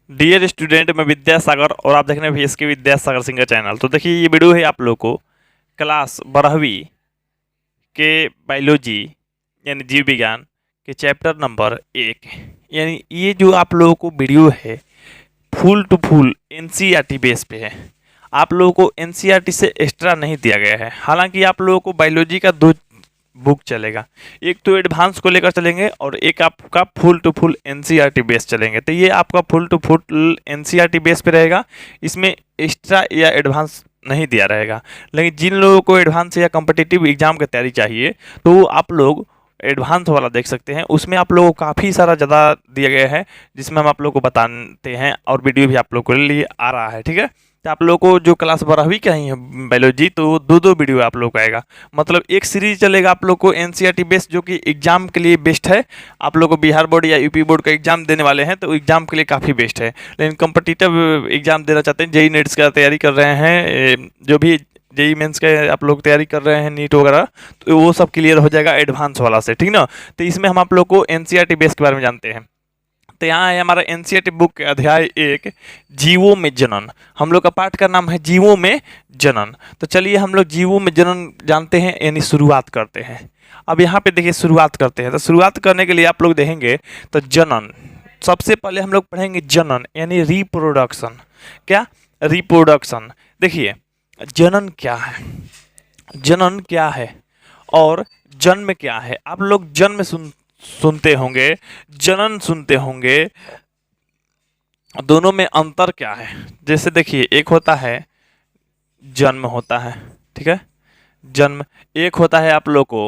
Dear student, मैं विद्यासागर और आप देख रहे हैं VSK विद्यासागर सिंह का चैनल। तो देखिए, ये वीडियो है आप लोग को क्लास 12वीं के बायोलॉजी यानी जीव विज्ञान के चैप्टर नंबर 1, यानी ये जो आप लोगों को वीडियो है full to full NCERT base पे है। आप लोगों को NCERT से एक्स्ट्रा नहीं दिया गया है। हालांकि आप लोगों को बायोलॉजी का 2 बुक चलेगा, एक तो एडवांस को लेकर चलेंगे और एक आपका full to full NCERT base चलेंगे। तो ये आपका full to full NCERT base पे रहेगा, इसमें एक्स्ट्रा या एडवांस नहीं दिया रहेगा। लेकिन जिन लोगों को एडवांस या कॉम्पिटिटिव एग्जाम की तैयारी चाहिए तो आप लोग एडवांस वाला देख सकते हैं। उसमें आप लोगों को काफ़ी सारा ज़्यादा दिया गया है, जिसमें हम आप लोगों को बताते हैं और वीडियो भी आप लोगों के लिए आ रहा है। ठीक है, तो आप लोगों को जो क्लास 12वीं का ही है बायोलॉजी, तो 2 वीडियो आप लोग को आएगा। मतलब एक सीरीज चलेगा आप लोग को NCERT बेस्ड, जो कि एग्जाम के लिए बेस्ट है। आप लोग को बिहार बोर्ड या यूपी बोर्ड का एग्जाम देने वाले हैं तो एग्जाम के लिए काफ़ी बेस्ट है। लेकिन कॉम्पिटिटिव एग्जाम देना चाहते हैं, JEE नेट्स का तैयारी कर रहे हैं, जो भी JEE मेंस के आप लोग तैयारी कर रहे हैं, नीट वगैरह, तो वो सब क्लियर हो जाएगा एडवांस वाला से। ठीक ना, तो इसमें हम आप लोग को NCERT बेस के बारे में जानते हैं। तो यहाँ है हमारा NCERT बुक के अध्याय 1, जीवों में जनन। हम लोग का पाठ का नाम है जीवों में जनन। तो चलिए हम लोग जीवों में जनन जानते हैं, यानी शुरुआत करते हैं। अब यहाँ पे देखिए शुरुआत करते हैं। तो शुरुआत करने के लिए आप लोग देखेंगे तो जनन, सबसे पहले हम लोग पढ़ेंगे जनन यानी रिप्रोडक्शन। क्या? रिप्रोडक्शन। देखिए जनन क्या है, जनन क्या है और जन्म क्या है। आप लोग जन्म सुनते होंगे, जनन सुनते होंगे, दोनों में अंतर क्या है? जैसे देखिए, एक होता है जन्म होता है, ठीक है, जन्म। एक होता है आप लोग को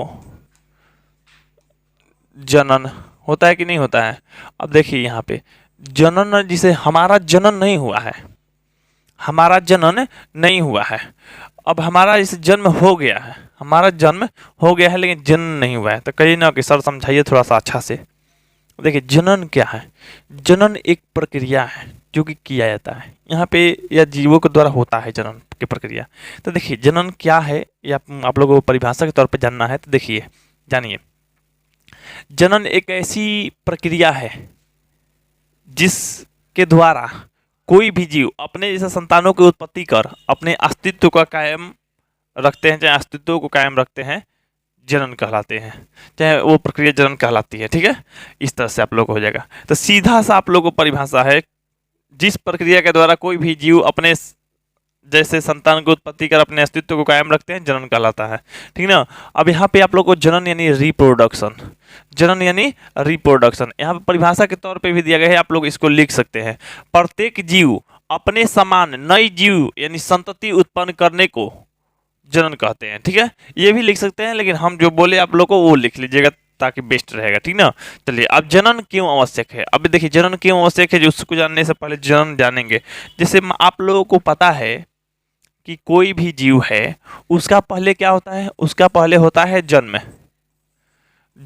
जनन, होता है कि नहीं होता है? अब देखिए यहाँ पे जनन, जिसे हमारा जनन नहीं हुआ है, हमारा जनन नहीं हुआ है। अब हमारा इस जन्म हो गया है, हमारा जन्म हो गया है लेकिन जनन नहीं हुआ है। तो कहिए ना कि सर समझाइए थोड़ा सा अच्छा से। देखिए जनन क्या है? जनन एक प्रक्रिया है जो कि किया जाता है यहाँ पे, या जीवों के द्वारा होता है जनन की प्रक्रिया। तो देखिए जनन क्या है, या आप लोगों को परिभाषा के तौर पे जानना है तो देखिए जानिए। जनन एक ऐसी प्रक्रिया है जिसके द्वारा कोई भी जीव अपने जैसे संतानों की उत्पत्ति कर अपने अस्तित्व का कायम रखते हैं, चाहे अस्तित्व को कायम रखते हैं, जनन कहलाते हैं, चाहे वो प्रक्रिया जनन कहलाती है। ठीक है, इस तरह से आप लोग को हो जाएगा। तो सीधा सा आप लोग को परिभाषा है, जिस प्रक्रिया के द्वारा कोई भी जीव अपने जैसे संतान की उत्पत्ति कर अपने अस्तित्व को कायम रखते हैं, जनन कहलाता है। ठीक ना। अब यहाँ पे आप लोग को जनन यानी रिप्रोडक्शन, जनन यानी रिप्रोडक्शन यहाँ पे परिभाषा के तौर पे भी दिया गया है, आप लोग इसको लिख सकते हैं। प्रत्येक जीव अपने समान नई जीव यानी संतति उत्पन्न करने को जनन कहते हैं। ठीक है, ये भी लिख सकते हैं, लेकिन हम जो बोले आप लोग को वो लिख लीजिएगा ताकि बेस्ट रहेगा। ठीक ना। चलिए, अब जनन क्यों आवश्यक है? अब देखिए जनन क्यों आवश्यक है, जो उसको जानने से पहले जनन जानेंगे। जैसे आप लोगों को पता है कि कोई भी जीव है, उसका पहले क्या होता है? उसका पहले होता है जन्म।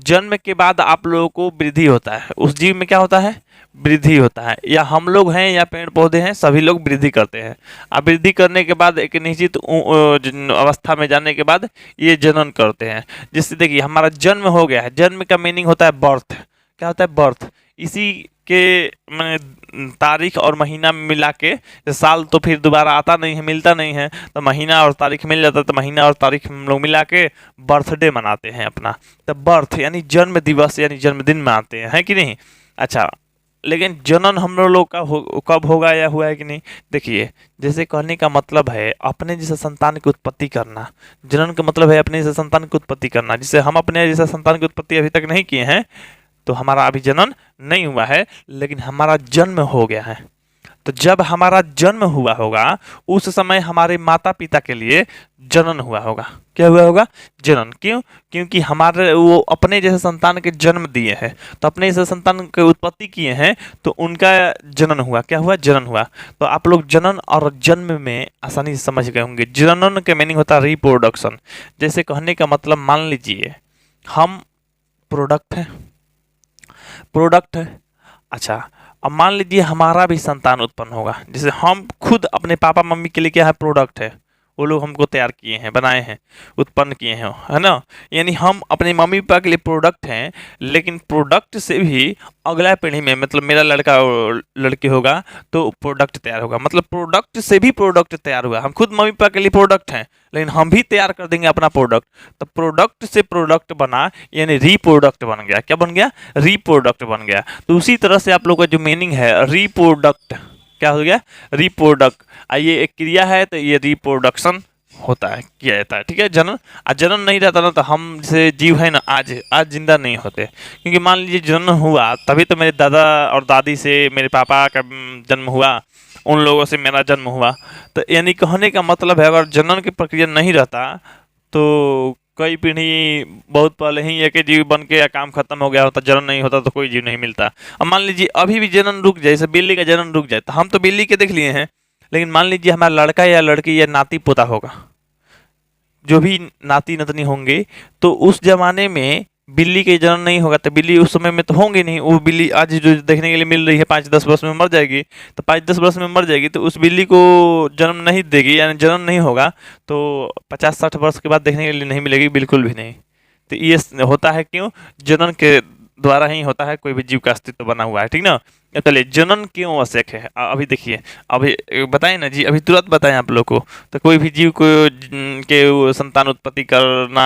जन्म के बाद आप लोगों को वृद्धि होता है, उस जीव में क्या होता है? वृद्धि होता है। या हम लोग हैं या पेड़ पौधे हैं, सभी लोग वृद्धि करते हैं। अब वृद्धि करने के बाद एक निश्चित अवस्था में जाने के बाद ये जनन करते हैं। जिससे देखिए हमारा जन्म हो गया है, जन्म का मीनिंग होता है बर्थ। क्या होता है? बर्थ। इसी के मैंने तारीख और महीना मिला के, साल तो फिर दोबारा आता नहीं है, मिलता नहीं है, तो महीना और तारीख मिल जाता है, तो महीना और तारीख हम लोग मिला के बर्थडे मनाते हैं अपना। तो बर्थ यानी जन्म दिवस यानी जन्मदिन मनाते हैं, है कि नहीं? अच्छा, लेकिन जनन हम लोग का कब होगा या हुआ है कि नहीं? देखिए, जैसे कहने का मतलब है अपने जैसे संतान की उत्पत्ति करना। जनन का मतलब है अपने जैसे संतान की उत्पत्ति करना। जिसे हम अपने जैसे संतान की उत्पत्ति अभी तक नहीं किए हैं, तो हमारा अभी जनन नहीं हुआ है, लेकिन हमारा जन्म हो गया है। तो जब हमारा जन्म हुआ होगा उस समय हमारे माता पिता के लिए जनन हुआ होगा। क्या हुआ होगा? जनन। क्यों? क्योंकि हमारे वो अपने जैसे संतान के जन्म दिए हैं, तो अपने जैसे संतान की उत्पत्ति किए हैं, तो उनका जनन हुआ। क्या हुआ? जनन हुआ। तो आप लोग जनन और जन्म में आसानी से समझ गए होंगे। जनन के मीनिंग होता है रिप्रोडक्शन। जैसे कहने का मतलब, मान लीजिए हम प्रोडक्ट हैं, प्रोडक्ट है। अच्छा, अब मान लीजिए हमारा भी संतान उत्पन्न होगा। जैसे हम खुद अपने पापा मम्मी के लिए क्या है? प्रोडक्ट है, वो लोग हमको तैयार किए हैं, बनाए हैं, उत्पन्न किए हैं, है ना। यानी हम अपने मम्मी पापा के लिए प्रोडक्ट हैं, लेकिन प्रोडक्ट से भी अगला पीढ़ी में, मतलब मेरा लड़का और लड़की होगा तो प्रोडक्ट तैयार होगा, मतलब प्रोडक्ट से भी प्रोडक्ट तैयार हुआ। हम खुद मम्मी पापा के लिए प्रोडक्ट हैं, लेकिन हम भी तैयार कर देंगे अपना प्रोडक्ट, तो प्रोडक्ट से प्रोडक्ट बना, यानी रीप्रोडक्ट बन गया। क्या बन गया? रीप्रोडक्ट बन गया। तो उसी तरह से आप लोग का जो मीनिंग है रीप्रोडक्ट, क्या हो गया? रीप्रोडक्ट। ये एक क्रिया है, तो ये रिप्रोडक्शन होता है, किया जाता है, ठीक है। जनन, जनन नहीं रहता ना तो हम जैसे जीव है ना, आज जिंदा नहीं होते, क्योंकि मान लीजिए जन्म हुआ तभी तो मेरे दादा और दादी से मेरे पापा का जन्म हुआ, उन लोगों से मेरा जन्म हुआ। तो यानी कहने का मतलब है, अगर जनन की प्रक्रिया नहीं रहता तो कई पीढ़ी बहुत पहले ही एक जीव बन के या काम खत्म हो गया होता, जनन नहीं होता तो कोई जीव नहीं मिलता। अब मान लीजिए अभी भी जनन रुक जाए, जैसे बिल्ली का जनन रुक जाए, तो हम तो बिल्ली के देख लिए हैं, लेकिन मान लीजिए हमारा लड़का या लड़की या नाती पोता होगा, जो भी नाती नतनी होंगे, तो उस जमाने में बिल्ली के जन्म नहीं होगा, तो बिल्ली उस समय में तो होंगे नहीं। वो बिल्ली आज जो देखने के लिए मिल रही है 5-10 वर्ष में मर जाएगी, तो 5-10 वर्ष में मर जाएगी, तो उस बिल्ली को जन्म नहीं देगी, यानी जन्म नहीं होगा, तो 50-60 वर्ष के बाद देखने के लिए नहीं मिलेगी, बिल्कुल भी नहीं। तो ये होता है क्यों? जनन के द्वारा ही होता है, कोई भी जीव का अस्तित्व बना हुआ है, ठीक ना। चलिए, जनन क्यों आवश्यक है अभी देखिए, अभी बताएं ना जी, अभी तुरंत बताएं आप लोग को। तो कोई भी जीव को के संतान उत्पत्ति करना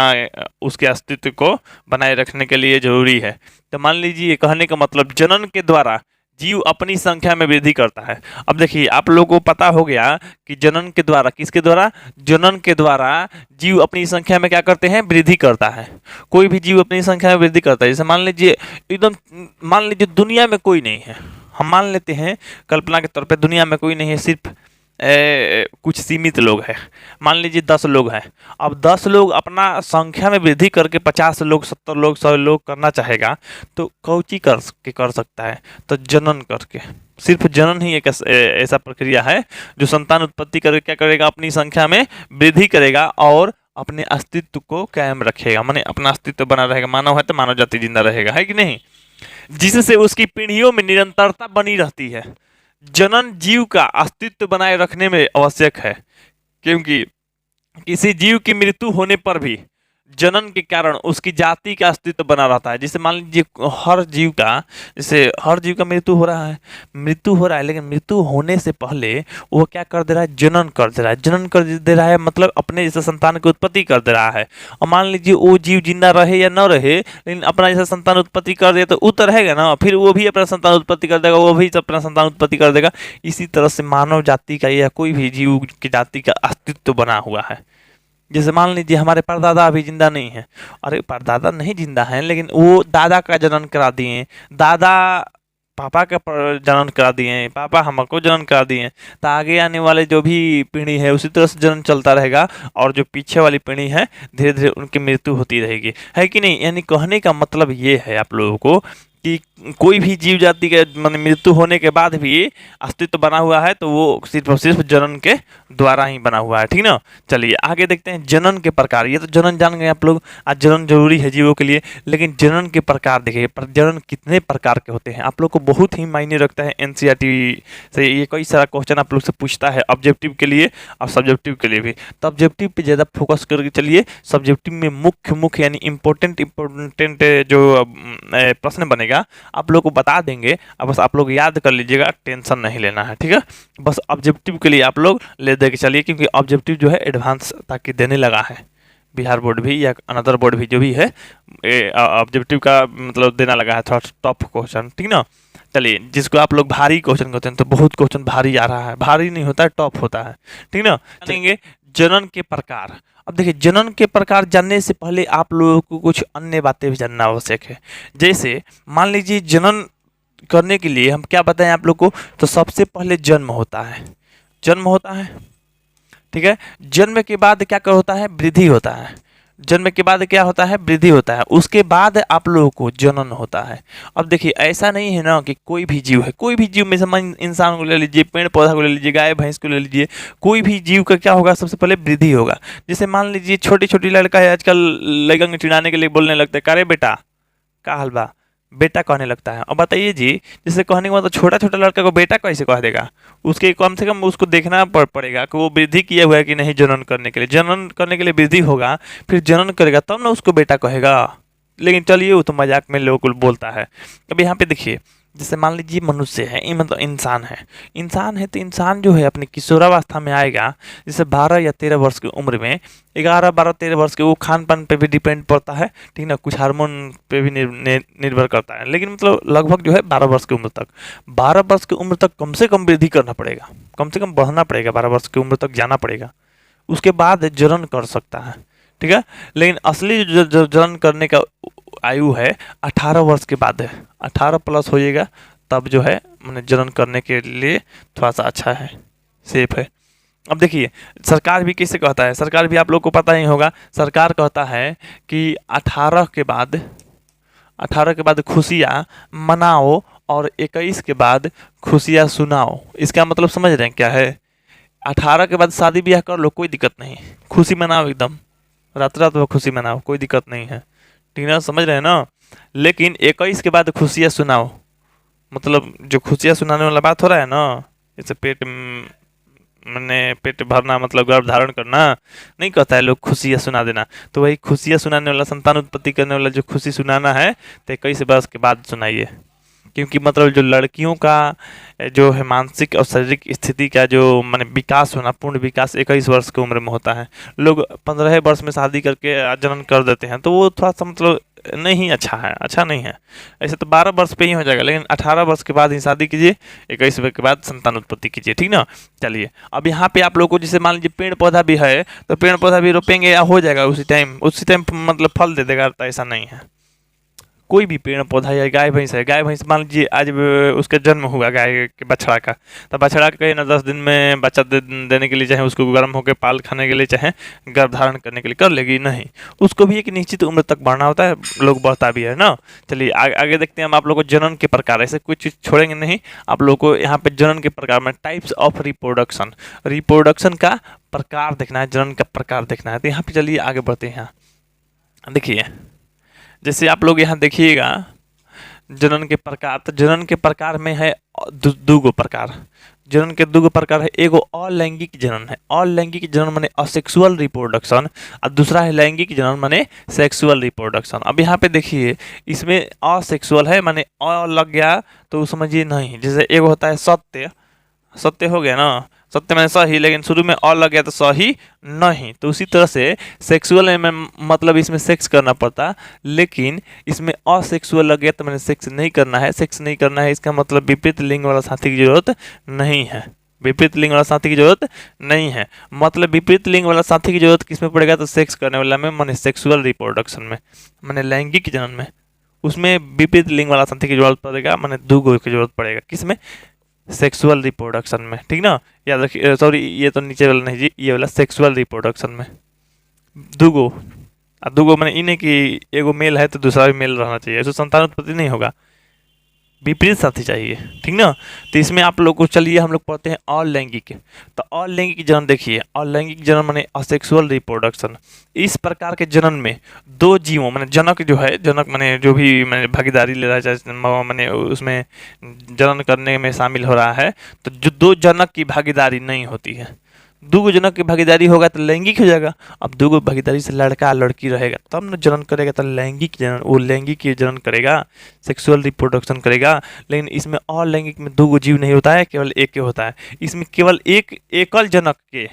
उसके अस्तित्व को बनाए रखने के लिए जरूरी है। तो मान लीजिए कहने का मतलब जनन के द्वारा जीव अपनी संख्या में वृद्धि करता है। अब देखिए आप लोगों को पता हो गया कि जनन के द्वारा, किसके द्वारा? जनन के द्वारा जीव अपनी संख्या में क्या करते हैं? वृद्धि करता है। कोई भी जीव अपनी संख्या में वृद्धि करता है। जैसे मान लीजिए एकदम, मान लीजिए दुनिया में कोई नहीं है, हम मान लेते हैं कल्पना के तौर पे दुनिया में कोई नहीं है, सिर्फ कुछ सीमित लोग हैं, मान लीजिए 10 लोग हैं। अब 10 लोग अपना संख्या में वृद्धि करके 50 लोग, 70 लोग, 100 लोग करना चाहेगा, तो कौची कर सकता है? तो जनन करके। सिर्फ जनन ही एक ऐसा प्रक्रिया है जो संतान उत्पत्ति करके क्या करेगा? अपनी संख्या में वृद्धि करेगा और अपने अस्तित्व को कायम रखेगा, माने अपना अस्तित्व बना रहेगा। मानव है तो मानव जाति जिंदा रहेगा, है कि नहीं? जिससे उसकी पीढ़ियों में निरंतरता बनी रहती है। जनन जीव का अस्तित्व बनाए रखने में आवश्यक है, क्योंकि किसी जीव की मृत्यु होने पर भी जनन के कारण उसकी जाति का अस्तित्व बना रहता है। जैसे मान लीजिए हर जीव का, जैसे हर जीव का मृत्यु हो रहा है, लेकिन मृत्यु होने से पहले वो क्या कर दे रहा है? जनन कर दे रहा है। जनन कर दे रहा है मतलब अपने जैसे संतान की उत्पत्ति कर दे रहा है। और मान लीजिए वो जीव जिंदा रहे या न रहे, लेकिन अपना जैसा संतान उत्पत्ति कर दे, तो वो तो रहेगा ना, फिर वो भी अपना संतान उत्पत्ति कर देगा, वो भी अपना संतान उत्पत्ति कर देगा। इसी तरह से मानव जाति का या कोई भी जीव की जाति का अस्तित्व बना हुआ है। जैसे मान लीजिए हमारे परदादा अभी जिंदा नहीं है, अरे परदादा नहीं जिंदा है, लेकिन वो दादा का जनन करा दिए, दादा पापा का जनन करा दिए, पापा हमको जनन करा दिए, तो आगे आने वाले जो भी पीढ़ी है उसी तरह से जनन चलता रहेगा, और जो पीछे वाली पीढ़ी है धीरे धीरे उनकी मृत्यु होती रहेगी, है कि नहीं? यानी कहने का मतलब ये है आप लोगों को कि कोई भी जीव जाति के मान मृत्यु होने के बाद भी अस्तित्व बना हुआ है, तो वो सिर्फ और सिर्फ जनन के द्वारा ही बना हुआ है, ठीक ना। चलिए आगे देखते हैं जनन के प्रकार। ये तो जनन जान गए आप लोग, आज जनन जरूरी है जीवों के लिए, लेकिन जनन के प्रकार देखिए, जनन कितने प्रकार के होते हैं आप लोग को बहुत ही मायने रखता है। एनसीईआरटी से ये कई सारा क्वेश्चन आप लोग से पूछता है, ऑब्जेक्टिव के लिए और सब्जेक्टिव के लिए भी। तो ऑब्जेक्टिव पे ज़्यादा फोकस करके चलिए, सब्जेक्टिव में मुख्य यानी इम्पोर्टेंट जो प्रश्न बनेगा आप लोग को बता देंगे, अब बस आप लोग याद कर लीजिएगा, टेंशन नहीं लेना है, ठीक है। बस ऑब्जेक्टिव के लिए आप लोग ले दे के चलिए, क्योंकि ऑब्जेक्टिव जो है एडवांस ताकि देने लगा है, बिहार बोर्ड भी या अनदर बोर्ड भी जो भी है ऑब्जेक्टिव का मतलब देना लगा है थोड़ा टफ क्वेश्चन, ठीक ना। चलिए, जिसको आप लोग भारी क्वेश्चन कहते हैं, तो बहुत क्वेश्चन भारी आ रहा है, भारी नहीं होता है, टफ होता है, ठीक ना। जानेंगे जनन के प्रकार। अब देखिए जनन के प्रकार जानने से पहले आप लोगों को कुछ अन्य बातें भी जानना आवश्यक है। जैसे मान लीजिए जनन करने के लिए हम क्या बताएं आप लोग को, तो सबसे पहले जन्म होता है, ठीक है। जन्म के बाद क्या होता है? वृद्धि होता है। जन्म के बाद क्या होता है? वृद्धि होता है। उसके बाद आप लोगों को जनन होता है। अब देखिए ऐसा नहीं है ना कि कोई भी जीव है, कोई भी जीव में से इंसान को ले लीजिए, पेड़ पौधा को ले लीजिए, गाय भैंस को ले लीजिए, कोई भी जीव का क्या होगा? सबसे पहले वृद्धि होगा। जैसे मान लीजिए छोटी छोटी लड़का है, आजकल लड़का चिढ़ाने के लिए बोलने लगता है, करे बेटा का हलवा, बेटा कहने लगता है। अब बताइए जी, जैसे कहने का मतलब छोटा छोटा लड़का को बेटा कैसे कह देगा? उसके कम से कम उसको देखना पड़ेगा कि वो वृद्धि किया हुआ है कि नहीं जनन करने के लिए। जनन करने के लिए वृद्धि होगा, फिर जनन करेगा तब ना उसको बेटा कहेगा। लेकिन चलिए वो तो मजाक में लोग बोलता है। अब यहाँ पे देखिए, जैसे मान लीजिए मनुष्य है, मतलब इंसान है। इंसान है तो इंसान जो है अपनी किशोरावस्था में आएगा, जैसे 12 या 13 वर्ष की उम्र में, 11 12 13 वर्ष के, वो खान पान पे भी डिपेंड पड़ता है, ठीक ना, कुछ हार्मोन पे भी निर्भर करता है। लेकिन मतलब लगभग जो है 12 वर्ष की उम्र तक, 12 वर्ष की उम्र तक कम से कम वृद्धि करना पड़ेगा, कम से कम बढ़ना पड़ेगा, 12 वर्ष की उम्र तक जाना पड़ेगा, उसके बाद जनन कर सकता है, ठीक है। लेकिन असली जो जनन करने का आयु है 18 वर्ष के बाद है, 18 प्लस होइएगा तब जो है मैंने जनन करने के लिए थोड़ा सा अच्छा है, सेफ है। अब देखिए सरकार भी कैसे कहता है, सरकार भी आप लोग को पता ही होगा, सरकार कहता है कि 18 के बाद खुशियाँ मनाओ और 21 के बाद खुशियाँ सुनाओ। इसका मतलब समझ रहे हैं क्या है? 18 के बाद शादी ब्याह कर लो, कोई दिक्कत नहीं, खुशी मनाओ, एकदम रात रात भर खुशी मनाओ, कोई दिक्कत नहीं है, ठीक ना, समझ रहे हैं ना। लेकिन 21 के बाद खुशियाँ सुनाओ, मतलब जो खुशियाँ सुनाने वाला बात हो रहा है ना, जैसे मैंने पेट भरना मतलब गर्भ धारण करना नहीं कहता है लोग, खुशियाँ सुना देना, तो वही खुशियाँ सुनाने वाला, संतान उत्पत्ति करने वाला जो खुशी सुनाना है तो 21 वर्ष के बाद सुनाइए। क्योंकि मतलब जो लड़कियों का जो है मानसिक और शारीरिक स्थिति का जो माने विकास होना, पूर्ण विकास 21 वर्ष की उम्र में होता है। लोग 15 वर्ष में शादी करके जनन कर देते हैं, तो वो थोड़ा सा मतलब नहीं अच्छा है, अच्छा नहीं है। ऐसे तो 12 वर्ष पे ही हो जाएगा, लेकिन 18 वर्ष के बाद ही शादी कीजिए, 21 वर्ष के बाद संतान उत्पत्ति कीजिए, ठीक ना। चलिए अब यहाँ पे आप लोग को जैसे मान लीजिए पेड़ पौधा भी है, तो पेड़ पौधा भी रोपेंगे या हो जाएगा उसी टाइम मतलब फल दे देगा, तो ऐसा नहीं है। कोई भी पेड़ पौधा या गाय भैंस है, गाय भैंस मान लीजिए आज उसका जन्म हुआ गाय के बछड़ा का, तो बछड़ा का ना 10 दिन में बच्चा देने के लिए चाहे उसको गर्म होकर पाल खाने के लिए चाहे गर्भ धारण करने के लिए कर लेगी नहीं, उसको भी एक निश्चित उम्र तक बढ़ना होता है, लोग बढ़ता भी है ना। चलिए आगे देखते हैं हम आप लोग को जनन के प्रकार, ऐसे कुछ चीज़ छोड़ेंगे नहीं, आप लोग को यहाँ पे जनन के प्रकार में टाइप्स ऑफ रिप्रोडक्शन, रिप्रोडक्शन का प्रकार देखना है, जनन का प्रकार देखना है। तो यहाँ पे चलिए आगे बढ़ते हैं। यहाँ देखिए जैसे आप लोग यहाँ देखिएगा जनन के प्रकार, तो जनन के प्रकार में है दो प्रकार, जनन के दो प्रकार है। एगो अलैंगिक जनन है, अलैंगिक जनन माने असेक्सुअल रिप्रोडक्शन, और दूसरा है लैंगिक जनन माने सेक्सुअल रिप्रोडक्शन। अब यहाँ पे देखिए इसमें असेक्सुअल है माने अ लग गया तो समझिए नहीं, जैसे एगो होता है सत्य, सत्य हो गया ना, सत्य में सही, लेकिन शुरू में और लग गया तो सही नहीं, तो उसी तरह से सेक्सुअल में मतलब इसमें सेक्स करना पड़ता, लेकिन इसमें असेक्सुअल लग गया तो मैंने सेक्स नहीं करना है। सेक्स नहीं करना है इसका मतलब विपरीत लिंग वाला साथी की जरूरत नहीं है, विपरीत लिंग वाला साथी की जरूरत नहीं है। मतलब विपरीत लिंग वाला साथी की जरूरत किसमें पड़ेगा, तो सेक्स करने वाला में, माने सेक्सुअल रिप्रोडक्शन में, माने लैंगिक जनन में, उसमें विपरीत लिंग वाला साथी की जरूरत पड़ेगा, माने दो गो की जरूरत पड़ेगा, किसमें, सेक्सुअल रिप्रोडक्शन में, ठीक ना। याद रखिए, सॉरी ये तो नीचे वाला नहीं जी, ये वाला सेक्सुअल रिप्रोडक्शन में दूगो, अब दूगो मैंने इन्हें कि एगो मेल है तो दूसरा भी मेल रहना चाहिए, ऐसे संतान उत्पत्ति नहीं होगा, विपरीत साथी चाहिए, ठीक ना। तो इसमें आप लोग को चलिए हम लोग पढ़ते हैं अलैंगिक। तो अलैंगिक जनन देखिए, अलैंगिक जनन माने असेक्सुअल रिप्रोडक्शन। इस प्रकार के जनन में दो जीवों माने जनक जो है, जनक माने जो भी मैंने भागीदारी ले रहा है, चाहे माने उसमें जनन करने में शामिल हो रहा है, तो जो दो जनक की भागीदारी नहीं होती है, दो जनक की भागीदारी होगा तो लैंगिक हो जाएगा। अब दो भागीदारी से लड़का लड़की रहेगा तब न जनन करेगा, तो लैंगिक जनन, वो लैंगिक जनन करेगा, सेक्सुअल रिप्रोडक्शन करेगा। लेकिन इसमें अलैंगिक में दो जीव नहीं होता है, केवल एक के होता है। इसमें केवल एक एकल जनक के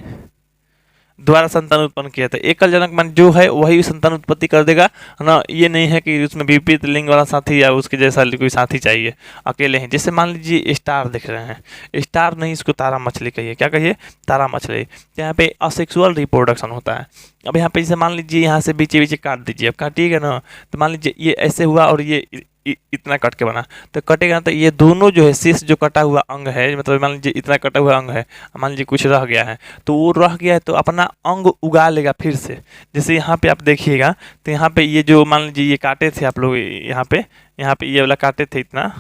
द्वारा संतान उत्पन्न किया था, एकल जनक मान जो है वही संतान उत्पत्ति कर देगा ना। ये नहीं है कि उसमें विपरीत लिंग वाला साथी या उसके जैसा कोई साथी चाहिए, अकेले हैं। जैसे मान लीजिए स्टार दिख रहे हैं, स्टार नहीं इसको तारा मछली कहिए, क्या कहिए, तारा मछली। यहाँ पे असेक्सुअल रिप्रोडक्शन होता है। अब यहाँ पे जैसे मान लीजिए यहाँ से बीचे बीचे काट दीजिए, अब काटिएगा ना तो मान लीजिए ये ऐसे हुआ और ये इतना कट के बना, तो कटेगा तो ये दोनों जो है शेष जो कटा हुआ अंग है, मतलब मान लीजिए इतना कटा हुआ अंग है, मान लीजिए कुछ रह गया है, तो वो रह गया है तो अपना अंग उगा लेगा फिर से। जैसे यहाँ पे आप देखिएगा तो यहाँ पे ये जो मान लीजिए ये काटे थे आप लोग, यहाँ पे ये वाला काटे थे, इतना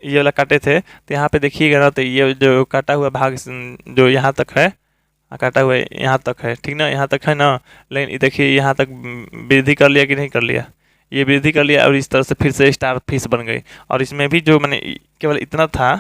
ये वाला काटे थे, तो यहाँ पे देखिएगा ना तो ये जो काटा हुआ भाग जो यहाँ तक है, काटा हुआ यहाँ तक है, ठीक ना, यहाँ तक है ना। लेकिन देखिए यहाँ तक वृद्धि कर लिया कि नहीं कर लिया, ये वृद्धि कर लिया और इस तरह से फिर से स्टार फिश बन गई। और इसमें भी जो मैंने केवल इतना था,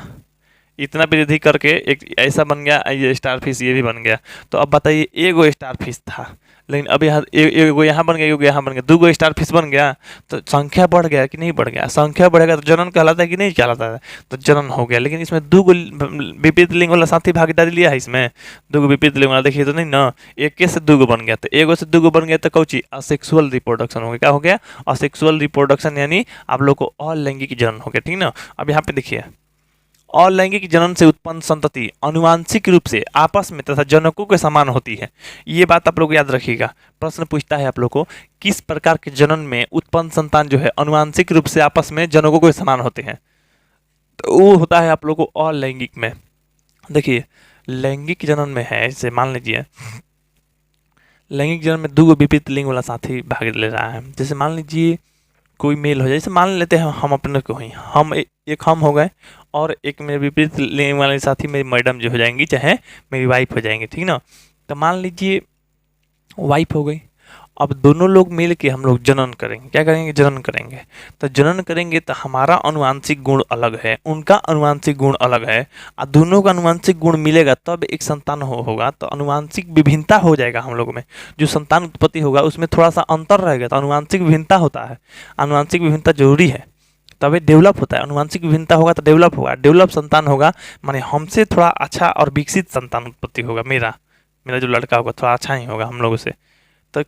इतना वृद्धि करके एक ऐसा बन गया, ये स्टार फिश ये भी बन गया। तो अब बताइए एगो स्टार फिश था, लेकिन अब यहाँ एगो यहाँ बन गया, एगो यहाँ बन गया, दूगो स्टार फिश बन गया। तो संख्या बढ़ गया कि नहीं बढ़ गया? संख्या बढ़ेगा तो जनन कहलाता है कि नहीं कहलाता है? तो जनन हो गया। लेकिन इसमें दूगो विपरीत लिंग वाला साथी भागीदारी लिया है इसमें, दूगो विपरीत लिंग वाला, देखिए तो नहीं ना, एक से दूगो बन गया। तो एगो से दूगो बन गया तो कौची असेक्सुअल रिप्रोडक्शन हो गया। क्या हो गया? असेक्सुअल रिप्रोडक्शन, यानी आप लोग को अलैंगिक जनन हो गया, ठीक ना। अब यहाँ पे देखिए, अलैंगिक जनन से उत्पन्न संतति आनुवांशिक रूप से आपस में तथा जनकों के समान होती है। ये बात आप लोग याद रखिएगा। प्रश्न पूछता है आप लोग को, किस प्रकार के जनन में उत्पन्न संतान जो है आनुवांशिक रूप से आपस में जनकों के समान होते हैं? तो वो होता है आप लोग को अलैंगिक में। देखिए लैंगिक जनन में है, जैसे मान लीजिए लैंगिक जनन में दूगो विपरीत लिंग वाला साथी भाग ले रहा है। जैसे मान लीजिए कोई मेल हो जाए, जैसे मान लेते हैं हम अपने को ही, हम एक हम हो गए और एक मेरे विपरीत लेने वाले साथी मेरी मैडम जो हो जाएंगी, चाहे मेरी वाइफ हो जाएंगी, ठीक ना। तो मान लीजिए वाइफ हो गई, अब दोनों लोग मिल के हम लोग जनन करेंगे। क्या करेंगे? जनन करेंगे। तो जनन करेंगे तो हमारा अनुवांशिक गुण अलग है, उनका अनुवांशिक गुण अलग है, और दोनों का अनुवांशिक गुण मिलेगा तब एक संतान होगा। तो अनुवांशिक विभिन्नता हो जाएगा हम लोग में, जो संतान उत्पत्ति होगा उसमें थोड़ा सा अंतर रहेगा। तो अनुवांशिक विभिन्नता होता है, अनुवांशिक विभिन्नता जरूरी है तभी डेवलप होता है। अनुवांशिक विभिन्नता होगा तो डेवलप होगा, डेवलप संतान होगा माने हमसे थोड़ा अच्छा और विकसित संतान उत्पत्ति होगा। मेरा मेरा जो लड़का होगा थोड़ा अच्छा ही होगा हम लोगों से। तो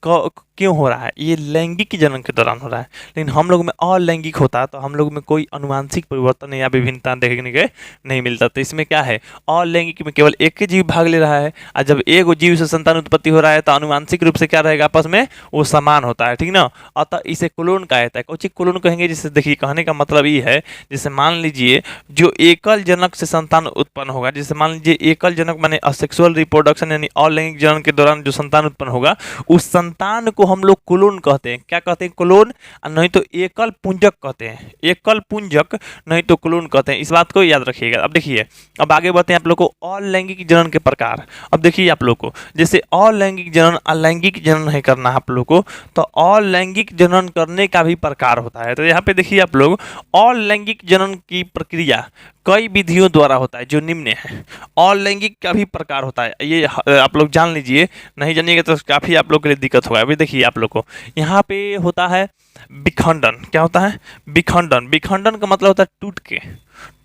क्यों हो रहा है? ये लैंगिक जनन के दौरान हो रहा है। लेकिन हम लोग में अलैंगिक होता है तो हम लोग में कोई अनुवांशिक परिवर्तन या विभिन्नता देखने के नहीं मिलता। तो इसमें क्या है, अलैंगिक में केवल एक ही जीव भाग ले रहा है, और जब एक जीव से संतान उत्पत्ति हो रहा है तो अनुवांशिक रूप से क्या रहेगा, आपस में वो समान होता है, ठीक ना। अतः इसे क्लोन कहा जाता है। कौन क्लोन कहेंगे? जिससे देखिए कहने का मतलब ये है, जैसे मान लीजिए जो एकल जनक से संतान उत्पन्न होगा, जैसे मान लीजिए एकल जनक माने असेक्सुअल रिप्रोडक्शन यानी अलैंगिक जनन के दौरान जो संतान उत्पन्न होगा, उस संतान को हम लोग क्लोन कहते हैं। क्या कहते हैं? क्लोन, नहीं तो एकल पुंजक कहते हैं। एकल पुंजक नहीं तो क्लोन कहते हैं। इस बात को याद रखिएगा। अब देखिए, अब आगे बढ़ते हैं आप लोग को अलैंगिक जनन के प्रकार। अब देखिए आप लोग को, जैसे अलैंगिक जनन अलैंगिक जनन है करना है आप लोग को, तो अलैंगिक जनन करने का भी प्रकार होता है। तो यहाँ पे देखिए आप लोग, अलैंगिक जनन की प्रक्रिया कई विधियों द्वारा होता है जो निम्न है। अलैंगिक का भी प्रकार होता है, ये आप लोग जान लीजिए, नहीं जानिएगा तो काफ़ी आप लोग के लिए दिक्कत होगा। अभी देखिए आप लोग को यहाँ पे होता है विखंडन। क्या होता है? विखंडन। विखंडन का मतलब होता है टूट के,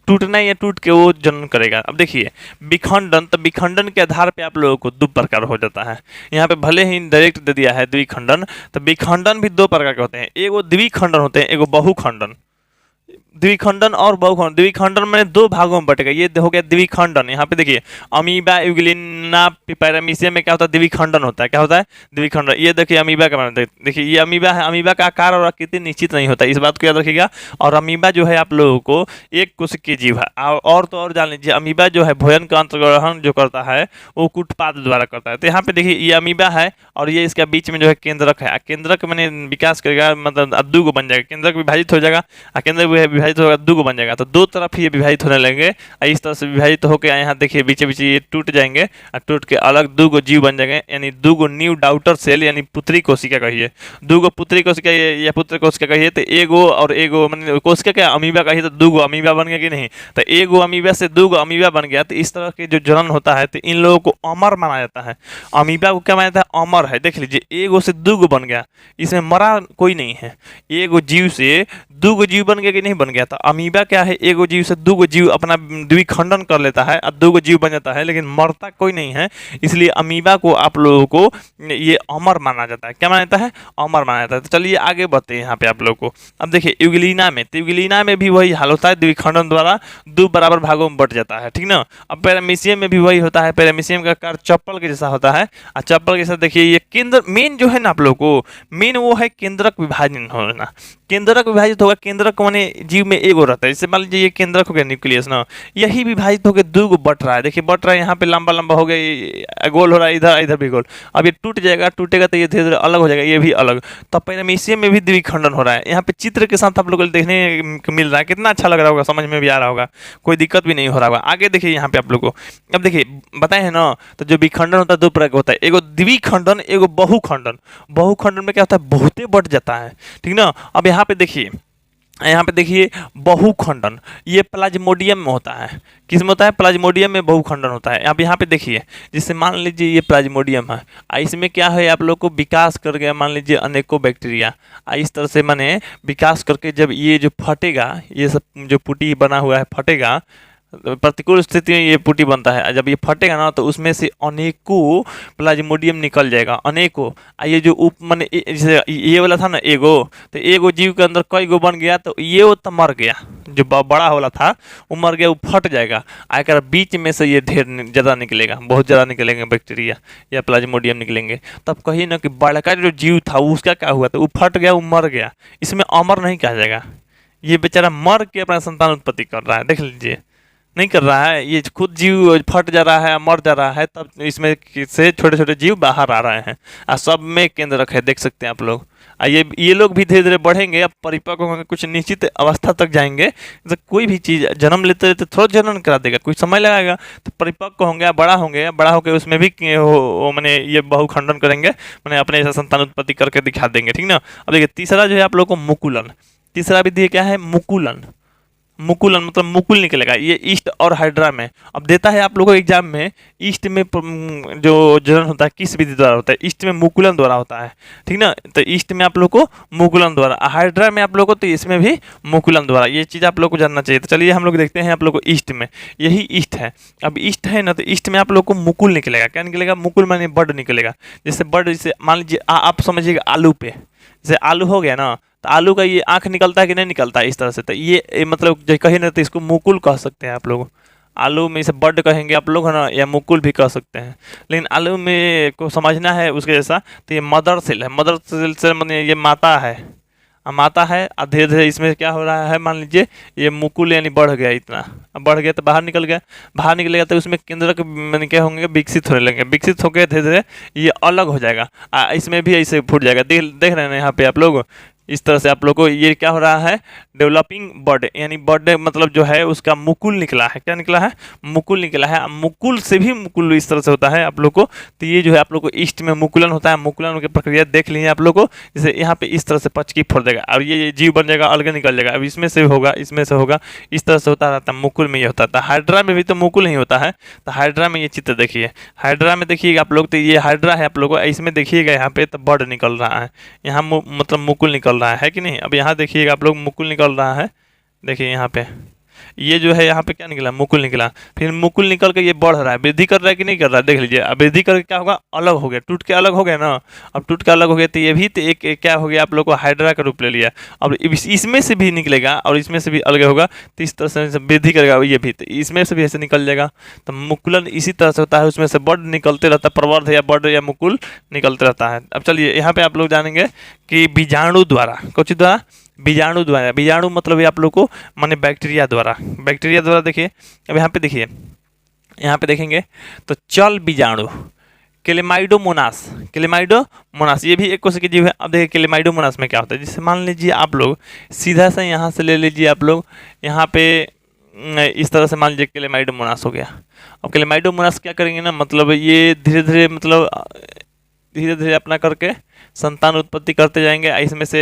टूटना या टूट के वो जनन करेगा। अब देखिए विखंडन, तो विखंडन के आधार पे आप लोगों को दो प्रकार हो जाता है। यहाँ पे भले ही डायरेक्ट दे दिया है द्विखंडन, तो विखंडन भी दो प्रकार के होते हैं। एगो द्विखंडन होते हैं, एगो बहुखंडन। द्विखंडन और बहुखंडन, द्विखंडन में दो भागों में बटेगा। ये हो गया द्विखंडन। यहाँ पे देखिए अमीबा यूग्लिना पैरामीशियम में क्या होता है? द्विखंडन होता है। क्या होता है? द्विखंडन। ये देखिए अमीबा का मतलब, देखिए ये अमीबा है, अमीबा का आकार और आकृति निश्चित नहीं होता, इस बात को याद रखिएगा। और अमीबा जो है आप लोगों को एक कोशिकीय जीव है। और तो और जान लीजिए, अमीबा जो है भोजन का अंतर्ग्रहण जो करता है वो कुटपाद द्वारा करता है। तो यहाँ पे देखिए ये अमीबा है और ये इसका बीच में जो है केंद्रक है। केंद्रक मैंने विकास करेगा, मतलब दो को बन जाएगा, केंद्रक विभाजित हो जाएगा, केंद्रक विभाजित होगा, दो को बन जाएगा। तो दो तरफ ये विभाजित होने लगेंगे, इस तरह से विभाजित होकर यहाँ देखिए बीचे बीचे ये टूट जाएंगे और टूट के अलग दो को जीव बन जाएंगे, यानी दो को न्यू डाउटर सेल यानी पुत्री कोशिका कहिए, दो को पुत्री कोशिका या पुत्र कोशिका कहिए। तो एगो और एगो मतलब कोशिका क्या अमीबा कहिए, तो दो गो अमीबा बन गया कि नहीं? तो एगो अमीबा से दो गो अमीबा बन गया। तो इस तरह के जो जनन होता है तो इन लोगों को अमर माना जाता है। अमीबा को क्या माना जाता है? अमर है। देख लीजिए एगो से दो गो बन गया, इसमें मरा कोई नहीं है। एगो जीव से दो गो जीव बन गया कि नहीं बन गया? तो अमीबा क्या है? एगो जीव से दो गो जीव अपना द्विखंडन कर लेता है और दो गो जीव बन जाता है, लेकिन मरता कोई नहीं है। इसलिए अमीबा को आप लोगों को ये अमर माना जाता है। क्या माना जाता है? अमर माना जाता है। तो चलिए आगे बढ़ते हैं यहाँ पे आप लोगों को। अब देखिए यूग्लिना में, तो यूग्लिना में भी वही हाल होता है, द्विखंडन द्वारा दो बराबर भागों में बट जाता है, ठीक ना। अब पैरामीशियम में भी वही होता है। पैरामीशियम का आकार चप्पल के जैसा होता है और चप्पल के साथ देखिए ये केंद्र मेन जो है ना आप लोग को, मेन वो है केंद्रक विभाजन होना। केंद्रक विभाजित होगा, केंद्रक माने में जीव में एगो रहता है। जैसे मान लीजिए ये केंद्रक हो गया न्यूक्लियस ना, यही विभाजित होकर दो गो बट रहा है। देखिए बट रहा है, यहाँ पे लंबा लंबा हो गया, गोल हो रहा है, इधर इधर भी गोल। अब ये टूट जाएगा, टूटेगा तो ये धीरे धीरे अलग हो जाएगा, ये भी अलग। तब पैरामीशियम में भी द्विखंडन हो रहा है। यहाँ पे चित्र के साथ आप लोगों को देखने को मिल रहा है, कितना अच्छा लग रहा होगा, समझ में भी आ रहा होगा, कोई दिक्कत भी नहीं हो रहा होगा। आगे देखिए यहाँ पे आप लोग को, अब देखिए बताए हैं ना, तो जो विखंडन होता है दो प्रकार का होता है, एगो द्विखंडन, एगो बहुखंडन। बहुखंडन में क्या होता है, बहुते बट जाता है, ठीक ना। अब यहाँ पे देखिए, यहाँ पे देखिए बहुखंडन ये प्लाज्मोडियम में होता है। किस में होता है, प्लाज्मोडियम में बहुखंडन होता है। अब यहाँ पे देखिए, जिससे मान लीजिए ये प्लाज्मोडियम है, इसमें क्या है, आप लोग को विकास कर गया मान लीजिए अनेकों बैक्टीरिया, इस तरह से माने विकास करके जब ये जो फटेगा, ये सब जो पुटी बना हुआ है फटेगा, प्रतिकूल स्थिति में ये पुटी बनता है, जब ये फटेगा ना तो उसमें से अनेकों प्लाज्मोडियम निकल जाएगा, अनेकों। ये जो उप माने जैसे ये वाला था ना एगो, तो एगो जीव के अंदर कई गो बन गया, तो ये वो तो मर गया, जो बड़ा वाला था वो मर गया, वो फट जाएगा। आकर बीच में से ये ढेर ज़्यादा निकलेगा, बहुत ज़्यादा निकलेंगे बैक्टीरिया या प्लाज्मोडियम निकलेंगे। तब कहीं ना कि बड़का जो जीव था उसका क्या हुआ, तो वो फट गया, वो मर गया। इसमें अमर नहीं कहा जाएगा, ये बेचारा मर के अपना संतान उत्पत्ति कर रहा है, देख लीजिए, नहीं कर रहा है, ये खुद जीव फट जा रहा है, मर जा रहा है, तब इसमें से छोटे छोटे जीव बाहर आ रहे हैं। सब में केंद्र रखे, देख सकते हैं आप लोग। ये लोग भी धीरे धीरे बढ़ेंगे, अब परिपक्व होंगे, कुछ निश्चित अवस्था तक जाएंगे। जैसे कोई भी चीज़ जन्म लेते रहते थोड़ा जनन करा देगा, कुछ समय लगाएगा, तो परिपक्व होंगे, बड़ा होंगे, बड़ा होकर उसमें भी मैंने ये बहुखंडन करेंगे, मैंने अपने ऐसा संतान उत्पत्ति करके दिखा देंगे, ठीक ना। अब देखिए तीसरा जो है आप लोग को मुकुलन, तीसरा विधि क्या है, मुकुलन। मुकुलन मतलब मुकुल निकलेगा, ये ईस्ट और हाइड्रा में। अब देता है आप लोगों को एग्जाम में, ईस्ट में जो जनन होता है किस विधि द्वारा होता है, ईस्ट में मुकुलन द्वारा होता है, ठीक ना। तो ईस्ट में आप लोग को मुकुलन द्वारा, हाइड्रा में आप लोग को तो इसमें भी मुकुलन द्वारा, ये चीज़ आप लोग को जानना चाहिए। तो चलिए हम लोग देखते हैं आप लोग को ईस्ट में, यही ईस्ट है। अब ईस्ट है ना, तो ईस्ट में आप लोग को मुकुल निकलेगा। क्या निकलेगा, मुकुल माने बर्ड निकलेगा। जैसे बर्ड, जैसे मान लीजिए आप समझिएगा आलू पे, जैसे आलू हो गया ना, तो आलू का ये आँख निकलता है कि नहीं निकलता है, इस तरह से। तो ये मतलब जो कहीं ना, तो इसको मुकुल कह सकते हैं आप लोग। आलू में इसे बर्ड कहेंगे आप लोग, है ना, या मुकुल भी कह सकते हैं। लेकिन आलू में को समझना है उसके जैसा, तो ये मदर सेल है, मदर सेल से मतलब ये माता है, माता है। और धीरे धीरे इसमें क्या हो रहा है, मान लीजिए ये मुकुल यानी बढ़ गया, इतना बढ़ गया तो बाहर निकल गया, बाहर निकलेगा तो उसमें केंद्रक मैंने क्या होंगे, विकसित होने लगेंगे, विकसित होकर धीरे धीरे ये अलग हो जाएगा, इसमें भी ऐसे फूट जाएगा। देख रहे हैं यहाँ पे आप लोग, इस तरह से आप लोग को ये क्या हो रहा है, डेवलपिंग बर्ड, यानी बर्ड मतलब जो है उसका मुकुल निकला है। क्या निकला है, मुकुल निकला है। मुकुल से भी मुकुल इस तरह से होता है आप लोग को। तो ये जो है आप लोग को ईस्ट में मुकुलन होता है, मुकुलन की प्रक्रिया देख लीजिए आप लोग को। जैसे यहाँ पे इस तरह से पचकी फोड़ देगा और ये जीव बन जाएगा, अलग निकल जाएगा। अब इसमें से होगा, इसमें से होगा, इस तरह से होता रहता है। मुकुल में ये होता था, हाइड्रा में भी तो मुकुल नहीं होता है। तो हाइड्रा में ये चित्र देखिए, हाइड्रा में देखिएगा आप लोग, तो ये हाइड्रा है आप लोग को, इसमें देखिएगा यहाँ पे तो बर्ड निकल रहा है, यहाँ मतलब मुकुल निकल रहा है कि नहीं। अब यहाँ देखिएगा आप लोग, मुकुल निकल रहा है, देखिए यहाँ पे ये जो है यहाँ पे क्या निकला, मुकुल निकला। फिर मुकुल निकल के ये बढ़ रहा है, वृद्धि कर रहा है कि नहीं कर रहा है, देख लीजिए। अब वृद्धि करके क्या होगा, अलग हो गया, टूट के अलग हो गया ना। अब टूट के अलग हो गया तो ये भी तो एक क्या हो गया, आप लोग को हाइड्रा का रूप ले लिया। अब इसमें से भी निकलेगा और इसमें से भी अलग होगा, तो इस तरह से वृद्धि करेगा ये भी, तो इसमें से भी ऐसे निकल जाएगा। तो मुकुलन इसी तरह से होता है, उसमें से बर्ड निकलते रहता है, प्रवर्ध या बर्ड या मुकुल निकलते रहता है। अब चलिए यहाँ पे आप लोग जानेंगे कि बीजाणु द्वारा, कुछ द्वारा, बीजाणु द्वारा। बीजाणु मतलब आप लोग को माने बैक्टीरिया द्वारा, बैक्टीरिया द्वारा। देखिए अब यहाँ पे देखिए, यहाँ पे देखेंगे तो चल बीजाणु, क्लेमाइडोमोनास, क्लेमाइडोमोनास ये भी एक कोशिका जीव है। अब देखिए क्लेमाइडोमोनास में क्या होता है, जैसे मान लीजिए आप लोग सीधा सा यहाँ से ले लीजिए आप लोग, यहाँ पे इस तरह से मान लीजिए क्लेमाइडोमोनास हो गया। अब क्लेमाइडोमोनास क्या करेंगे ना, मतलब ये धीरे धीरे मतलब धीरे धीरे अपना करके संतान उत्पत्ति करते जाएंगे। इसमें से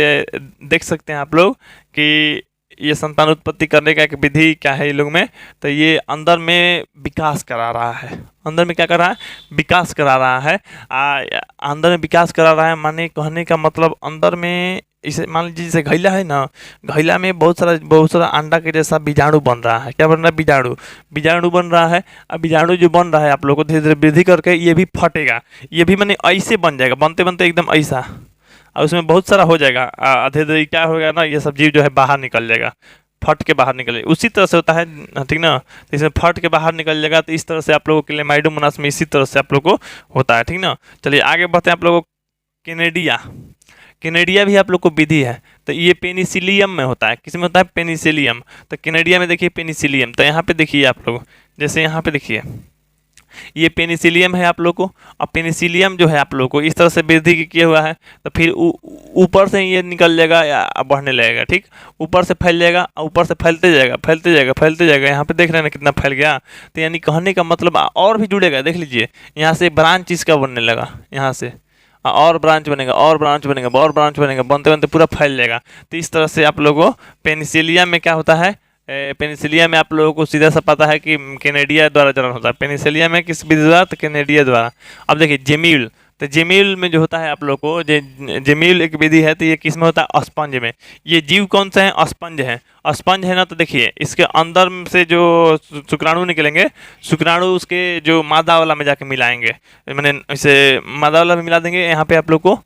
देख सकते हैं आप लोग कि ये संतान उत्पत्ति करने का एक विधि क्या है ये लोग में, तो ये अंदर में विकास करा रहा है, अंदर में क्या कर रहा है, विकास करा रहा है। अंदर में विकास करा रहा है माने कहने का मतलब अंदर में, इसे मान लीजिए जैसे घैला है ना, घैला में बहुत सारा अंडा के जैसा बीजाणु बन रहा है। क्या बन रहा है, बीजाणु बन रहा है। अब बीजाणु जो बन रहा है आप लोग को धीरे धीरे वृद्धि करके ये भी फटेगा, ये भी माने ऐसे बन जाएगा, बनते बनते एकदम ऐसा, और उसमें बहुत सारा हो जाएगा। धीरे धीरे क्या होगा ना, ये सब जीव जो है बाहर निकल जाएगा, फट के बाहर निकले, उसी तरह से होता है, ठीक ना। तो इसमें फट के बाहर निकल जाएगा। तो इस तरह से आप लोगों के क्लेमाइडोमोनास में इसी तरह से आप लोग को होता है, ठीक ना। चलिए आगे बढ़ते हैं। आप लोगों को कैनेडिया भी आप लोग को विधि है। तो ये पेनिसिलियम में होता है। किस में होता है? पेनिसिलियम। तो कैनेडिया में देखिए पेनिसिलियम। तो यहाँ पे देखिए आप लोग, जैसे यहाँ पे देखिए ये पेनिसिलियम है आप लोग को। और पेनिसिलियम जो है आप लोग को इस तरह से वृद्धि किया हुआ है, तो फिर ऊपर से ये निकल जाएगा या बढ़ने लगेगा। ठीक, ऊपर से फैल जाएगा, ऊपर से फैलते जाएगा, फैलते जाएगा, फैलते जाएगा। यहाँ पे देख रहे हैं ना कितना फैल गया। तो यानी कहने का मतलब और भी जुड़ेगा। देख लीजिए यहाँ से ब्रांच इसका बनने लगा, यहाँ से और ब्रांच बनेगा, और ब्रांच बनेगा, और ब्रांच बनेगा, बनते बनते पूरा फैल जाएगा। तो इस तरह से आप लोगों को पेनिसिलियम में क्या होता है, पेनिसिलिया में आप लोगों को सीधा सा पता है कि कैनेडिया द्वारा जनन होता है। पेनिसिलिया में किस विधि द्वारा? तो कैनेडिया द्वारा। अब देखिए जेम्यूल, तो जेम्यूल में जो होता है आप लोग को, जेम्यूल एक विधि है। तो ये किस में होता है? अस्पंज में। ये जीव कौन सा है? अस्पंज है। अस्पंज है ना, तो देखिए इसके अंदर से जो शुक्राणु निकलेंगे, शुक्राणु उसके जो मादा वाला में जाके मिलाएंगे, मैंने इसे मादा वाला में मिला देंगे यहाँ पे आप लोग को।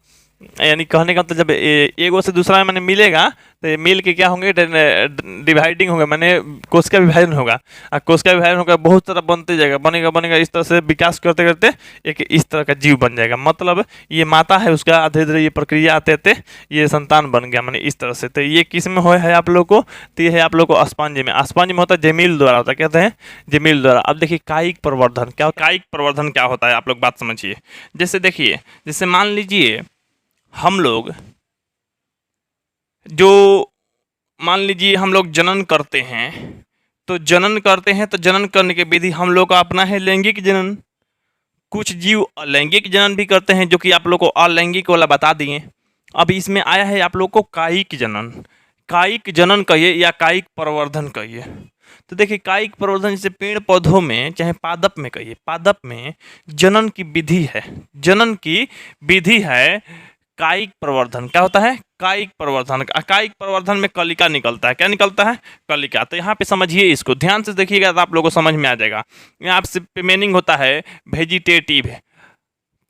यानी कहने का मतलब जब एगो से दूसरा में मैंने मिलेगा तो ये मिल के क्या होंगे? डिवाइडिंग होगा, मैंने कोशिका विभाजन होगा। और कोशिका विभाजन होगा, बहुत तरह बनते जाएगा, बनेगा बनेगा, इस तरह से विकास करते करते एक इस तरह का जीव बन जाएगा। मतलब ये माता है उसका धीरे धीरे ये प्रक्रिया आते आते ये संतान बन गया, मैंने इस तरह से। तो ये किस में हो है आप लोग को? तो ये है आप लोग को अस्पंज में। अस्पंज में होता है जेमील द्वारा होता है, कहते हैं जेमील द्वारा। अब देखिए कायिक प्रवर्धन क्या, कायिक प्रवर्धन क्या होता है आप लोग बात समझिए। जैसे देखिए, जैसे मान लीजिए हम लोग जो, मान लीजिए हम लोग जनन करते हैं, तो जनन करते हैं तो जनन करने की विधि हम लोग का अपना है लैंगिक जनन। कुछ जीव अलैंगिक जनन भी करते हैं, जो कि आप लोग को अलैंगिक वाला बता दिए। अब इसमें आया है आप लोग को कायिक जनन। कायिक जनन कहिए या कायिक प्रवर्धन कहिए। तो देखिए कायिक प्रवर्धन जैसे पेड़ पौधों में, चाहे पादप में कहिए, पादप में जनन की विधि है, जनन की विधि है कायिक प्रवर्धन। क्या होता है? कायिक प्रवर्धन। कायिक प्रवर्धन में कलिका निकलता है। क्या निकलता है? कलिका। तो यहाँ पे समझिए, इसको ध्यान से देखिएगा तो आप लोगों को समझ में आ जाएगा। यहाँ पे मीनिंग होता है वेजिटेटिव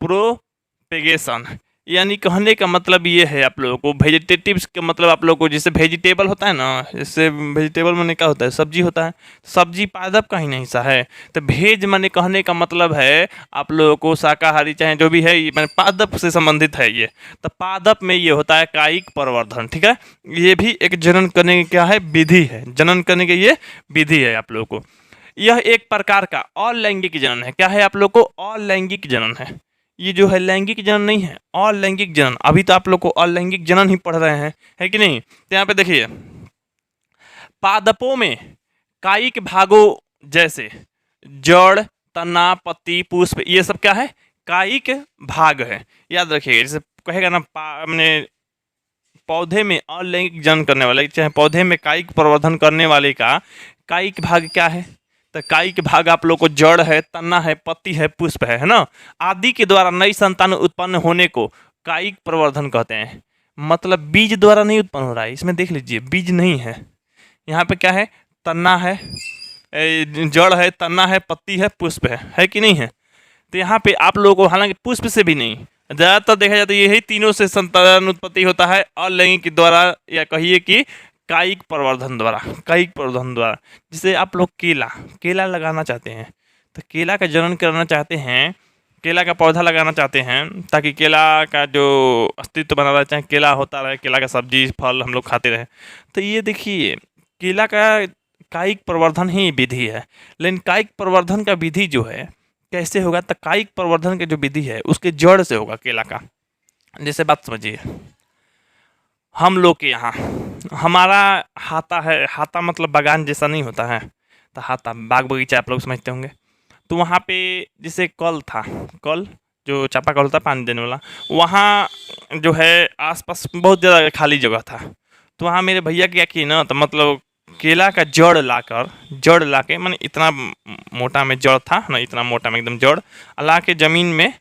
प्रोपेगेशन। यानी कहने का मतलब ये है आप लोगों को, वेजिटेटिव्स का मतलब आप लोगों को, जैसे वेजिटेबल होता है ना, जैसे वेजिटेबल माने क्या होता है? सब्जी होता है। सब्जी पादप का ही नहीं हिस्सा है। तो भेज माने कहने का मतलब है आप लोगों को शाकाहारी चाहे जो भी है, ये मैंने पादप से संबंधित है ये। तो पादप में ये होता है कायिक प्रवर्धन। ठीक है, ये भी एक जनन करने की क्या है? विधि है। जनन करने की ये विधि है आप लोगों को। यह एक प्रकार का अलैंगिक जनन है। क्या है आप लोग को? अलैंगिक जनन है। ये जो है लैंगिक जनन नहीं है, अलैंगिक जनन। अभी तो आप लोग को अलैंगिक जनन ही पढ़ रहे हैं, है कि नहीं? तो यहाँ पे देखिए पादपों में कायिक भागों जैसे जड़, तना, पत्ती, पुष्प, ये सब क्या है? कायिक भाग है। याद रखिएगा, जैसे कहेगा ना मैंने पौधे में अलैंगिक जनन करने वाले, चाहे पौधे में कायिक प्रवर्धन करने वाले का कायिक भाग क्या है? तो कायिक भाग आप लोग को जड़ है, तना है, पत्ती है, पुष्प है ना, आदि के द्वारा नई संतान उत्पन्न होने को कायिक प्रवर्धन कहते हैं। मतलब बीज द्वारा नहीं उत्पन्न हो रहा है, इसमें देख लीजिए बीज नहीं है। यहाँ पे क्या है? तना है, जड़ है, तना है, पत्ती है, पुष्प है कि नहीं है? तो यहाँ पे आप लोगों को, हालांकि पुष्प से भी नहीं, ज़्यादातर देखा जाता है यही तीनों से संतान उत्पत्ति होता है अलैंगिक द्वारा, या कहिए कि कायिक प्रवर्धन द्वारा। कायिक प्रवर्धन द्वारा। जिसे आप लोग केला लगाना चाहते हैं, तो केला का जनन करना चाहते हैं, केला का पौधा लगाना चाहते हैं, ताकि केला का जो अस्तित्व बना रहे, चाहे केला होता रहे, केला का सब्जी फल हम लोग खाते रहे। तो ये देखिए केला का कायिक प्रवर्धन ही विधि है। लेकिन कायिक प्रवर्धन का विधि जो है कैसे होगा? तो कायिक प्रवर्धन की जो विधि है उसके जड़ से होगा केला का। जैसे बात समझिए, हम लोग के यहाँ हमारा हाता है, हाता मतलब बागान जैसा नहीं होता है, तो हाता बाग बगीचा आप लोग समझते होंगे। तो वहाँ पे जैसे कल था, कल जो चापा कल था पानी देने वाला, वहाँ जो है आसपास बहुत ज़्यादा खाली जगह था। तो वहाँ मेरे भैया क्या किए ना, तो मतलब केला का जड़ लाके मैंने इतना मोटा में जड़ था ना, इतना मोटा में एकदम जड़ ला के ज़मीन में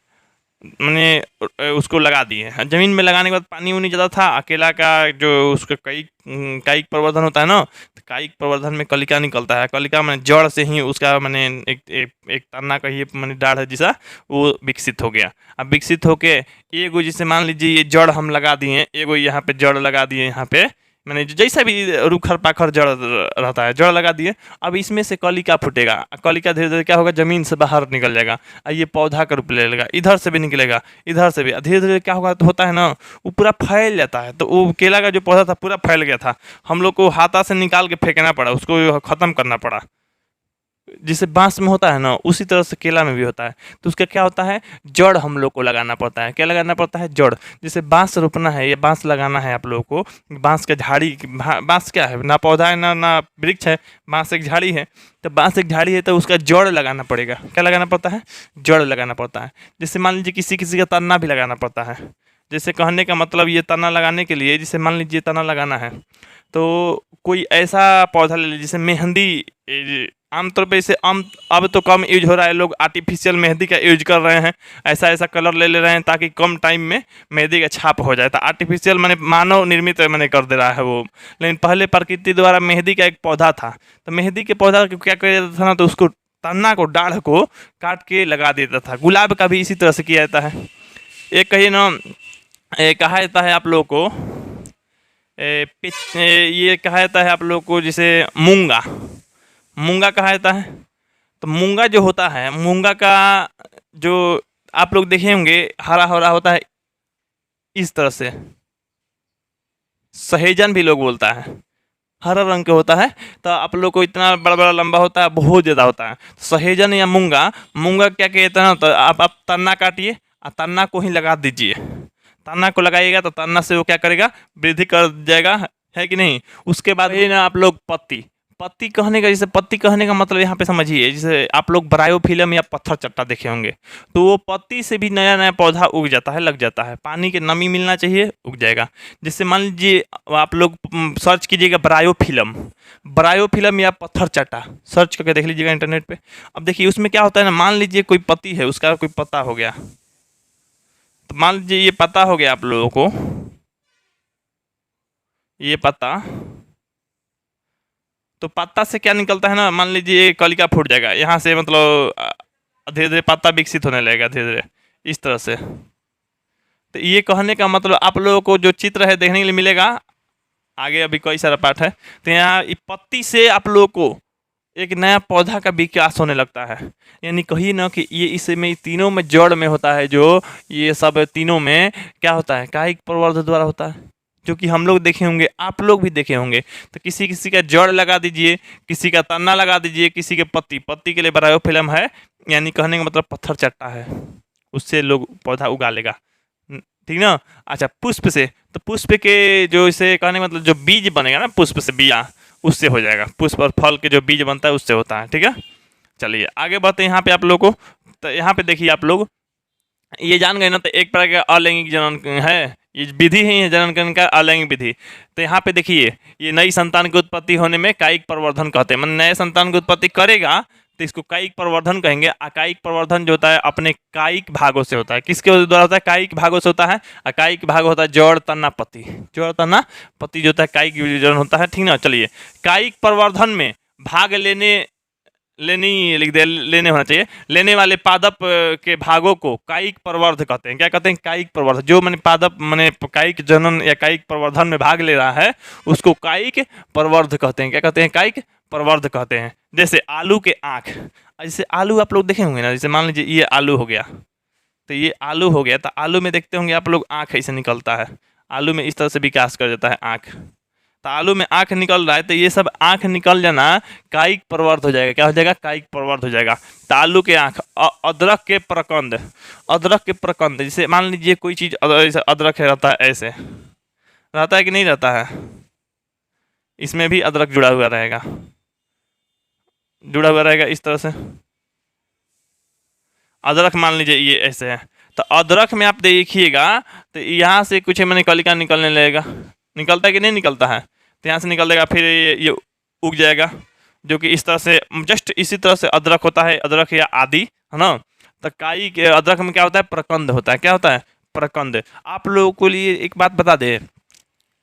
मैंने उसको लगा दिए। ज़मीन में लगाने के बाद पानी उनी ज़्यादा था, अकेला का जो उसका कायिक प्रवर्धन होता है ना, तो कायिक प्रवर्धन में कलिका निकलता है। कलिका मैंने जड़ से ही उसका मैंने एक तना कहिए मैंने डाढ़ है जैसा वो विकसित हो गया। अब विकसित होके एगो जैसे मान लीजिए ये जड़ हम लगा दिए, एगो यहाँ पे जड़ लगा दिए, यहाँ पे मैंने जैसा भी रूखर पाखर जड़ रहता है, जड़ लगा दिए। अब इसमें से कलिका फूटेगा, कलिका धीरे धीरे क्या होगा, जमीन से बाहर निकल जाएगा, ये पौधा का रूप ले लेगा, इधर से भी निकलेगा, इधर से भी, धीरे धीरे क्या होगा, तो होता है ना, वो पूरा फैल जाता है। तो वो केला का जो पौधा था पूरा फैल गया था, हम लोग को हाथा से निकाल के फेंकना पड़ा, उसको ख़त्म करना पड़ा। जिसे बांस में होता है ना, उसी तरह से केला में भी होता है। तो उसका क्या होता है, जड़ हम लोग को लगाना पड़ता है। क्या लगाना पड़ता है, जड़। जैसे बांस रोपना है या बांस लगाना है आप लोगों को, बांस का झाड़ी, बांस क्या है, ना पौधा है ना वृक्ष है, बांस एक झाड़ी है। तो बांस एक झाड़ी है तो उसका जड़ लगाना पड़ेगा। क्या लगाना पड़ता है, जड़ लगाना पड़ता है। जैसे मान लीजिए किसी किसी का तना भी लगाना पड़ता है। जैसे कहने का मतलब, ये तना लगाने के लिए, जैसे मान लीजिए तना लगाना है तो कोई ऐसा पौधा ले लीजिए, जैसे मेहंदी। आमतौर पे इसे अब तो कम यूज हो रहा है, लोग आर्टिफिशियल मेहंदी का यूज कर रहे हैं, ऐसा ऐसा कलर ले रहे हैं ताकि कम टाइम में मेहंदी का छाप हो जाए। तो आर्टिफिशियल मैंने मानव निर्मित मैंने कर दे रहा है वो। लेकिन पहले प्रकृति द्वारा मेहंदी का एक पौधा था, तो मेहंदी के पौधा को क्या किया जाता था ना, तो उसको तना को, डाढ़ को काट के लगा देता था। गुलाब का भी इसी तरह से किया जाता है। एक कहिए ना, कहा जाता है आप लोग को, ये कहा जाता है आप लोग को, जैसे मूंगा कहा जाता है। तो मूंगा जो होता है, मूंगा का जो आप लोग देखे होंगे, हरा हरा होता है इस तरह से। सहेजन भी लोग बोलता है, हरा रंग का होता है। तो आप लोग को इतना बड़ा बड़ा लंबा होता है, बहुत ज़्यादा होता है। सहेजन या मूंगा, मूंगा क्या कहते हैं ना, तो आप तना काटिए और तना को ही लगा दीजिए। तना को लगाइएगा तो तना से वो क्या करेगा, वृद्धि कर जाएगा, है कि नहीं। उसके बाद ये ना आप लोग पत्ती कहने का, जैसे पत्ती कहने का मतलब यहाँ पे समझिए, जैसे आप लोग ब्रायोफिल्म या पत्थर चट्टा देखे होंगे, तो वो पत्ती से भी नया नया पौधा उग जाता है, लग जाता है। पानी की नमी मिलना चाहिए, उग जाएगा। जैसे मान लीजिए आप लोग सर्च कीजिएगा ब्रायोफिल्म या पत्थर चट्टा, सर्च करके देख लीजिएगा इंटरनेट पे। अब देखिए उसमें क्या होता है ना, मान लीजिए कोई पत्ती है, उसका कोई पत्ता हो गया, तो मान लीजिए ये पत्ता हो गया आप लोगों को, ये पत्ता, तो पत्ता से क्या निकलता है ना, मान लीजिए कलिका फूट जाएगा यहाँ से, मतलब धीरे धीरे पत्ता विकसित होने लगेगा, धीरे धीरे इस तरह से। तो ये कहने का मतलब आप लोगों को जो चित्र है देखने के लिए मिलेगा, आगे अभी कई सारा पार्ट है। तो यहाँ पत्ती से आप लोगों को एक नया पौधा का विकास होने लगता है। यानी कहिए ना कि ये इसमें तीनों में जड़ में होता है, जो ये सब तीनों में क्या होता है, कायिक प्रवर्धन द्वारा होता है, जो कि हम लोग देखे होंगे, आप लोग भी देखे होंगे। तो किसी किसी का जड़ लगा दीजिए, किसी का तना लगा दीजिए, किसी के पत्ती के लिए ब्रायोफिल्म है, यानी कहने का मतलब पत्थर चट्टा है, उससे लोग पौधा उगा लेगा, ठीक ना। अच्छा, पुष्प से, तो पुष्प के जो इसे कहने का मतलब जो बीज बनेगा ना, पुष्प से बिया, उससे हो जाएगा। पुष्प और फल के जो बीज बनता है उससे होता है, ठीक है। चलिए आगे बढ़ते हैं यहाँ पे आप लोग को। तो यहाँ पे देखिए आप लोग ये जान गए ना, तो एक प्रकार का अलैंगिक जनन है, ये विधि है जनन करने का, अलैंगिक विधि। तो यहाँ पे देखिए, ये नई संतान की उत्पत्ति होने में कायिक प्रवर्धन कहते हैं। मतलब नए संतान की उत्पत्ति करेगा तो इसको कायिक प्रवर्धन कहेंगे। अकायिक प्रवर्धन जो होता है अपने कायिक भागों से होता है। किसके द्वारा होता है, कायिक भागों से होता है। अकायिक भाग होता है जड़, तना, पत्ती। जड़, तना, पत्ती जो होता है कायिक विभाजन होता है, ठीक ना। चलिए, कायिक प्रवर्धन में भाग लेने होना चाहिए, लेने वाले पादप के भागों को कायिक प्रवर्ध कहते हैं। क्या कहते हैं, कायिक प्रवर्ध। जो मैंने पादप मैंने कायिक जनन या कायिक प्रवर्धन में भाग ले रहा है उसको कायिक प्रवर्ध कहते हैं। क्या कहते हैं, कायिक प्रवर्ध कहते हैं। जैसे आलू के आँख, जैसे आलू आप लोग देखे होंगे ना, जैसे मान लीजिए ये आलू हो गया, तो ये आलू हो गया, तो आलू में देखते होंगे आप लोग आँख ऐसे निकलता है, आलू में इस तरह से विकास कर जाता है आँख। तो आलू में आँख निकल रहा है, तो ये सब आँख निकल जाना कायिक प्रवर्ध हो जाएगा। क्या हो जाएगा, कायिक प्रवर्ध हो जाएगा। तो आलू के आँख, अदरक के प्रकंद, अदरक के प्रकंद, जैसे मान लीजिए कोई चीज़ जैसे अदरक है, रहता है ऐसे, रहता है कि नहीं रहता है, इसमें भी अदरक जुड़ा हुआ रहेगा, जुड़ा हुआ रहेगा इस तरह से। अदरक मान लीजिए ये ऐसे है, तो अदरक में आप देखिएगा तो यहाँ से कुछ मैंने कलिका निकलने लगेगा, निकलता है कि नहीं निकलता है, तो यहाँ से निकल देगा, फिर ये उग जाएगा, जो कि इस तरह से, जस्ट इसी तरह से अदरक होता है, अदरक या आदि, है ना। तो काई के अदरक में क्या होता है, प्रकंद होता है। क्या होता है, प्रकंद। आप लोगों को लिए एक बात बता दें,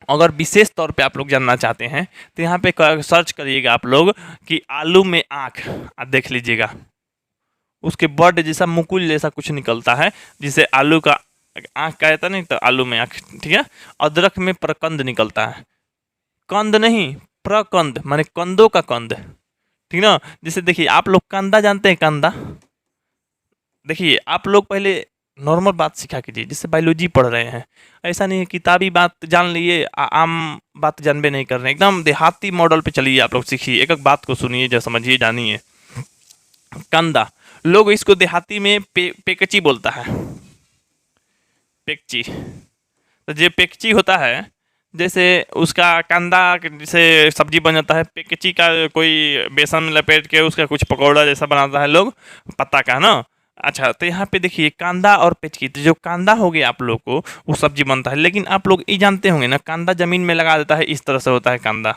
अगर विशेष तौर पे आप लोग जानना चाहते हैं तो यहाँ पे सर्च करिएगा आप लोग कि आलू में आँख, देख लीजिएगा उसके बर्ड जैसा मुकुल जैसा कुछ निकलता है, जिसे आलू का आँख कहता नहीं, तो आलू में आँख, ठीक है। अदरक में प्रकंद निकलता है, कंद नहीं, प्रकंद माने कंदों का कंद, ठीक ना। जैसे देखिए आप लोग कंदा जानते हैं, कंदा। देखिए आप लोग पहले नॉर्मल बात सीखा कीजिए, जैसे बायोलॉजी पढ़ रहे हैं, ऐसा नहीं है किताबी बात जान लिए आम बात जानबे नहीं कर रहे हैं, एकदम देहाती मॉडल पे चलिए, आप लोग सीखिए, एक एक बात को सुनिए, जो समझिए जानिए। कंदा, लोग इसको देहाती में पेकची बोलता है, पेकची। तो जो पेकची होता है, जैसे उसका कंदा जैसे सब्जी बन जाता है, पेकची का कोई बेसन में लपेट के उसका कुछ पकौड़ा जैसा बनाता है लोग, पत्ता का ना। अच्छा, तो यहाँ पे देखिए कांदा और पेचकी, तो जो कांदा हो गया आप लोग को वो सब्जी बनता है, लेकिन आप लोग ये जानते होंगे ना, कांदा जमीन में लगा देता है, इस तरह से होता है कांदा,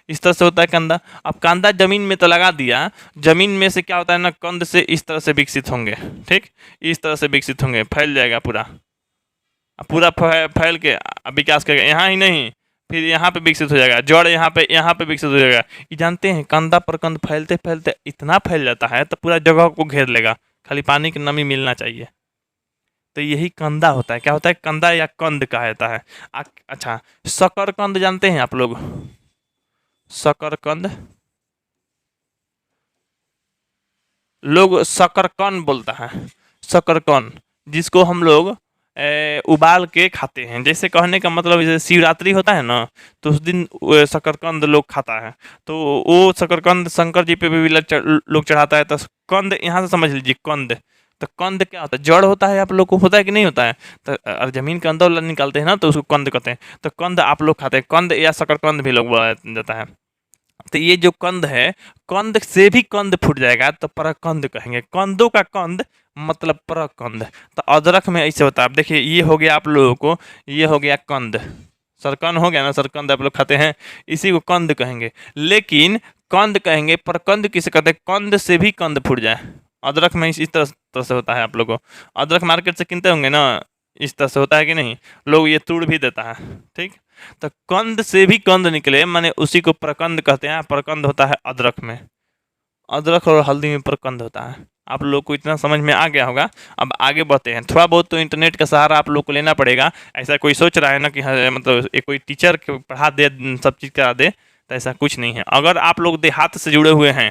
इस तरह से होता है कंदा। अब कांदा जमीन में तो लगा दिया, जमीन में से क्या होता है ना, कंद से इस तरह से विकसित होंगे, ठीक, इस तरह से विकसित होंगे, फैल जाएगा पूरा, पूरा फैल के विकास करेगा, यहाँ ही नहीं फिर यहाँ पे विकसित हो जाएगा, जड़ यहाँ पे विकसित हो जाएगा। ये जानते हैं कंदा पर कंद फैलते फैलते इतना फैल जाता है तो पूरा जगह को घेर लेगा, खाली पानी की नमी मिलना चाहिए। तो यही कंदा होता है। क्या होता है? कंदा या कंद कहा जाता है। अच्छा, शकरकंद जानते हैं आप लोग? शकरकंद लोग शकरकंद बोलता है, शकरकंद, जिसको हम लोग उबाल के खाते हैं। जैसे कहने का मतलब जैसे शिवरात्रि होता है ना, तो उस दिन शकरकंद लोग खाता है, तो वो शकरकंद शंकर जी पे भी लोग चढ़ाता है। तो कंद यहाँ से समझ लीजिए, कंद। तो कंद क्या होता है? जड़ होता है, आप लोग को होता है कि नहीं होता है? तो जमीन के अंदर निकालते हैं ना, तो उसको कंद कहते हैं। तो कंद आप लोग खाते हैं, कंद या शकरकंद भी लोग बोला जाता है। तो ये जो कंद है, कंद से भी कंद फूट जाएगा तो परकंद कहेंगे। कंदों का कंद मतलब परकंद। तो अदरक में ऐसे होता है। अब देखिए, ये हो गया आप लोगों को, ये हो गया कंद, सरकंद हो गया ना, सरकंद आप लोग खाते हैं, इसी को कंद कहेंगे। लेकिन कंद कहेंगे, परकंद किसे कहते हैं? कंद से भी कंद फूट जाए। अदरक में इस तरह से होता है। आप लोग को अदरक मार्केट से किनते होंगे ना, इस तरह से होता है कि नहीं? लोग ये तूड़ भी देता है, ठीक। तो कंद से भी कंद निकले, माने उसी को प्रकंद कहते हैं। प्रकंद होता है अदरक में, अदरक और हल्दी में प्रकंद होता है। आप लोग को इतना समझ में आ गया होगा। अब आगे बढ़ते हैं। थोड़ा बहुत तो इंटरनेट का सहारा आप लोग को लेना पड़ेगा। ऐसा कोई सोच रहा है ना कि मतलब एक कोई टीचर पढ़ा दे, सब चीज़ करा दे, तो ऐसा कुछ नहीं है। अगर आप लोग देहात से जुड़े हुए हैं,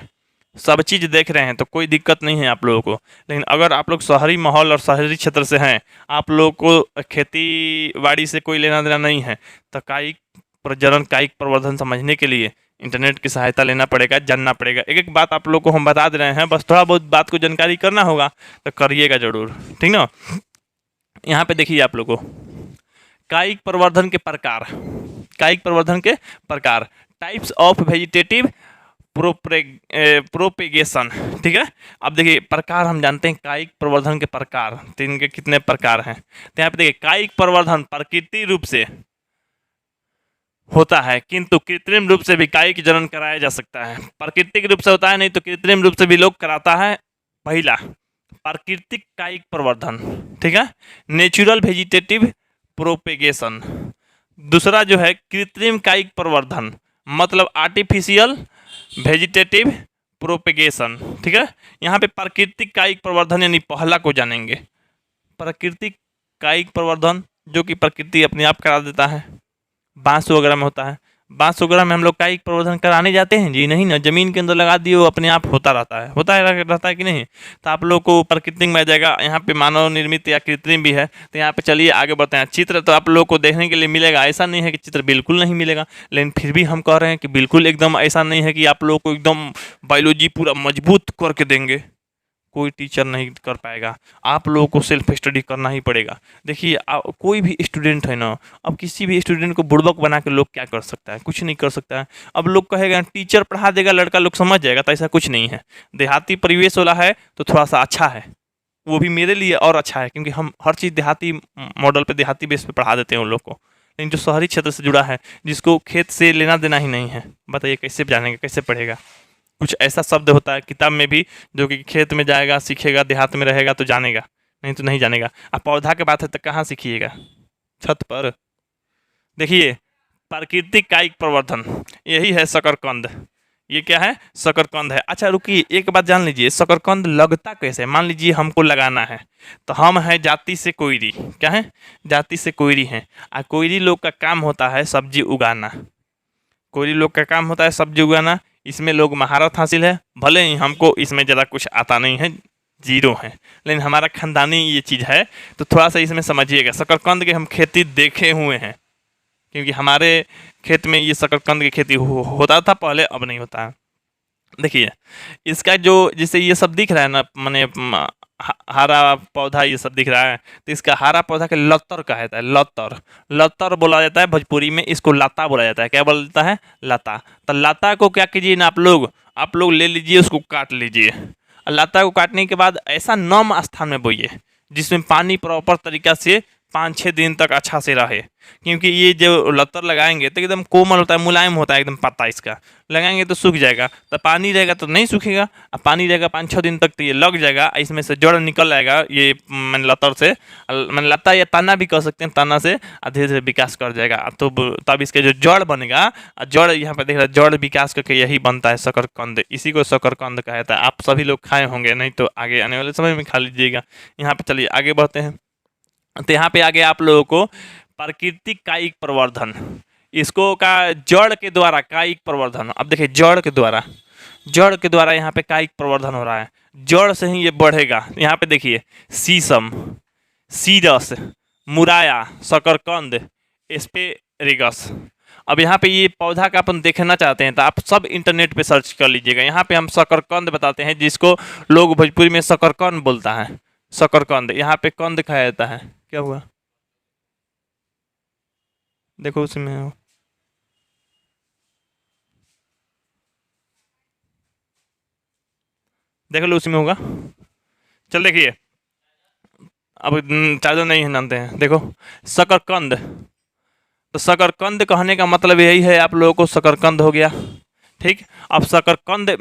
सब चीज़ देख रहे हैं, तो कोई दिक्कत नहीं है आप लोगों को। लेकिन अगर आप लोग शहरी माहौल और शहरी क्षेत्र से हैं, आप लोग को खेती बाड़ी से कोई लेना देना नहीं है, तो कायिक प्रजनन, कायिक प्रवर्धन समझने के लिए इंटरनेट की सहायता लेना पड़ेगा, जानना पड़ेगा। एक एक बात आप लोग को हम बता दे रहे हैं, बस थोड़ा बहुत बात को जानकारी करना होगा, तो करिएगा जरूर, ठीक ना। यहाँ पे देखिए आप लोग को कायिक प्रवर्धन के प्रकार, कायिक प्रवर्धन के प्रकार, टाइप्स ऑफ वेजिटेटिव प्रोपेगेशन, ठीक है। अब देखिए प्रकार हम जानते हैं, कायिक प्रवर्धन के प्रकार, तो इनके कितने प्रकार हैं। तो यहाँ पे देखिए, कायिक प्रवर्धन प्राकृतिक रूप से होता है, किंतु कृत्रिम रूप से भी कायिक जनन कराया जा सकता है। प्राकृतिक रूप से होता है, नहीं तो कृत्रिम रूप से भी लोग कराता है। पहला प्राकृतिक कायिक प्रवर्धन, ठीक है, नेचुरल वेजिटेटिव प्रोपेगेशन। दूसरा जो है कृत्रिम कायिक प्रवर्धन, मतलब आर्टिफिशियल वेजिटेटिव प्रोपेगेशन, ठीक है। यहाँ पे प्राकृतिक कायिक प्रवर्धन यानी पहला को जानेंगे। प्राकृतिक कायिक प्रवर्धन जो कि प्रकृति अपने आप करा देता है, बांस वगैरह में होता है। बांस वगैरह में हम लोग कायिक प्रवर्धन कराने जाते हैं जी? नहीं ना, जमीन के अंदर लगा दिए, वो अपने आप होता रहता है, रहता है कि नहीं? तो आप लोग को प्राकृतिक में आ जाएगा। यहाँ पे मानव निर्मित या कृत्रिम भी है। तो यहाँ पे चलिए आगे बढ़ते हैं। चित्र तो आप लोग को देखने के लिए मिलेगा, ऐसा नहीं है कि चित्र बिल्कुल नहीं मिलेगा, लेकिन फिर भी हम कह रहे हैं कि बिल्कुल एकदम ऐसा नहीं है कि आप लोग को एकदम बायोलॉजी पूरा मजबूत करके देंगे, कोई टीचर नहीं कर पाएगा। आप लोगों को सेल्फ स्टडी करना ही पड़ेगा। देखिए कोई भी स्टूडेंट है ना, अब किसी भी स्टूडेंट को बुड़बक बना के लोग क्या कर सकता है? कुछ नहीं कर सकता है। अब लोग कहेगा टीचर पढ़ा देगा, लड़का लोग समझ जाएगा, तो ऐसा कुछ नहीं है। देहाती परिवेश वाला है तो थोड़ा सा अच्छा है, वो भी मेरे लिए और अच्छा है, क्योंकि हम हर चीज़ देहाती मॉडल पर, देहाती बेस पर पढ़ा देते हैं उन लोग को। लेकिन जो शहरी क्षेत्र से जुड़ा है, जिसको खेत से लेना देना ही नहीं है, बताइए कैसे जानेगा, कैसे पढ़ेगा? कुछ ऐसा शब्द होता है किताब में भी, जो कि खेत में जाएगा सीखेगा, देहात में रहेगा तो जानेगा, नहीं तो नहीं जानेगा। अब पौधा के बात है तो कहाँ सीखिएगा? छत पर। देखिए प्राकृतिक कायिक प्रवर्धन, यही है शकरकंद। ये क्या है? शकरकंद है। अच्छा रुकिए, एक बात जान लीजिए, शकरकंद लगता कैसे? मान लीजिए हमको लगाना है, तो हम हैं जाति से कोयरी। क्या है? जाति से कोयरी हैं। कोयरी लोग का काम होता है सब्जी उगाना। कोई लोग का काम होता है सब्जी उगाना, इसमें लोग महारत हासिल है, भले ही हमको इसमें ज़्यादा कुछ आता नहीं है, जीरो है, लेकिन हमारा खानदानी ये चीज़ है, तो थोड़ा सा इसमें समझिएगा। शकरकंद की हम खेती देखे हुए हैं, क्योंकि हमारे खेत में ये शकरकंद की खेती होता था पहले, अब नहीं होता है। देखिए इसका जो जैसे ये सब दिख रहा है ना, माने हरा पौधा ये सब दिख रहा है, तो इसका हरा पौधा के लतर कहता है, लतर, लतर बोला जाता है भोजपुरी में, इसको लता बोला जाता है। क्या बोला जाता है? लता। तो लता को क्या कीजिए ना आप लोग ले लीजिए, उसको काट लीजिए। लता को काटने के बाद ऐसा नम स्थान में बोइए जिसमें पानी प्रॉपर तरीका से 5-6 दिन तक अच्छा से रहे, क्योंकि ये जो लतर लगाएंगे तो एकदम कोमल होता है, मुलायम होता है एकदम पत्ता इसका, लगाएंगे तो सूख जाएगा। तो पानी रहेगा तो नहीं सूखेगा, अब पानी रहेगा 5-6 दिन तक तो ये लग जाएगा, इसमें से जड़ निकल आएगा, ये मैंने लतर से, मैंने लता या तना भी कह सकते हैं, तना से धीरे धीरे विकास कर जाएगा। तो तब इसके जो जड़ बनेगा, जड़ यहाँ पे देख रहे जड़ विकास करके यही बनता है शकरकंद, इसी को शकरकंद कहता है। आप सभी लोग खाए होंगे, नहीं तो आगे आने वाले समय में खा लीजिएगा। यहाँ पे चलिए आगे बढ़ते हैं। तो यहाँ पे आगे आप लोगों को प्राकृतिक कायिक प्रवर्धन, इसको का जड़ के द्वारा कायिक प्रवर्धन। अब देखिए जड़ के द्वारा यहाँ पे कायिक प्रवर्धन हो रहा है, जड़ से ही ये बढ़ेगा। यहाँ पे देखिए शीशम, सीरस, मुराया, शकरकंद, एस्पेरेगस। अब यहाँ पे ये पौधा का अपन देखना चाहते हैं तो आप सब इंटरनेट पे सर्च कर लीजिएगा। यहाँ पे हम शकरकंद बताते हैं, जिसको लोग भोजपुरी में शकरकंद बोलता है, शकरकंद। यहाँ पे कंद खाया जाता है। क्या हुआ? देखो उसमें हो। देख लो उसमें होगा। चल देखिए, अब चार्जर नहीं जानते हैं, देखो शकरकंद। तो शकरकंद कहने का मतलब यही है, आप लोगों को शकरकंद हो गया, ठीक। अब शकरकंद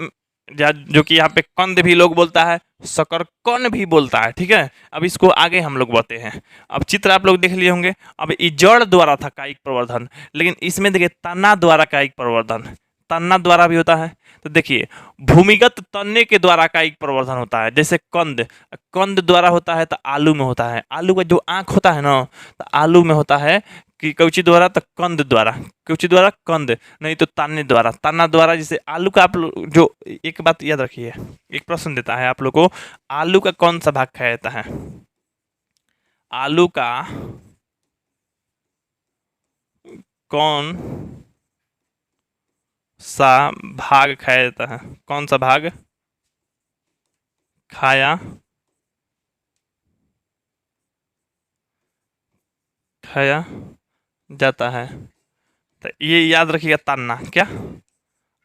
जो कि यहाँ पे कंद भी लोग बोलता है, शकरकंद भी बोलता है, ठीक है। अब इसको आगे हम लोग बढ़ते हैं। अब चित्र आप लोग देख लिए होंगे। अब ये जड़ द्वारा था कायिक प्रवर्धन, लेकिन इसमें देखिए तना द्वारा कायिक प्रवर्धन, तना द्वारा भी होता है। तो देखिए भूमिगत तने के द्वारा कायिक प्रवर्धन होता है, जैसे कंद, कंद द्वारा होता है तो आलू में होता है, आलू का जो आँख होता है ना, तो आलू में होता है कि कौची द्वारा, तो कंद द्वारा, कौची द्वारा, कंद, नहीं तो ताने द्वारा, तना द्वारा। जैसे आलू का आप लोग जो, एक बात याद रखिए, एक प्रश्न देता है आप लोग को, आलू का कौन सा भाग खाया जाता है? आलू का कौन सा भाग खाया जाता है? कौन सा भाग खाया जाता है? तो ये याद रखिएगा, तन्ना। क्या?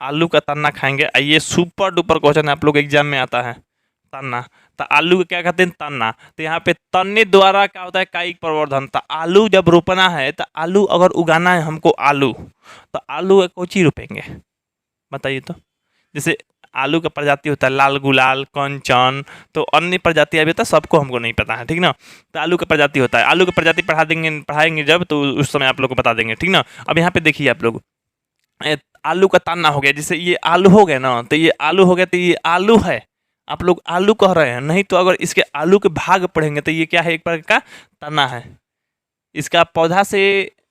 आलू का तन्ना खाएंगे। ये सुपर डुपर क्वेश्चन आप लोग एग्जाम में आता है, तन्ना। तो आलू को क्या कहते हैं? तन्ना। तो यहाँ पे तन्ने द्वारा क्या होता है? कायिक प्रवर्धन। तो आलू जब रोपना है, तो आलू अगर उगाना है हमको, आलू, तो आलू का कोची रोपेंगे बताइए तो? जैसे आलू का प्रजाति होता है लाल गुलाल, कंचन, तो अन्य प्रजाति अभी तक सबको हमको नहीं पता है, ठीक ना। तो आलू का प्रजाति होता है, आलू की प्रजाति पढ़ाएंगे जब, तो उस समय आप लोग को बता देंगे, ठीक ना। अब यहाँ पे देखिए आप लोग, आलू का ताना हो गया, जैसे ये आलू हो गया ना, तो ये आलू हो गया, तो ये आलू है, आप लोग आलू कह रहे हैं, नहीं तो अगर इसके आलू के भाग पढ़ेंगे तो ये क्या है? एक प्रकार का तना है, इसका पौधा से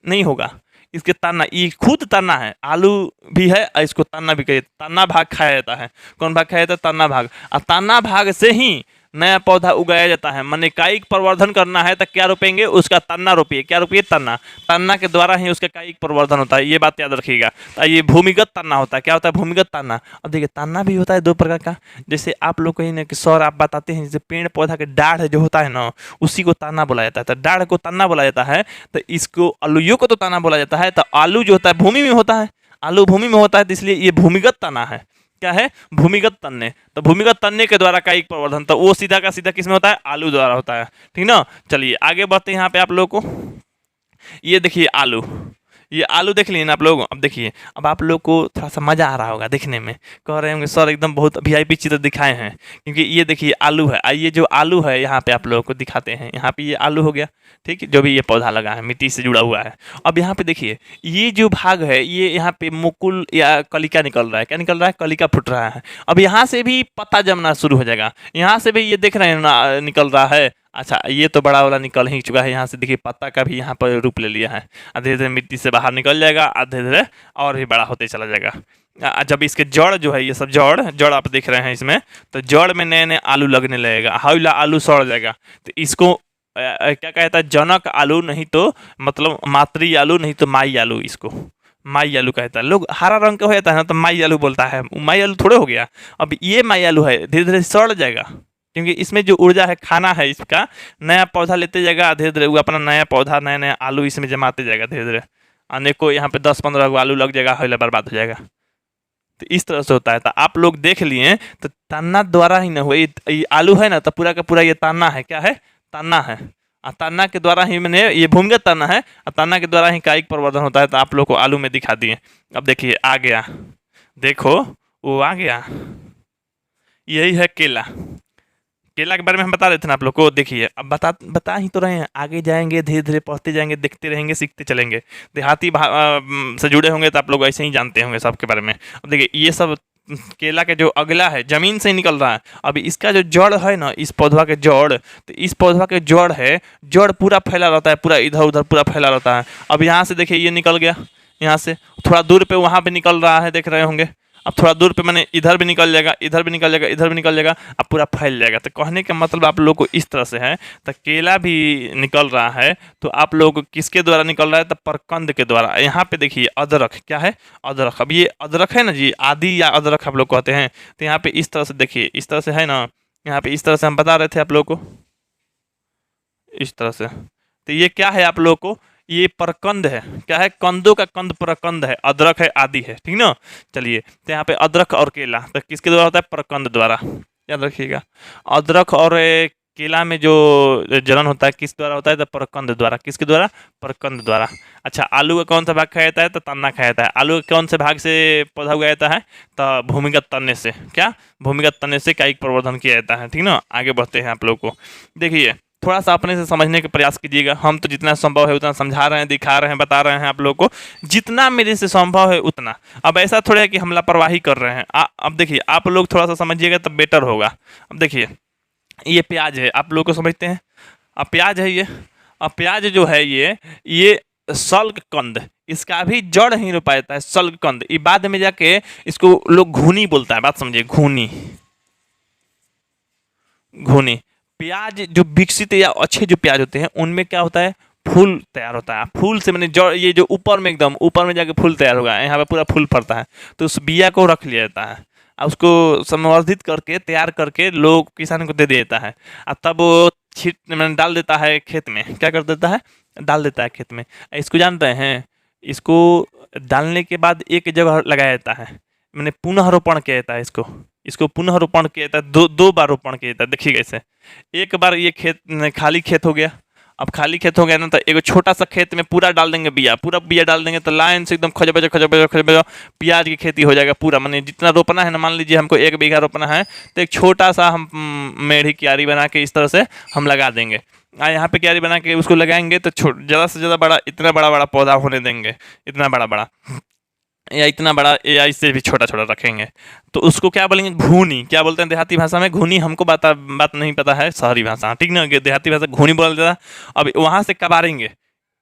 नहीं होगा, इसके तना, ये खुद तना है, आलू भी है और इसको तना भी कहिए। तना भाग खाया जाता है। कौन भाग खाया जाता है? तना भाग। और तना भाग से ही नया पौधा उगाया जाता है। माने कायिक प्रवर्धन करना है तो क्या रोपेंगे? उसका तना रोपिए। क्या रोपिए? तना। तना के द्वारा ही उसका कायिक प्रवर्धन होता है, ये बात याद रखिएगा। तो ये भूमिगत तना होता है। क्या होता है? भूमिगत तना। अब देखिए तना भी होता है दो प्रकार का, जैसे आप लोग कहीं ना कि सर आप बताते हैं, जैसे पेड़ पौधा के डाढ़ जो होता है ना, उसी को तना बोला जाता है। तो डाढ़ को तना बोला जाता है, तो इसको आलूयों को तो तना बोला जाता है। तो आलू जो होता है भूमि में होता है, आलू भूमि में होता है, तो इसलिए ये भूमिगत तना है। क्या है? भूमिगत तन्ने। तो भूमिगत तन्ने के द्वारा कायिक प्रवर्धन, तो वो सीधा का सीधा किसमें होता है? आलू द्वारा होता है, ठीक ना। चलिए आगे बढ़ते हैं। यहाँ पे आप लोगों को ये देखिए आलू, ये आलू देख लिए ना आप लोग। अब देखिए, अब आप लोग को थोड़ा सा मज़ा आ रहा होगा देखने में, कह रहे होंगे सर एकदम बहुत वीआईपी चित्र दिखाए हैं, क्योंकि ये देखिए आलू है। ये जो आलू है यहाँ पे आप लोगों को दिखाते हैं, यहाँ पे ये आलू हो गया, ठीक है, जो भी ये पौधा लगा है मिट्टी से जुड़ा हुआ है। अब यहाँ पे देखिए ये जो भाग है, ये यहाँ पे मुकुल या कलिका निकल रहा है। क्या निकल रहा है? कलिका फूट रहा है। अब यहाँ से भी पत्ता जमना शुरू हो जाएगा, यहाँ से भी ये देख रहे हैं ना निकल रहा है, अच्छा, ये तो बड़ा वाला निकल ही चुका है। यहाँ से देखिए पत्ता का भी यहाँ पर रूप ले लिया है। धीरे धीरे मिट्टी से बाहर निकल जाएगा और धीरे धीरे और भी बड़ा होते चला जाएगा। जब इसके जड़ जो है, ये सब जड़ जड़ आप देख रहे हैं इसमें, तो जड़ में नए नए आलू लगने लगेगा, हाउला आलू सड़ जाएगा। तो इसको क्या कहता है, जनक आलू, नहीं तो मतलब मातृ आलू, नहीं तो माई आलू। इसको माई आलू कहता है। लोग हरा रंग का हो जाता है ना तो माई आलू बोलता है, माई आलू थोड़े हो गया। अब ये माई आलू है, धीरे धीरे सड़ जाएगा, क्योंकि इसमें जो ऊर्जा है, खाना है इसका। नया पौधा लेते जाएगा, धीरे धीरे वो अपना नया पौधा, नया नया आलू इसमें जमाते जाएगा धीरे धीरे। अनेकों यहाँ पे 10-15 आलू लग जाएगा, हौला बर्बाद हो जाएगा। तो इस तरह से होता है। तो आप लोग देख लिए, तो ताना द्वारा ही ना हुआ, ये आलू है ना, तो पूरा का पूरा ये ताना है। क्या है? ताना है। ताना के द्वारा ही मैंने, ये भूमिगत ताना है, ताना के द्वारा ही कायिक प्रवर्धन होता है। तो आप लोग को आलू में दिखा दिए। अब देखिए आ गया, देखो वो आ गया, यही है केला। केला के बारे में हम बता रहे थे ना आप लोग को। देखिए अब बता ही तो रहे हैं, आगे जाएंगे, धीरे धीरे पढ़ते जाएंगे, देखते रहेंगे, सीखते चलेंगे। देहाती से जुड़े होंगे तो आप लोग ऐसे ही जानते होंगे सबके बारे में। अब देखिए ये सब केला के जो अगला है, जमीन से ही निकल रहा है। अभी इसका जो जड़ है ना, इस पौधा के जड़, तो इस पौधा के जड़ है, जड़ पूरा फैला रहता है, पूरा इधर उधर पूरा फैला रहता है। अब यहाँ से देखिए ये निकल गया, यहाँ से थोड़ा दूर पे वहाँ पे निकल रहा है, देख रहे होंगे। अब थोड़ा दूर पे मैंने इधर भी निकल जाएगा, इधर भी निकल जाएगा, इधर भी निकल जाएगा, अब पूरा फैल जाएगा। तो कहने का मतलब आप लोग को इस तरह से है। तो केला भी निकल रहा है, तो आप लोग किसके द्वारा निकल रहा है? तो परकंद के द्वारा। यहाँ पे देखिए अदरक, क्या है? अदरक। अब ये अदरक है ना जी, आदि या अदरक आप लोग कहते हैं। तो यहाँ पे इस तरह से देखिए, इस तरह से है ना, यहाँ पे इस तरह से हम बता रहे थे आप लोग को, इस तरह से। तो ये क्या है आप लोग को? ये परकंद है। क्या है? कंदों का कंद परकंद है, अदरक है, आदि है, ठीक ना। चलिए, तो यहाँ पे अदरक और केला तो किसके द्वारा होता है? परकंद द्वारा, याद रखिएगा। अदरक और केला में जो जनन होता है किस द्वारा होता है? तो परकंद द्वारा। किसके द्वारा? परकंद द्वारा। अच्छा, आलू का कौन सा भाग खाया जाता है? तो तना खाया जाता है। आलू के कौन से भाग से पौधा उगाया जाता है? तो भूमिगत तने से। क्या? भूमिगत तने से कायिक प्रवर्धन किया जाता है, ठीक ना। आगे बढ़ते हैं आप लोग को। देखिए थोड़ा सा अपने से समझने का प्रयास कीजिएगा। हम तो जितना संभव है उतना समझा रहे हैं, दिखा रहे हैं, बता रहे हैं आप लोग को, जितना मेरे से संभव है उतना। अब ऐसा थोड़ा है कि हम लापरवाही कर रहे हैं। अब देखिए आप लोग थोड़ा सा समझिएगा तब बेटर होगा। अब देखिए ये प्याज है, आप लोग को समझते हैं। अब प्याज है ये, अब प्याज जो है ये सल्क कंद, इसका भी जड़ ही रोपा जाता है, सल्क कंद। ये बाद में जाके इसको लोग घूनी बोलता है, बात समझिए, घूनी। घूनी प्याज जो विकसित या अच्छे जो प्याज होते हैं उनमें क्या होता है? फूल तैयार होता है। फूल से मैंने जड़, ये जो ऊपर में एकदम ऊपर में जाके फूल तैयार होगा, यहाँ पे पूरा फूल फरता है। तो उस बिया को रख लिया जाता है और उसको संवर्धित करके तैयार करके लोग किसान को दे देता है। और तब वो छीट मैंने डाल देता है खेत में। क्या कर देता है? डाल देता है खेत में। इसको जान रहे हैं? इसको डालने के बाद एक जगह लगाया जाता है, मैंने पुनः रोपण किया जाता है इसको। इसको पुनः रोपण किया जाता है, दो बार रोपण किया जाता है। देखिएगा इसे, एक बार ये खेत खाली खेत हो गया। अब खाली खेत हो गया ना, तो एक छोटा सा खेत में पूरा डाल देंगे बिया, पूरा बिया डाल देंगे तो लाइन से एकदम खजबजा खजबजा खजबजा प्याज की खेती हो जाएगा पूरा। मैंने जितना रोपना है ना, मान लीजिए हमको 1 बीघा रोपना है, तो एक छोटा सा हम मेढ़ी क्यारी बना के इस तरह से हम लगा देंगे। यहाँ पे क्यारी बना के उसको लगाएंगे तो ज़्यादा से ज़्यादा बड़ा, इतना बड़ा बड़ा पौधा होने देंगे, इतना बड़ा बड़ा या इतना बड़ा, या इससे भी छोटा छोटा रखेंगे। तो उसको क्या बोलेंगे? घूनी। क्या बोलते हैं देहाती भाषा में? घूनी। हमको बात नहीं पता है शहरी भाषा, ठीक ना। देहाती भाषा घूनी बोला जाता है। अब वहाँ से कबारेंगे,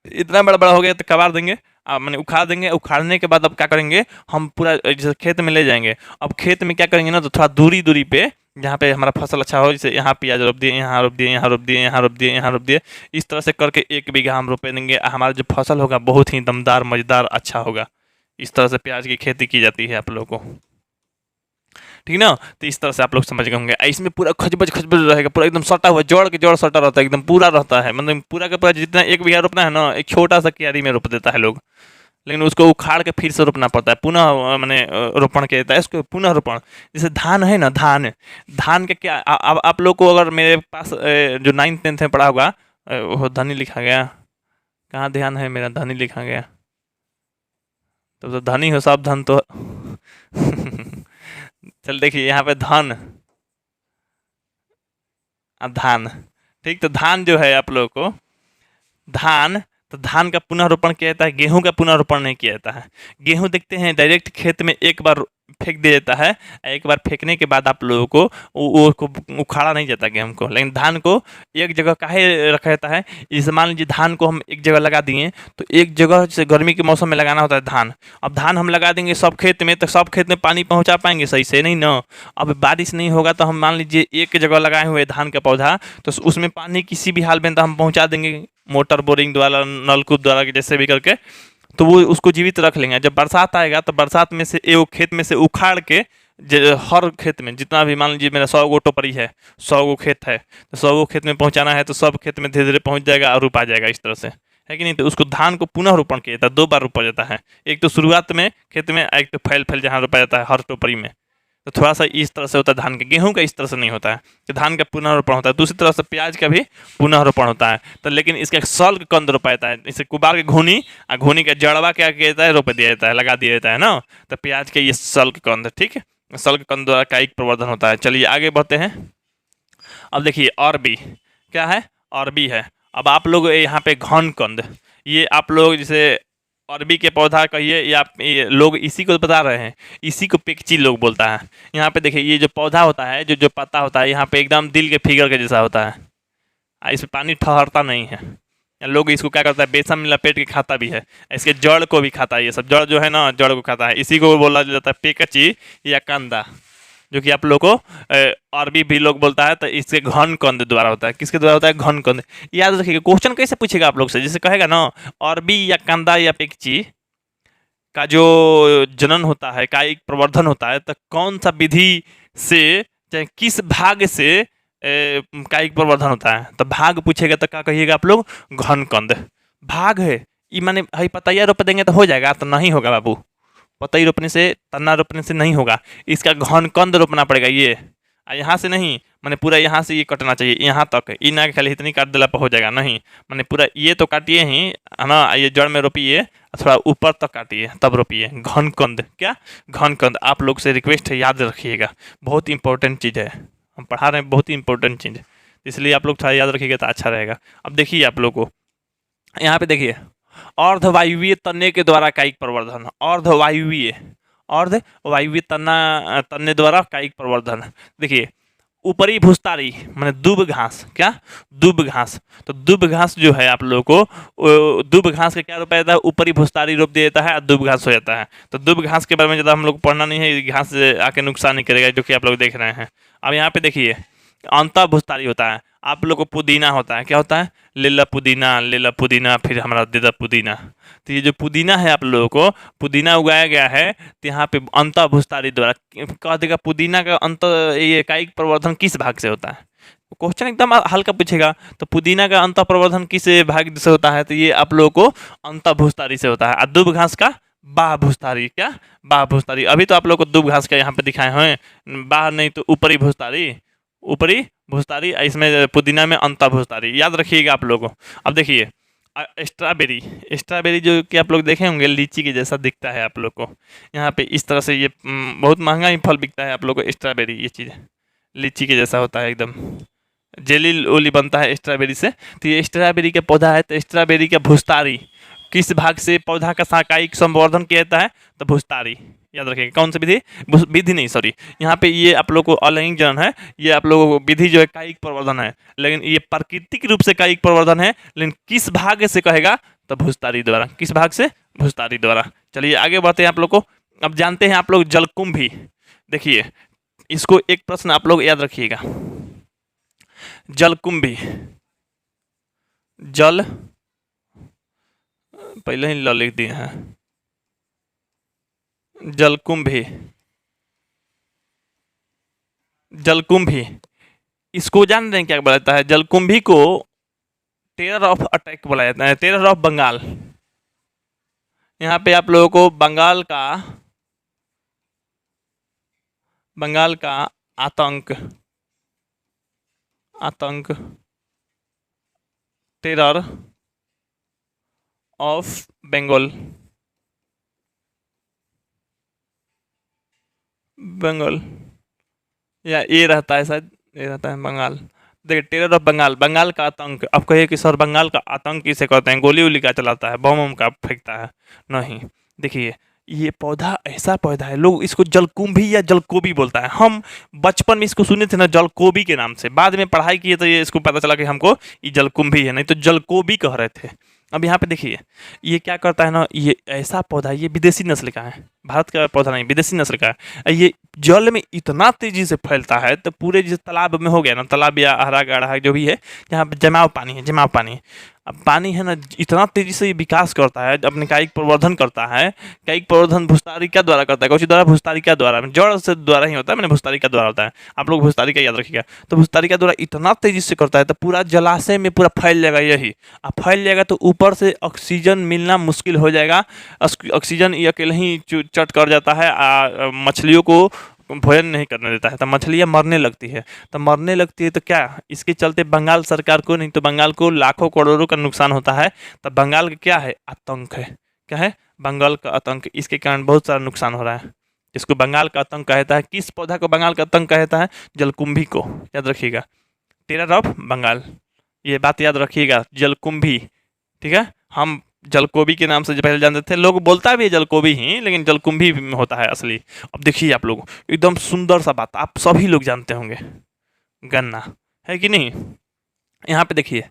इतना बड़ा बड़ा हो गया तो कबार देंगे, मैंने उखाड़ देंगे। उखाड़ने के बाद अब क्या करेंगे? हम पूरा जैसे खेत में ले जाएंगे। अब खेत में क्या करेंगे ना, तो थोड़ा दूरी दूरी पे जहाँ पे हमारा फसल अच्छा हो, जैसे यहाँ प्याज रोप दिए, यहाँ रोप दिए, यहाँ रोप दिए, यहाँ रोप दिए, यहाँ रोप दिए, इस तरह से करके 1 बीघा हम रोपे देंगे। हमारा जो फसल होगा बहुत ही दमदार, मज़ेदार, अच्छा होगा। इस तरह से प्याज की खेती की जाती है आप लोगों को, ठीक ना। तो इस तरह से आप लोग समझ गए होंगे। इसमें पूरा खजबज खजबज रहेगा, पूरा एकदम सटा हुआ, जड़ के जड़ सटा रहता है, एकदम पूरा रहता है। मतलब पूरा का पूरा जितना 1 बीघा रोपना है ना, एक छोटा सा क्यारी में रोप देता है लोग। लेकिन उसको उखाड़ के फिर से रोपना पड़ता है, पुनः मैंने रोपण किया जाता है इसको, पुनः रोपण। जैसे धान है ना, धान धान के क्या, आप लोग को अगर मेरे पास जो 9th-10th में पढ़ा होगा, वो धनी लिखा गया, कहाँ ध्यान है मेरा, धनी लिखा गया, तो धनी हो सब धन तो चल देखिए यहाँ पे धन धान, ठीक। तो धान जो है आप लोग को, धान तो धान का पुनः रोपण किया जाता है, गेहूं का पुनः रोपण नहीं किया जाता है। गेहूं देखते हैं डायरेक्ट खेत में एक बार फेंक दिया जाता है, एक बार फेंकने के बाद आप लोगों को वो उखाड़ा नहीं जाता गेहूं को। लेकिन धान को एक जगह काहे रखा जाता है, जैसे मान लीजिए धान को हम एक जगह लगा दिए, तो एक जगह से गर्मी के मौसम में लगाना होता है धान। अब धान हम लगा देंगे सब खेत में, तो सब खेत में पानी पहुंचा पाएंगे सही से नहीं ना। अब बारिश नहीं होगा तो हम मान लीजिए एक जगह लगाए हुए धान का पौधा, तो उसमें पानी किसी भी हाल में तो हम पहुंचा देंगे मोटर बोरिंग द्वारा, नलकूप द्वारा, जैसे भी करके, तो वो उसको जीवित रख लेंगे। जब बरसात आएगा तो बरसात में से एक खेत में से उखाड़ के हर खेत में जितना भी, मान लीजिए मेरा 100 गो टोपरी है, 100 गो खेत है, तो 100 गो खेत में पहुंचाना है, तो सब खेत में धीरे धीरे पहुंच जाएगा और रोपा जाएगा इस तरह से, है कि नहीं। तो उसको धान को पुनः रोपण किया जाता है, 2 बार रोपा जाता है, एक तो शुरुआत में खेत में, एक तो फैल फैल जहाँ रोपा जाता है हर टोपरी में। तो थोड़ा सा इस तरह से होता है धान का। गेहूं का इस तरह से नहीं होता है, तो धान का पुनः रोपण होता है। दूसरी तरह से प्याज का भी पुनः रोपण होता है, तो लेकिन इसका सल्क कंद रोपा जाता है, इसे कुबार के घूनी और घूनी का जड़वा क्या किया जाता है, रोप दिया जाता है, लगा दिया जाता है ना। तो प्याज के ये सल्क कंद, ठीक है, सल्क कंद द्वारा कायिक प्रवर्धन होता है। चलिए आगे बढ़ते हैं। अब देखिए अरबी क्या है, अरबी है। अब आप लोग यहाँ पे घन कंद, ये आप लोग जैसे अरबी के पौधा कहिए, या ये लोग इसी को बता रहे हैं, इसी को पेकची लोग बोलता है। यहाँ पे देखिए ये जो पौधा होता है, जो जो पत्ता होता है, यहाँ पे एकदम दिल के फिगर के जैसा होता है, इसमें पानी ठहरता नहीं है। लोग इसको क्या करता है, बेसन में लपेट के खाता भी है, इसके जड़ को भी खाता है, ये सब जड़ जो है ना, जड़ को खाता है। इसी को बोला जाता है पेकची या कंदा, जो कि आप लोग को अरबी भी लोग बोलता है। तो इसके घन कंद द्वारा होता है, किसके द्वारा होता है, घन कंद। याद रखिएगा, क्वेश्चन कैसे पूछेगा आप लोग से, जैसे कहेगा ना अरबी या कंदा या पेकची का जो जनन होता है, कायिक प्रवर्धन होता है, तो कौन सा विधि से, चाहे किस भाग से कायिक प्रवर्धन होता है। तो भाग पूछेगा तो क्या कहिएगा आप लोग, घन कंद। भाग है ये माने भाई पतैया रोप देंगे तो हो जाएगा, तो नहीं होगा बाबू, पतई रोपने से, तना रोपने से नहीं होगा, इसका घन कंद रोपना पड़ेगा। ये यहाँ से नहीं, मैंने पूरा यहाँ से ये कटना चाहिए, यहाँ तक, ये ना खाली इतनी काट दिला पर हो जाएगा, नहीं, मैंने पूरा ये तो काटिए ही, है ना, ये जड़ में रोपिए, थोड़ा ऊपर तक काटिए तब रोपिए। घन कंद, क्या घन कंद, आप लोग से रिक्वेस्ट है याद रखिएगा, बहुत इंपॉर्टेंट चीज़ है, हम पढ़ा रहे हैं बहुत ही इंपॉर्टेंट चीज़, इसलिए आप लोग थोड़ा याद रखिएगा तो अच्छा रहेगा। अब देखिए आप लोग को यहाँ पे देखिए, अर्धवायुवीय तने के द्वारा कायिक प्रवर्धन, अर्धवायुवीय, अर्धवायुवीय तन्ने द्वारा कायिक प्रवर्धन। देखिए ऊपरी भूस्तारी माने दूब घास, क्या दूब घास, तो दूब घास जो है आप लोगों को, दूब घास का क्या रोपा जाता है, ऊपरी भूस्तारी रोप दिया जाता है और दूब घास हो जाता है। तो दूब घास के बारे में ज़्यादा हम लोग पढ़ना नहीं है, घास आके नुकसान नहीं करेगा, जो कि आप लोग देख रहे हैं। अब यहाँ पे देखिए अंतः भूस्तारी होता है, आप लोग को पुदीना होता है, क्या होता है, लेला पुदीना, फिर हमारा देदा पुदीना। तो ये जो पुदीना है आप लोगों को, पुदीना उगाया गया है, तो यहाँ पे अंतः भूस्तारी द्वारा कह देगा पुदीना का अंत, ये कायिक प्रवर्धन किस भाग से होता है। क्वेश्चन एकदम हल्का पूछेगा, तो पुदीना का अंतः प्रवर्धन किस भाग से होता है, तो ये आप लोगों को अंतः भूस्तारी से होता है। और दूब घास का बाह भूस्तारी, क्या बाह भूस्तारी। अभी तो आप लोग को दूब घास का यहाँ पे दिखाए हैं, बाह नहीं तो ऊपरी भूस्तारी, ऊपरी भूस्तारी, इसमें पुदीना में अंतः भूस्तारी, याद रखिएगा आप लोगों। अब देखिए स्ट्रॉबेरी, स्ट्रॉबेरी जो कि आप लोग देखे होंगे लीची के जैसा दिखता है आप लोग को, यहाँ पे इस तरह से ये बहुत महंगा ही फल बिकता है आप लोग को स्ट्रॉबेरी, ये चीज़ लीची के जैसा होता है, एकदम जेली ओली बनता है स्ट्रॉबेरी से। तो ये स्ट्रॉबेरी का पौधा है, तो स्ट्रॉबेरी का भूस्तारी किस भाग से पौधा का साकायिक संवर्धन किया जाता है, तो भूस्तारी, याद रखिएगा। कौन सी विधि, विधि नहीं सॉरी, यहाँ पे ये आप लोग को अलैंगिक जनन है, ये आप लोगों को विधि जो है कायिक प्रवर्धन है, लेकिन ये प्राकृतिक रूप से कायिक प्रवर्धन है, लेकिन किस भाग से कहेगा, तो भूस्तारी द्वारा, किस भाग से, भूस्तारी द्वारा। चलिए आगे बढ़ते हैं आप लोग को। अब जानते हैं आप लोग जलकुंभी, देखिए इसको एक प्रश्न आप लोग याद रखिएगा, जलकुंभी, जल पहले ही ल लिख दिए हैं, जलकुंभी, जलकुंभी, इसको जान रहे हैं क्या बोला जाता है, जलकुंभी को टेरर ऑफ अटैक बोला जाता है, टेरर ऑफ बंगाल। यहाँ पे आप लोगों को बंगाल का आतंक, टेरर ऑफ बंगाल, या ये रहता है शायद, ये रहता है बंगाल, देखिए टेरर ऑफ बंगाल, बंगाल का आतंक। अब कहिए कि सर बंगाल का आतंक किसे कहते हैं, गोली उली का चलाता है, बम का फेंकता है? नहीं। देखिए ये पौधा ऐसा पौधा है, लोग इसको जलकुंभी या जलकोबी बोलता है। हम बचपन में इसको सुने थे ना जलकोबी के नाम से, बाद में पढ़ाई किए तो ये इसको पता चला कि हमको ये जलकुंभी है, नहीं तो जलकोबी कह रहे थे। अब यहाँ पे देखिए ये क्या करता है ना, ये ऐसा पौधा, ये विदेशी नस्ल का है, भारत का पौधा नहीं, विदेशी नस्ल का है। ये जल में इतना तेजी से फैलता है तो पूरे जिस तालाब में हो गया ना, तालाब या हरा गढ़ा जो भी है जहाँ पे जमाव पानी है, जमाव पानी, अब पानी है ना इतना तेजी से ये विकास करता है, अपने कायिक प्रवर्धन करता है। कायिक प्रवर्धन भूस्तारिका द्वारा करता है, कौन सी द्वारा? भूस्तारिका द्वारा, जड़ से द्वारा ही होता है, मैंने भूस्तारिका द्वारा होता है, आप लोग भूस्तारिका याद रखिएगा। तो भूस्तारिका द्वारा इतना तेजी से करता है तो पूरा जलाशय में पूरा फैल जाएगा यही। अब फैल जाएगा तो ऊपर से ऑक्सीजन मिलना मुश्किल हो जाएगा। ऑक्सीजन ये अकेले ही चट कर जाता है, मछलियों को भोजन नहीं करने देता है, तो मछलियाँ मरने लगती है। तो मरने लगती है तो क्या, इसके चलते बंगाल सरकार को, नहीं तो बंगाल को लाखों करोड़ों का नुकसान होता है। तो बंगाल का क्या है? आतंक है। क्या है? बंगाल का आतंक। इसके कारण बहुत सारा नुकसान हो रहा है। इसको बंगाल का आतंक कहता है। किस पौधा को बंगाल का आतंक कहता है? जलकुंभी को, याद रखिएगा, टेरर ऑफ बंगाल, ये बात याद रखिएगा, जलकुंभी। ठीक है, हम जलकोबी के नाम से जो पहले जानते थे, लोग बोलता भी है जलकोबी ही, लेकिन जलकुंभी होता है असली। अब देखिए आप लोग, एकदम सुंदर सा बात, आप सभी लोग जानते होंगे, गन्ना है कि नहीं। यहाँ पे देखिए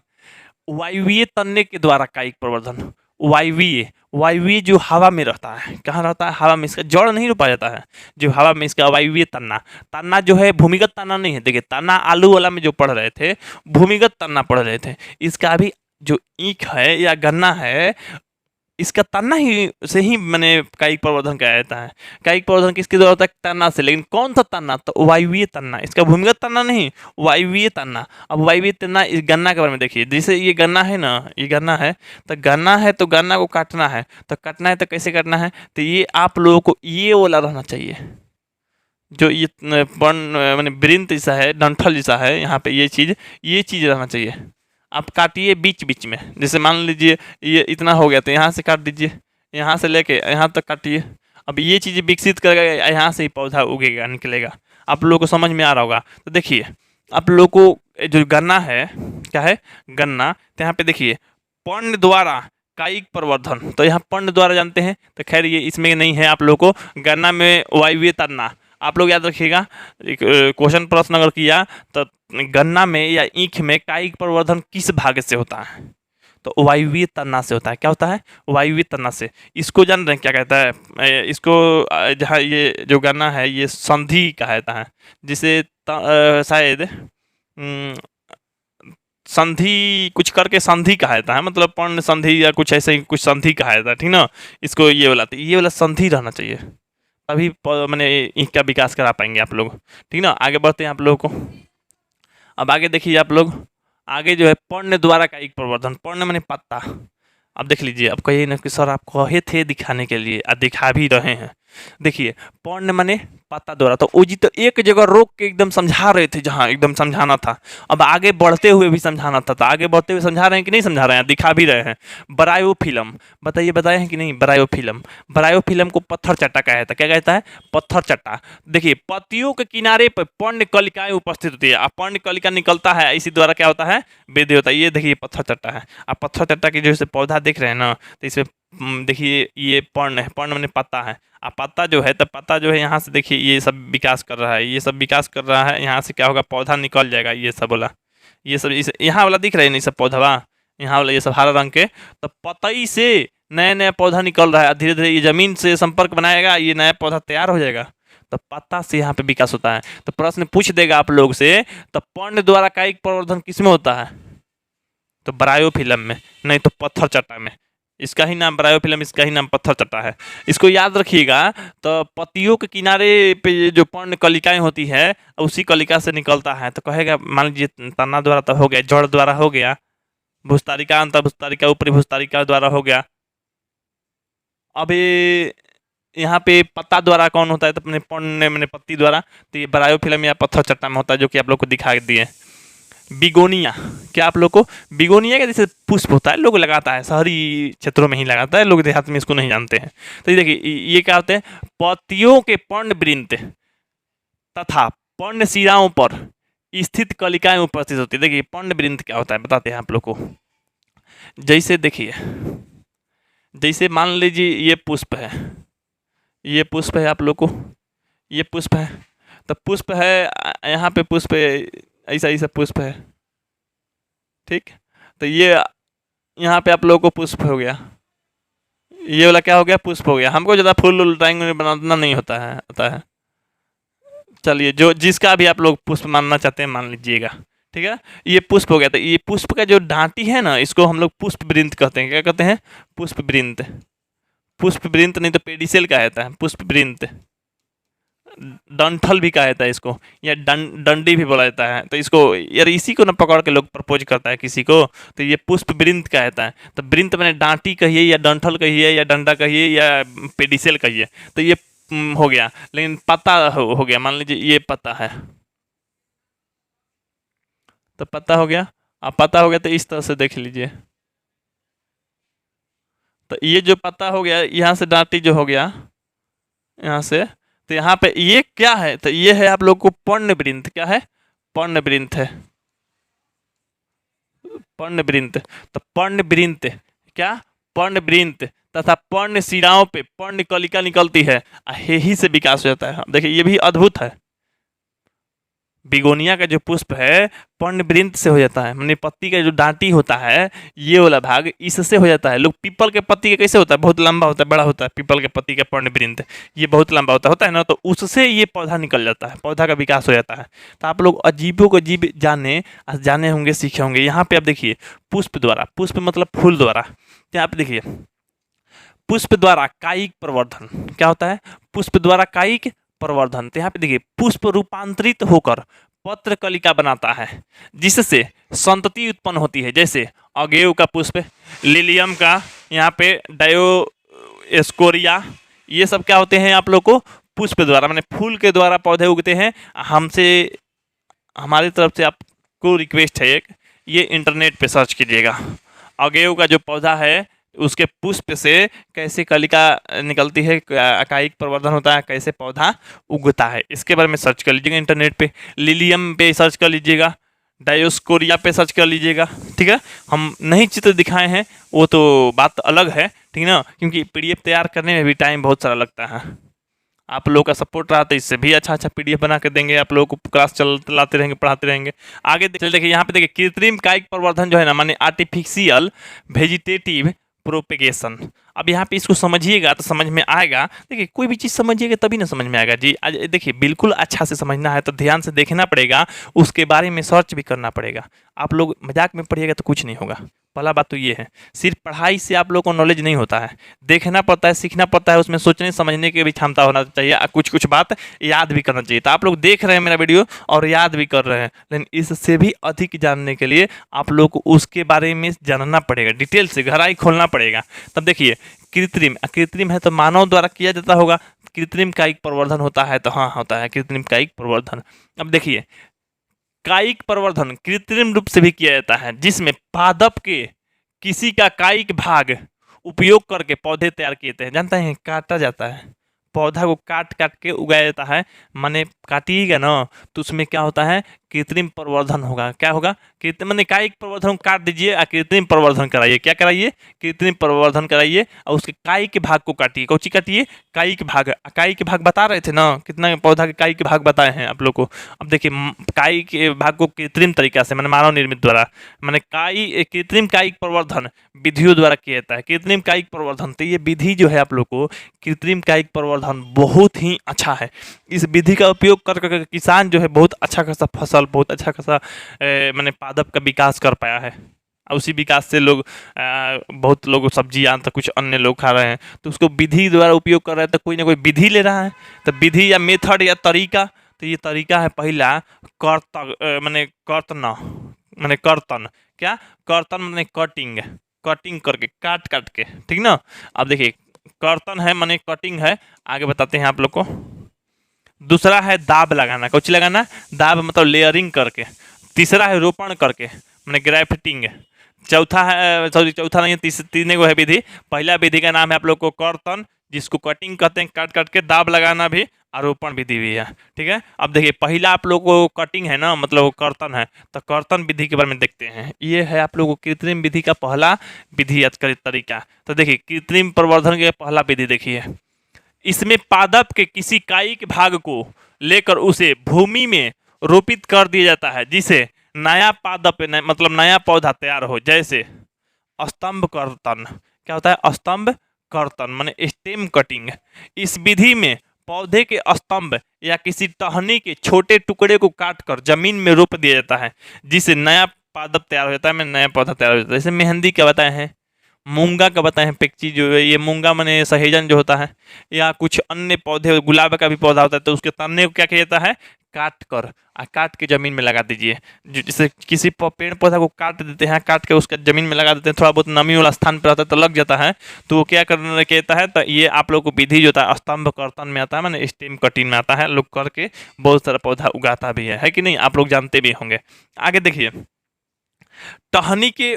वायवीय तन्ने के द्वारा कायिक प्रवर्धन, वायवीय, वायवीय जो हवा में रहता है, कहाँ रहता है? हवा में। इसका जड़ नहीं रोपा जाता है, जो हवा में, इसका वायवीय तन्ना। तन्ना जो है भूमिगत तन्ना नहीं है। देखिए तन्ना आलू वाला में जो पढ़ रहे थे, भूमिगत तन्ना पढ़ रहे थे। इसका अभी जो ईख है या गन्ना है, इसका तन्ना ही से ही मैंने कायिक प्रवर्धन किया जाता है। कायिक प्रवर्धन किसके द्वारा होता है? तन्ना से। लेकिन कौन सा तन्ना? तो वायवीय तन्ना, इसका भूमिगत तन्ना नहीं, वायवीय तन्ना। अब वायवीय तन्ना इस गन्ना के बारे में देखिए, जैसे ये गन्ना है ना, ये गन्ना है, तो गन्ना है तो गन्ना को काटना है, तो काटना है तो कैसे काटना है? तो ये आप लोगों को ये वाला रहना चाहिए, जो ये मैंने वृंत जैसा है, डंठल जैसा है, यहाँ पे ये चीज़ रहना चाहिए। आप काटिए बीच बीच में, जैसे मान लीजिए ये इतना हो गया तो यहाँ से काट दीजिए, यहाँ से लेके यहाँ तक काटिए। अब ये चीज़ विकसित करेगा, यहाँ से ही पौधा उगेगा, निकलेगा। आप लोगों को समझ में आ रहा होगा। तो देखिए आप लोग को जो गन्ना है, क्या है? गन्ना। तो यहाँ पे देखिए पर्ण द्वारा कायिक प्रवर्धन, तो यहाँ पर्ण द्वारा जानते हैं, तो खैर ये इसमें नहीं है। आप लोग को गन्ना में वायवीय तन्ना, आप लोग याद रखिएगा, एक क्वेश्चन प्रश्न अगर किया तो गन्ना में या ईख में कायिक प्रवर्धन किस भाग से होता है? तो वायवीय तन्ना से होता है। क्या होता है? वायवीय तन्ना से। इसको जान रहे हैं क्या कहता है? इसको जहाँ ये जो गन्ना है ये संधि कहता है, जिसे शायद संधि कुछ करके संधि कहता है, मतलब पर्ण संधि या कुछ ऐसे ही कुछ संधि कहता है, ठीक ना। इसको ये वाला संधि रहना चाहिए, तभी मैंने इनका विकास करा पाएंगे आप लोग, ठीक ना। आगे बढ़ते हैं आप लोगों को। अब आगे देखिए आप लोग, आगे जो है पर्ण द्वारा कायिक प्रवर्धन। पर्ण मैंने पत्ता। अब देख लीजिए, अब कहिए ना कि सर आप कहे थे दिखाने के लिए, दिखा भी रहे हैं। देखिए पर्ण माने पत्ता द्वारा। तो ओजी तो एक जगह रोक के एकदम समझा रहे थे, जहाँ एकदम समझाना था। अब आगे बढ़ते हुए भी समझाना था, तो आगे बढ़ते हुए समझा रहे हैं कि नहीं समझा रहे हैं? दिखा भी रहे हैं। ब्रायोफिल्म, बताइए बताए हैं कि नहीं? ब्रायोफिल्म, ब्रायोफिल्म को पत्थर चट्टा कहता है। क्या कहता है? पत्थर चट्टा। देखिए पत्तियों के किनारे पर पर्ण कलिकाएं उपस्थित होती है। अब पर्ण कलिका निकलता है, इसी द्वारा क्या होता है? वृद्धि होता है। ये देखिए पत्थर चट्टा है। अब पत्थर चट्टा की जो पौधा देख रहे हैं ना, तो इसमें देखिए ये पर्ण है, पर्ण मैंने पत्ता है। अब पत्ता जो है, तो पत्ता जो है यहाँ से देखिए ये सब विकास कर रहा है, ये सब विकास कर रहा है। यहाँ से क्या होगा? पौधा निकल जाएगा। ये सब बोला, ये सब इस यहाँ वाला दिख रहा है नहीं सब पौधा, यहाँ वाला ये सब हरा रंग के, तो पतई से नया नया पौधा निकल रहा है। धीरे धीरे ये जमीन से संपर्क बनाएगा, ये नया पौधा तैयार हो जाएगा। तो पत्ता से यहाँ पे विकास होता है। तो प्रश्न पूछ देगा आप लोग से, तो पर्ण द्वारा कायिक प्रवर्धन किसमें होता है? तो ब्रायोफिल्म में, नहीं तो पत्थर चट्टा में। इसका ही नाम ब्रायोफिल्म, इसका ही नाम पत्थर चट्टा है। इसको याद रखिएगा। तो पत्तियों के किनारे पे जो पर्ण कलिकाएं होती है, उसी कलिका से निकलता है। तो कहेगा, मान लीजिए तना द्वारा तो हो गया, जड़ द्वारा हो गया, भूस्तारिका, अंतर भूस्तारिका, ऊपरी भूस्तारिका द्वारा हो गया। अब यहाँ पे पत्ता द्वारा कौन होता है? तो अपने पर्ण मैंने पत्ती द्वारा। तो ये ब्रायोफिल्म या पत्थर चट्टा में होता है, जो कि आप लोग को दिखा दिए। बिगोनिया, क्या आप लोग को? बिगोनिया का जैसे पुष्प होता है, लोग लगाता है, शहरी क्षेत्रों में ही लगाता है, लोग देहात में इसको नहीं जानते हैं। तो ये देखिए ये क्या होते हैं? पत्तियों के पर्ण वृंत तथा पर्ण शिराओं पर स्थित कलिकाएं उपस्थित होती है। देखिए पर्णवृंत क्या होता है बताते हैं आप लोग को। जैसे देखिए, जैसे मान लीजिए ये पुष्प है, ये पुष्प है आप लोग को, ये पुष्प है, तो पुष्प है यहाँ पे पुष्प ऐसा ऐसा पुष्प है, ठीक। तो ये यहाँ पे आप लोगों को पुष्प हो गया, ये वाला क्या हो गया, पुष्प हो गया। हमको ज़्यादा फूल ड्राइंग बनाना नहीं होता है। चलिए जो जिसका भी आप लोग पुष्प मानना चाहते हैं मान लीजिएगा, ठीक है। ये पुष्प हो गया। तो ये पुष्प का जो डांटी है ना, इसको हम लोग पुष्प वृंत कहते हैं। क्या कहते हैं, पुष्प वृंत। पुष्प वृंत नहीं तो पेडिसेल का कहता है, पुष्प वृंत। डंठल भी कहा जाता है इसको, या डंडी भी बोला जाता है। तो इसको यार इसी को ना पकड़ के लोग प्रपोज करता है किसी को, तो ये पुष्प वृंत कहता है। तो वृंत मैंने डांटी कहिए या डंठल कहिए या डंडा कहिए या पेडिसेल कहिए, तो ये हो गया। लेकिन पत्ता हो गया, मान लीजिए ये पत्ता है, तो पत्ता हो गया। अब पत्ता हो गया तो इस तरह से देख लीजिए, तो ये जो पत्ता हो गया, यहाँ से डांटी जो हो गया यहाँ से, तो यहाँ पे ये क्या है, तो ये है आप लोग को पर्णवृंत। क्या है, पर्णवृंत है, पर्णवृंत। तो पर्णवृंत क्या, पर्णवृंत तथा पर्ण शिराओं पे पर्ण कलिका निकलती है, यही से विकास हो जाता है। देखिए ये भी अद्भुत है। बिगोनिया का जो पुष्प है पर्णवृंत से हो जाता है, माने पत्ती का जो डांटी होता है ये वाला भाग इससे हो जाता है। लोग पीपल के पत्ती का कैसे होता है, बहुत लंबा होता है, बड़ा होता है। पीपल के पत्ती का पर्णवृंत ये बहुत लंबा होता है ना, तो उससे ये पौधा निकल जाता है, पौधा का विकास हो जाता है। तो आप लोग अजीबों को अजीब जाने होंगे, सीखे होंगे। यहाँ पे आप देखिए पुष्प द्वारा, पुष्प मतलब फूल द्वारा, यहाँ पे देखिए पुष्प द्वारा कायिक प्रवर्धन। क्या होता है, पुष्प द्वारा कायिक प्रवर्धन। तो यहाँ पे देखिए पुष्प रूपांतरित होकर पत्र कलिका बनाता है, जिससे संतति उत्पन्न होती है। जैसे अगेव का पुष्प, लिलियम का, यहाँ पे डायोस्कोरिया, ये सब क्या होते हैं आप लोग को पुष्प द्वारा, माने फूल के द्वारा पौधे उगते हैं। हमसे हमारी तरफ से आपको रिक्वेस्ट है एक, ये इंटरनेट पे सर्च कीजिएगा, अगेव का जो पौधा है उसके पुष्प से कैसे कलिका निकलती है, कायिक प्रवर्धन होता है, कैसे पौधा उगता है, इसके बारे में सर्च कर लीजिएगा इंटरनेट पे। लिलियम पे सर्च कर लीजिएगा, डायोस्कोरिया पे सर्च कर लीजिएगा, ठीक है। हम नहीं चित्र दिखाए हैं, वो तो बात अलग है, ठीक है ना, क्योंकि पीडीएफ तैयार करने में भी टाइम बहुत सारा लगता है। आप लोगों का सपोर्ट रहा तो इससे भी अच्छा पीडीएफ बना के देंगे, आप लोगों को क्लास चलाते रहेंगे, पढ़ाते रहेंगे। आगे देखिए यहाँ पे देखिए कृत्रिम कायिक प्रवर्धन जो है ना, माने आर्टिफिशियल वेजिटेटिव प्रोपेगेशन। अब यहाँ पे इसको समझिएगा तो समझ में आएगा। देखिए कोई भी चीज़ समझिएगा तभी ना समझ में आएगा जी। आज देखिए बिल्कुल अच्छा से समझना है तो ध्यान से देखना पड़ेगा, उसके बारे में सर्च भी करना पड़ेगा। आप लोग मजाक में पढ़िएगा तो कुछ नहीं होगा। पहला बात तो ये है, सिर्फ पढ़ाई से आप लोगों को नॉलेज नहीं होता है, देखना पड़ता है, सीखना पड़ता है, उसमें सोचने समझने की भी क्षमता होना चाहिए, कुछ कुछ बात याद भी करना चाहिए। तो आप लोग देख रहे हैं मेरा वीडियो और याद भी कर रहे हैं, लेकिन इससे भी अधिक जानने के लिए आप लोग को उसके बारे में जानना पड़ेगा, डिटेल से गहराई खोलना पड़ेगा। तब देखिए कृत्रिम है तो मानव द्वारा किया जाता होगा, कृत्रिम कायिक प्रवर्धन होता है तो हाँ होता है कृत्रिम कायिक प्रवर्धन। अब देखिए कायिक प्रवर्धन कृत्रिम रूप से भी किया जाता है, जिसमें पादप के किसी का कायिक भाग उपयोग करके पौधे तैयार किए जाते हैं। जानते हैं काटा जाता है, पौधा को काट के उगाया जाता है, माने काटिएगा ना तो उसमें क्या होता है, कृत्रिम प्रवर्धन होगा। क्या होगा, कृत्रिम माने कायिक प्रवर्धन काट दीजिए और कृत्रिम प्रवर्धन कराइए। क्या कराइए, कृत्रिम प्रवर्धन कराइए और उसके कायिक भाग को काटिए। कौची काटिए, कायिक भाग। कायिक भाग बता रहे थे ना, कितना पौधा के कायिक भाग बताए हैं आप लोग को। अब देखिए कायिक भाग को कृत्रिम तरीका से माने मानव निर्मित द्वारा, माने कृत्रिम कायिक प्रवर्धन विधियों द्वारा किया जाता है। कृत्रिम कायिक प्रवर्धन, तो ये विधि जो है आप लोग को कृत्रिम कायिक प्रवर्धन बहुत ही अच्छा है। इस विधि का उपयोग कर किसान जो है बहुत अच्छा खासा फसल, बहुत अच्छा खासा मैंने पादप का विकास कर पाया है। और उसी विकास से लोग बहुत लोग सब्जियां तो कुछ अन्य लोग खा रहे हैं, तो उसको विधि द्वारा उपयोग कर रहे हैं। तो कोई ना कोई विधि ले रहा है, तो विधि या मेथड या तरीका, तो ये तरीका है पहला कर्तन। क्या कर्तन माने कटिंग करके काट के, ठीक ना। अब देखिए कर्तन है माने कटिंग है, आगे बताते हैं आप लोग को। दूसरा है दाब लगाना, कुछ लगाना, दाब मतलब लेयरिंग करके। तीसरा है रोपण करके माने ग्राफ्टिंग। चौथा नहीं है, तीन गो है विधि। पहला विधि का नाम है आप लोग को कर्तन, जिसको कटिंग कहते हैं, काट के। दाब लगाना भी आरोपण विधि भी है। ठीक है, अब देखिए पहला आप लोग को कटिंग है ना, मतलब वो कर्तन है, तो कर्तन विधि के बारे में देखते हैं। ये है आप लोग को कृत्रिम विधि का पहला विधि तरीका। तो देखिए कृत्रिम प्रवर्धन का पहला विधि देखिए, इसमें पादप के किसी कायिक भाग को लेकर उसे भूमि में रोपित कर दिया जाता है, जिसे नया पादप मतलब नया पौधा तैयार हो। जैसे स्तंभ कर्तन, क्या होता है स्तंभ कर्तन माने स्टेम कटिंग। इस विधि में पौधे के स्तंभ या किसी टहनी के छोटे टुकड़े को काटकर जमीन में रोप दिया जाता है, जिससे नया पादप तैयार हो जाता है, में नया पौधा तैयार हो जाता है। जैसे मेहंदी क्या बताए हैं, मूंगा का बताए हैं, पेक्ची जो है ये मूंगा माने सहेजन जो होता है, या कुछ अन्य पौधे, गुलाब का भी पौधा होता है, तो उसके तने को क्या किया जाता है, काट के जमीन में लगा दीजिए। जैसे किसी पेड़ पौधा को काट देते हैं, काट के उसका जमीन में लगा देते हैं, थोड़ा बहुत नमी वाला स्थान पर रहता है तो लग जाता है, तो वो क्या करना कहता है, तो ये आप लोग को विधि जो होता है स्तंभ कर्तन में आता है, मैंने स्टेम कटिंग में आता है। लोग करके बहुत सारा पौधा उगाता भी है कि नहीं, आप लोग जानते भी होंगे। आगे देखिए, टहनी के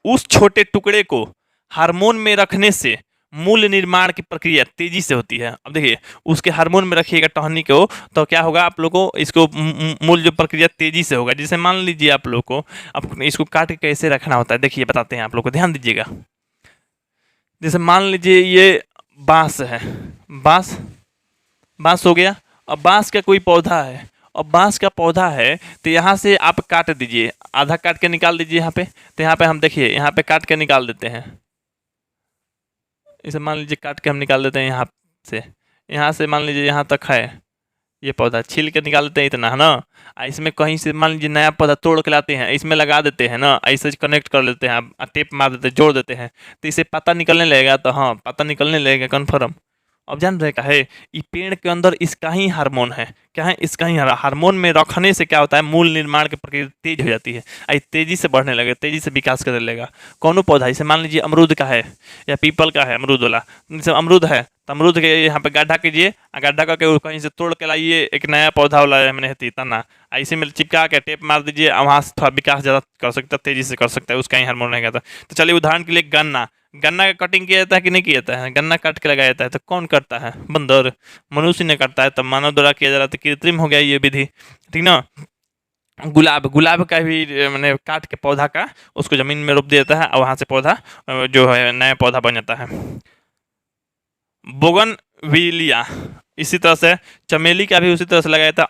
उस छोटे टुकड़े को हार्मोन में रखने से मूल निर्माण की प्रक्रिया तेजी से होती है। अब देखिए उसके हार्मोन में रखिएगा टहनी को, तो क्या होगा आप लोगों को, इसको मूल जो प्रक्रिया तेजी से होगा। जैसे मान लीजिए आप लोग को अब इसको काट के कैसे रखना होता है, देखिए बताते हैं आप लोग को, ध्यान दीजिएगा। जैसे मान लीजिए ये बांस है, बांस हो गया। अब बांस का कोई पौधा है, अब बांस का पौधा है, तो यहाँ से आप काट दीजिए, आधा काट के निकाल दीजिए यहाँ पे। तो यहाँ पे हम देखिए यहाँ पे काट के निकाल देते हैं, इसे मान लीजिए काट के हम निकाल देते हैं यहाँ से मान लीजिए यहाँ तक है ये पौधा, छील के निकाल देते हैं इतना है ना। इसमें कहीं से मान लीजिए नया पौधा तोड़ के लाते हैं, इसमें लगा देते हैं ना, ऐसे कनेक्ट कर लेते हैं, टेप मार देते हैं, जोड़ देते हैं, तो इसे पता निकलने लगेगा। तो हाँ पता निकलने लगेगा कन्फर्म। अब जान रहे का है, ये पेड़ के अंदर इसका ही हार्मोन है, क्या है, इसका ही हार्मोन में रखने से क्या होता है, मूल निर्माण की प्रक्रिया तेज हो जाती है, आई तेजी से बढ़ने लगे, तेजी से विकास करने लगेगा। कौन पौधा, जैसे मान लीजिए अमरूद का है या पीपल का है, अमरूद वाला, जैसे अमरूद है तो अमरूद के यहाँ पे गड्ढा कीजिए, गड्ढा करके कहीं से तोड़ के लाइए, एक नया पौधा वाला मैंने तना ऐसे में चिपका के टेप मार दीजिए, वहाँ से थोड़ा विकास ज़्यादा कर सकता है, तेजी से कर सकता है, उसका ही हार्मोन रहेगा। तो चलिए उदाहरण के लिए गन्ना का कटिंग किया जाता है कि नहीं किया जाता है, गन्ना काट के लगाया जाता है, तो कौन करता है, बंदर, मनुष्य ने करता है, तब मानव द्वारा किया जा रहा था, कृत्रिम हो गया ये विधि, ठीक ना। गुलाब का भी मैंने काट के पौधा का उसको जमीन में रोप दिया जाता है, और वहाँ से पौधा जो है नया पौधा बन जाता है। बोगनविलिया इसी तरह से, चमेली का भी उसी तरह से लगाया जाता है।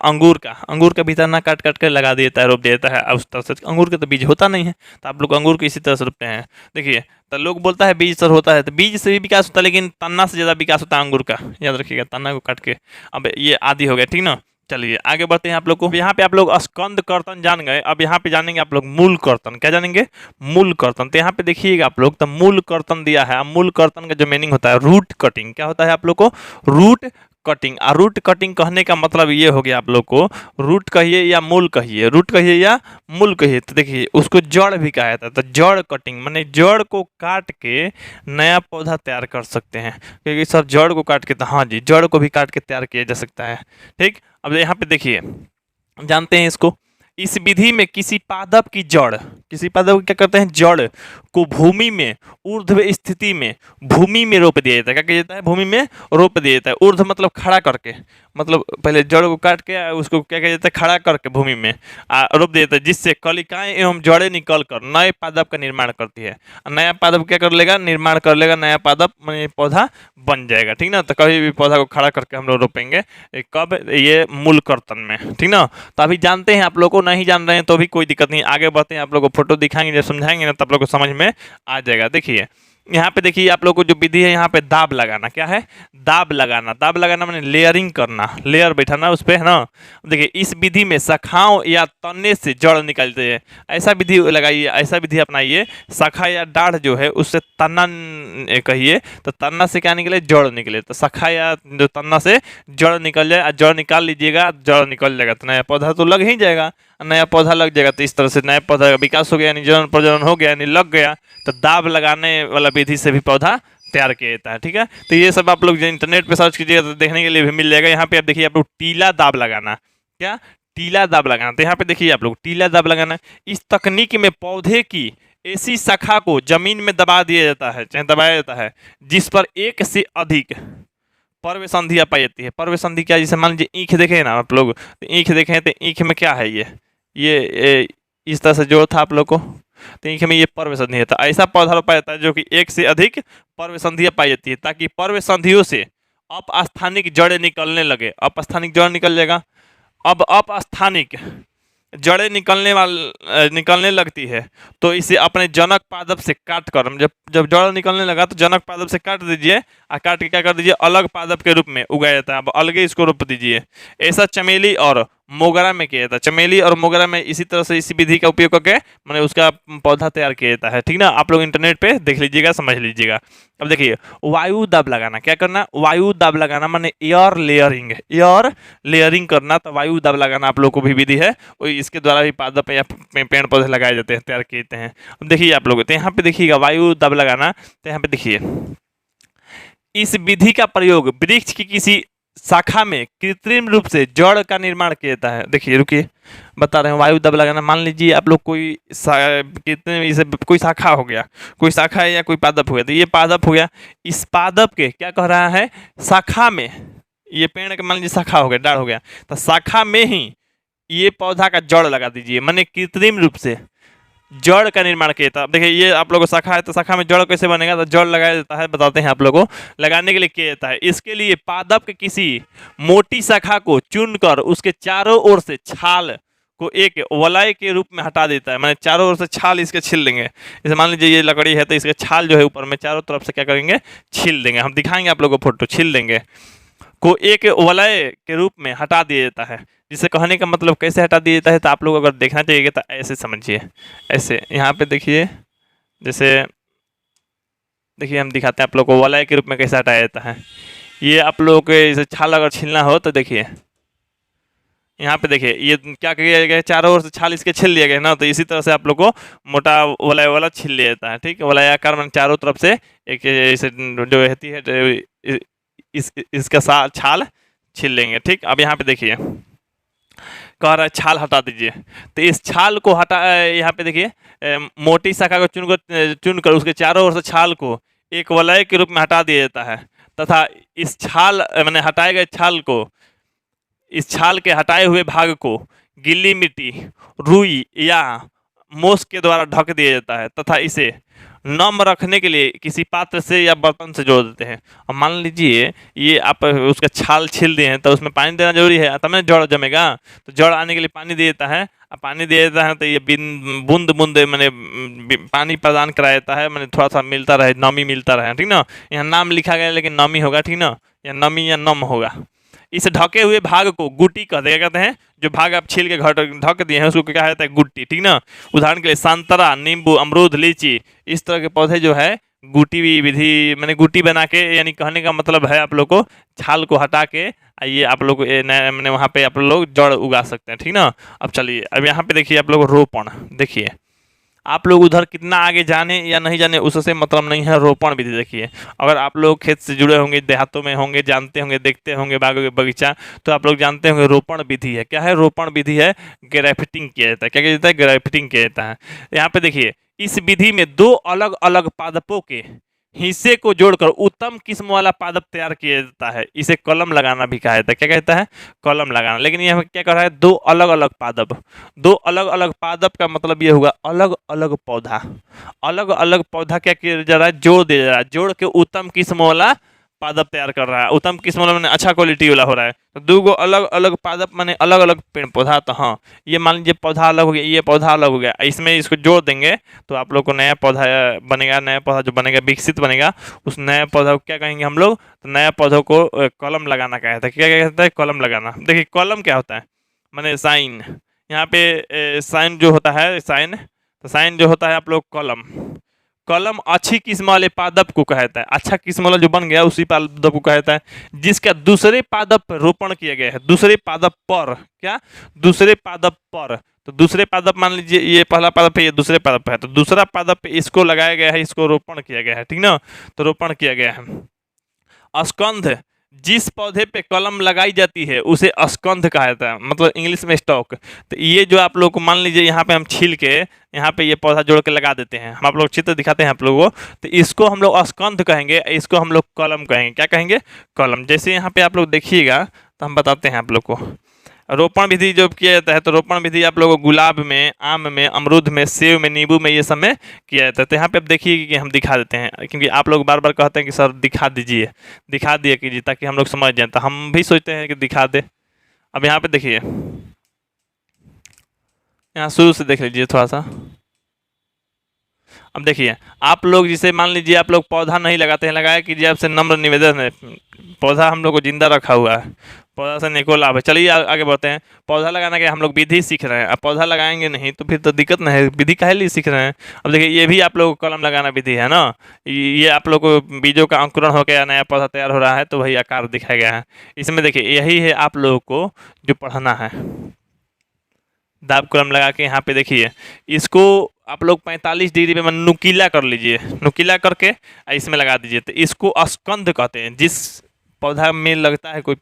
अंगूर का भी तना काट काट कर लगा देता है, रोप देता है, उस तरह से। अंगूर के तो बीज होता नहीं है, तो आप लोग अंगूर को इसी तरह से रोपते हैं। देखिए तो लोग बोलता है बीज सर होता है, तो बीज से भी विकास होता है, लेकिन तना से ज़्यादा विकास होता है अंगूर का, याद रखिएगा, तना को काट के। अब ये आदि हो गया, ठीक ना। चलिए आगे बढ़ते हैं आप लोग को। यहाँ पे आप लोग स्कंद कर्तन जान गए, अब यहाँ पे जानेंगे आप लोग मूल कर्तन। क्या जानेंगे, मूल कर्तन। तो यहाँ पे देखिएगा आप लोग, तो मूल कर्तन दिया है। मूल कर्तन का जो मीनिंग होता है रूट कटिंग, क्या होता है आप लोग को, रूट कटिंग। और रूट कटिंग कहने का मतलब ये हो गया आप लोग को, रूट कहिए या मूल कहिए, रूट कहिए या मूल कहिए, तो देखिए उसको जड़ भी कहा जाता है। तो जड़ कटिंग माने जड़ को काट के नया पौधा तैयार कर सकते हैं, क्योंकि सब जड़ को काट के, तो हाँ जी जड़ को भी काट के तैयार किया जा सकता है, ठीक। अब यहाँ पे देखिए जानते हैं इसको, इस विधि में किसी पादप की क्या करते हैं, जड़ को भूमि में ऊर्ध्व स्थिति में भूमि में रोप दिया जाता है। क्या किया जाता है, भूमि में रोप दिया जाता है। ऊर्ध्व मतलब खड़ा करके, मतलब पहले जड़ को काट के उसको क्या किया जाता है, खड़ा करके भूमि में रोप दिया जाता है, जिससे कलिकाएं एवं जड़ें निकल कर नए पादप का निर्माण करती है। नया पादप क्या कर लेगा, निर्माण कर लेगा, नया पादप में पौधा बन जाएगा, ठीक ना। तो कभी भी पौधा को खड़ा करके हम लोग रोपेंगे, कब, ये मूल कर्तन में, ठीक ना। तो अभी जानते हैं आप लोग को, नहीं जान रहे हैं तो भी कोई दिक्कत नहीं, आगे बढ़ते हैं, आप लोग को फोटो दिखाएंगे, जब समझाएंगे ना तब लोग को समझ में आ जाएगा। देखिए यहाँ पे देखिए आप लोग को जो विधि है, यहाँ पे दाब लगाना, क्या है, दाब लगाना माने लेयरिंग करना, लेयर बैठाना उस पर, है ना। देखिए इस विधि में शाखाओं या तने से जड़ निकलते हैं, ऐसा विधि लगाइए, ऐसा विधि अपनाइए। शाखा या डाढ़ जो है उससे तना कहिए, तो तना से क्या निकले, जड़ निकले, तो शाखा या जो तना से जड़ निकल जाए, जड़ निकाल लीजिएगा, जड़ निकल जाएगा, तो नया पौधा तो लग ही जाएगा, नया पौधा लग जाएगा। तो इस तरह से नया पौधा का विकास हो गया, यानी जनन प्रजनन हो गया, यानी लग गया। तो दाब लगाने वाला विधि से भी पौधा तैयार किया जाता है, ठीक है। तो ये सब आप लोग जो इंटरनेट पे सर्च कीजिएगा तो देखने के लिए भी मिल जाएगा। यहाँ पे आप देखिए आप लोग टीला दाब लगाना, क्या, टीला दाब लगाना। तो यहाँ पे देखिए आप लोग टीला दाब लगाना, इस तकनीक में पौधे की ऐसी शाखा को जमीन में दबा दिया जाता है, चाहे दबाया जाता है, जिस पर एक से अधिक पर्व संधियाँ पाई जाती है। पर्व संधि क्या, जैसे मान लीजिए ईख देखे हैं ना आप लोग, तो ईख देखे हैं तो ईख में क्या है, ये इस तरह से जोड़ था आप लोग को, तो ईख में ये पर्व संधि है। तो ऐसा पौधा पाया जाता है जो कि एक से अधिक पर्व संधियाँ पाई जाती है, ताकि पर्व संधियों से अपस्थानिक जड़ें निकलने लगे। अपस्थानिक जड़ निकल जाएगा। अब अपस्थानिक जड़ें निकलने लगती है तो इसे अपने जनक पादप से काट कर, जब जब जड़ निकलने लगा तो जनक पादप से काट दीजिए, और काट के क्या कर दीजिए, अलग पादप के रूप में उगाया जाता है। अब अलगे इसको रोप दीजिए। ऐसा चमेली और मोगरा में किया जाता है। चमेली और मोगरा में इसी तरह से इसी विधि का उपयोग करके मैंने उसका पौधा तैयार किया जाता है। ठीक ना, आप लोग इंटरनेट पे देख लीजिएगा, समझ लीजिएगा। अब देखिए, वायु दाब लगाना, क्या करना, वायु दाब लगाना माने एयर लेयरिंग, एयर लेयरिंग करना। तो वायु दाब लगाना आप लोग को भी विधि है, इसके द्वारा भी पादप या पेड़ पौधे लगाए जाते हैं, तैयार किए जाते हैं। अब देखिए आप लोग, तो यहाँ पे देखिएगा वायु दाब लगाना, तो यहाँ पे देखिए इस विधि का प्रयोग वृक्ष की किसी शाखा में कृत्रिम रूप से जड़ का निर्माण किया जाता है। देखिए, रुकिए बता रहे हैं। वायु दाब लगाना, मान लीजिए आप लोग कितने इसे कोई शाखा हो गया, कोई शाखा है या कोई पादप हो गया, तो ये पादप हो गया। इस पादप के क्या कह रहा है, शाखा में, ये पेड़ के मान लीजिए शाखा हो गया, डाढ़ हो गया, तो शाखा में ही ये पौधा का जड़ लगा दीजिए, माने कृत्रिम रूप से जड़ का निर्माण किया था। देखिए, ये आप लोगों को शाखा है, तो शाखा में जड़ कैसे बनेगा, तो जड़ लगाया जाता है, बताते हैं आप लोगों को। लगाने के लिए किया जाता है, इसके लिए पादप के किसी मोटी शाखा को चुनकर उसके चारों ओर से छाल को एक वलय के रूप में हटा देता है, मैंने चारों ओर से छाल इसके छील देंगे। जैसे मान लीजिए ये लकड़ी है, तो इसके छाल जो है ऊपर में चारों तरफ से क्या करेंगे, छील देंगे। हम दिखाएंगे आप लोगों को फोटो, छील देंगे को एक वलय के रूप में हटा दिया जाता है। जिसे कहने का मतलब कैसे हटा दिया जाता है, तो आप लोग अगर देखना चाहिए तो ऐसे समझिए, ऐसे यहाँ पे देखिए, जैसे देखिए हम दिखाते हैं आप लोग को वलय के रूप में कैसे हटाया जाता है। ये आप लोगों को जैसे छाल अगर छीलना हो तो देखिए यहाँ पे देखिए, ये क्या किया गया है, चारों ओर से छाल इसके छील लिया गया ना, तो इसी तरह से आप लोग को मोटा वलय वाला छील लिया जाता है। ठीक है, वलयाकार में चारों तरफ से एक ऐसे जो रहती है इसका छाल छील लेंगे। ठीक, अब यहाँ पे देखिए कह रहा है छाल हटा दीजिए, तो इस छाल को हटा, यहाँ पे देखिए मोटी शाखा को चुनकर उसके चारों ओर से छाल को एक वलय के रूप में हटा दिया जाता है, तथा इस छाल मैंने हटाए गए छाल को, इस छाल के हटाए हुए भाग को गीली मिट्टी, रुई या मोस के द्वारा ढक दिया जाता है, तथा इसे नम रखने के लिए किसी पात्र से या बर्तन से जोड़ देते हैं। अब मान लीजिए ये आप उसका छाल छील दिए हैं, तो उसमें पानी देना जरूरी है, तब ना जड़ जमेगा, तो जड़ आने के लिए पानी दे देता है। अब पानी दे देता है तो ये बूंद बूंद मैंने पानी प्रदान कराया जाता है, मैंने थोड़ा सा मिलता रहे, नमी मिलता रहे। ठीक ना, यहाँ नाम लिखा गया लेकिन नमी होगा, ठीक ना, या नमी या नम होगा। इस ढके हुए भाग को गुटी कहते हैं, जो भाग आप छील के ढक दिए हैं उसको क्या कहता है, गुट्टी। ठीक ना, उदाहरण के लिए संतरा, नींबू, अमरूद, लीची, इस तरह के पौधे जो है गुटी विधि मैंने गुटी बना के, यानी कहने का मतलब है आप लोग को छाल को हटा के ये आप लोग मैंने वहाँ पे आप लोग जड़ उगा सकते हैं। ठीक ना, अब चलिए, अब यहाँ पे देखिए आप लोग रोपण, देखिए आप लोग उधर कितना आगे जाने या नहीं जाने उससे मतलब नहीं है। रोपण विधि देखिए, अगर आप लोग खेत से जुड़े होंगे, देहातों में होंगे, जानते होंगे, देखते होंगे बाग बगीचा, तो आप लोग जानते होंगे रोपण विधि है। क्या है रोपण विधि है, ग्राफ्टिंग किया जाता है। क्या किया जाता है, ग्राफ्टिंग किया जाता है। यहाँ पे देखिए, इस विधि में दो अलग अलग पादपों के हिस्से को जोड़कर उत्तम किस्म वाला पादप तैयार किया जाता है। इसे कलम लगाना भी कहा जाता है। क्या कहता है, कलम लगाना। लेकिन यह क्या कर रहा है, दो अलग अलग पादप, दो अलग अलग पादप का मतलब ये होगा अलग अलग पौधा। अलग अलग पौधा क्या किया जा रहा है, जोड़ दिया जा रहा है, जोड़ के उत्तम किस्म वाला पादप तैयार कर रहा है। उत्तम किस्म वाला मैंने अच्छा क्वालिटी वाला हो रहा है। तो दो गो अलग अलग पादप मैंने अलग अलग पेड़ पौधा, तो हाँ ये मान लीजिए पौधा अलग हो गया, ये पौधा अलग हो गया, इसमें इसको जोड़ देंगे तो आप लोग को नया पौधा बनेगा। नया पौधा जो बनेगा, विकसित बनेगा, उस नया पौधा को क्या कहेंगे हम लोग, तो नया पौधों को कलम लगाना कहता है। क्या कहता है, कलम लगाना। देखिए कलम क्या होता है, मैंने साइन, यहाँ पे साइन जो होता है, साइन, तो साइन जो होता है आप लोग कलम, कलम अच्छी किस्म वाले पादप को कहता है। अच्छा किस्म वाला जो बन गया उसी पादप को कहता है, जिसका दूसरे पादप पर रोपण किया गया है। दूसरे पादप पर, क्या, दूसरे पादप पर, तो दूसरे पादप मान लीजिए ये पहला पादप है, ये दूसरे पादप है, तो दूसरा पादप पे इसको लगाया गया है, इसको रोपण किया गया है। ठीक ना, तो रोपण किया गया है। स्कंध जिस पौधे पे कलम लगाई जाती है उसे स्कंध कहा जाता है, मतलब इंग्लिश में स्टॉक। तो ये जो आप लोग को मान लीजिए यहाँ पे हम छील के यहाँ पे ये पौधा जोड़ के लगा देते हैं, हम आप लोग चित्र दिखाते हैं आप लोगों को, तो इसको हम लोग स्कंध कहेंगे, इसको हम लोग कलम कहेंगे। क्या कहेंगे? कलम। जैसे यहाँ पे आप लोग देखिएगा तो हम बताते हैं आप लोग को। रोपण विधि जो किया जाता है, तो रोपण विधि आप लोगों को गुलाब में, आम में, अमरूद में, सेब में, नींबू में, ये सब में किया जाता है। तो यहाँ पे आप देखिए कि हम दिखा देते हैं, क्योंकि आप लोग बार बार कहते हैं कि सर दिखा दीजिए, दिखा दिया कीजिए ताकि हम लोग समझ जाएं, तो हम भी सोचते हैं कि दिखा दे। अब यहाँ पे देखिए, यहाँ शुरू से देख लीजिए थोड़ा सा। अब देखिए, आप लोग जिसे मान लीजिए आप लोग पौधा नहीं लगाते हैं, लगाया कीजिए, आपसे नम्र निवेदन है। पौधा हम लोग को जिंदा रखा हुआ है, पौधा से निको लाभ है। चलिए आगे बढ़ते हैं। पौधा लगाने के हम लोग विधि सीख रहे हैं। अब पौधा लगाएंगे नहीं तो फिर तो दिक्कत नहीं है, विधि काहे लिए सीख रहे हैं। अब देखिए, ये भी आप लोग को कलम लगाना विधि है ना। ये आप लोग को बीजों का अंकुरण हो गया, नया पौधा तैयार हो रहा है, तो वही आकार दिखाया गया है इसमें। देखिए, यही है आप लोगों को जो पढ़ना है। दाब कलम लगा के यहाँ पे देखिए, इसको आप लोग 45 डिग्री में नुकीला कर लीजिए, नुकीला करके इसमें लगा दीजिए, तो इसको स्कंध कहते हैं। जिस पौधा में लगता है कोई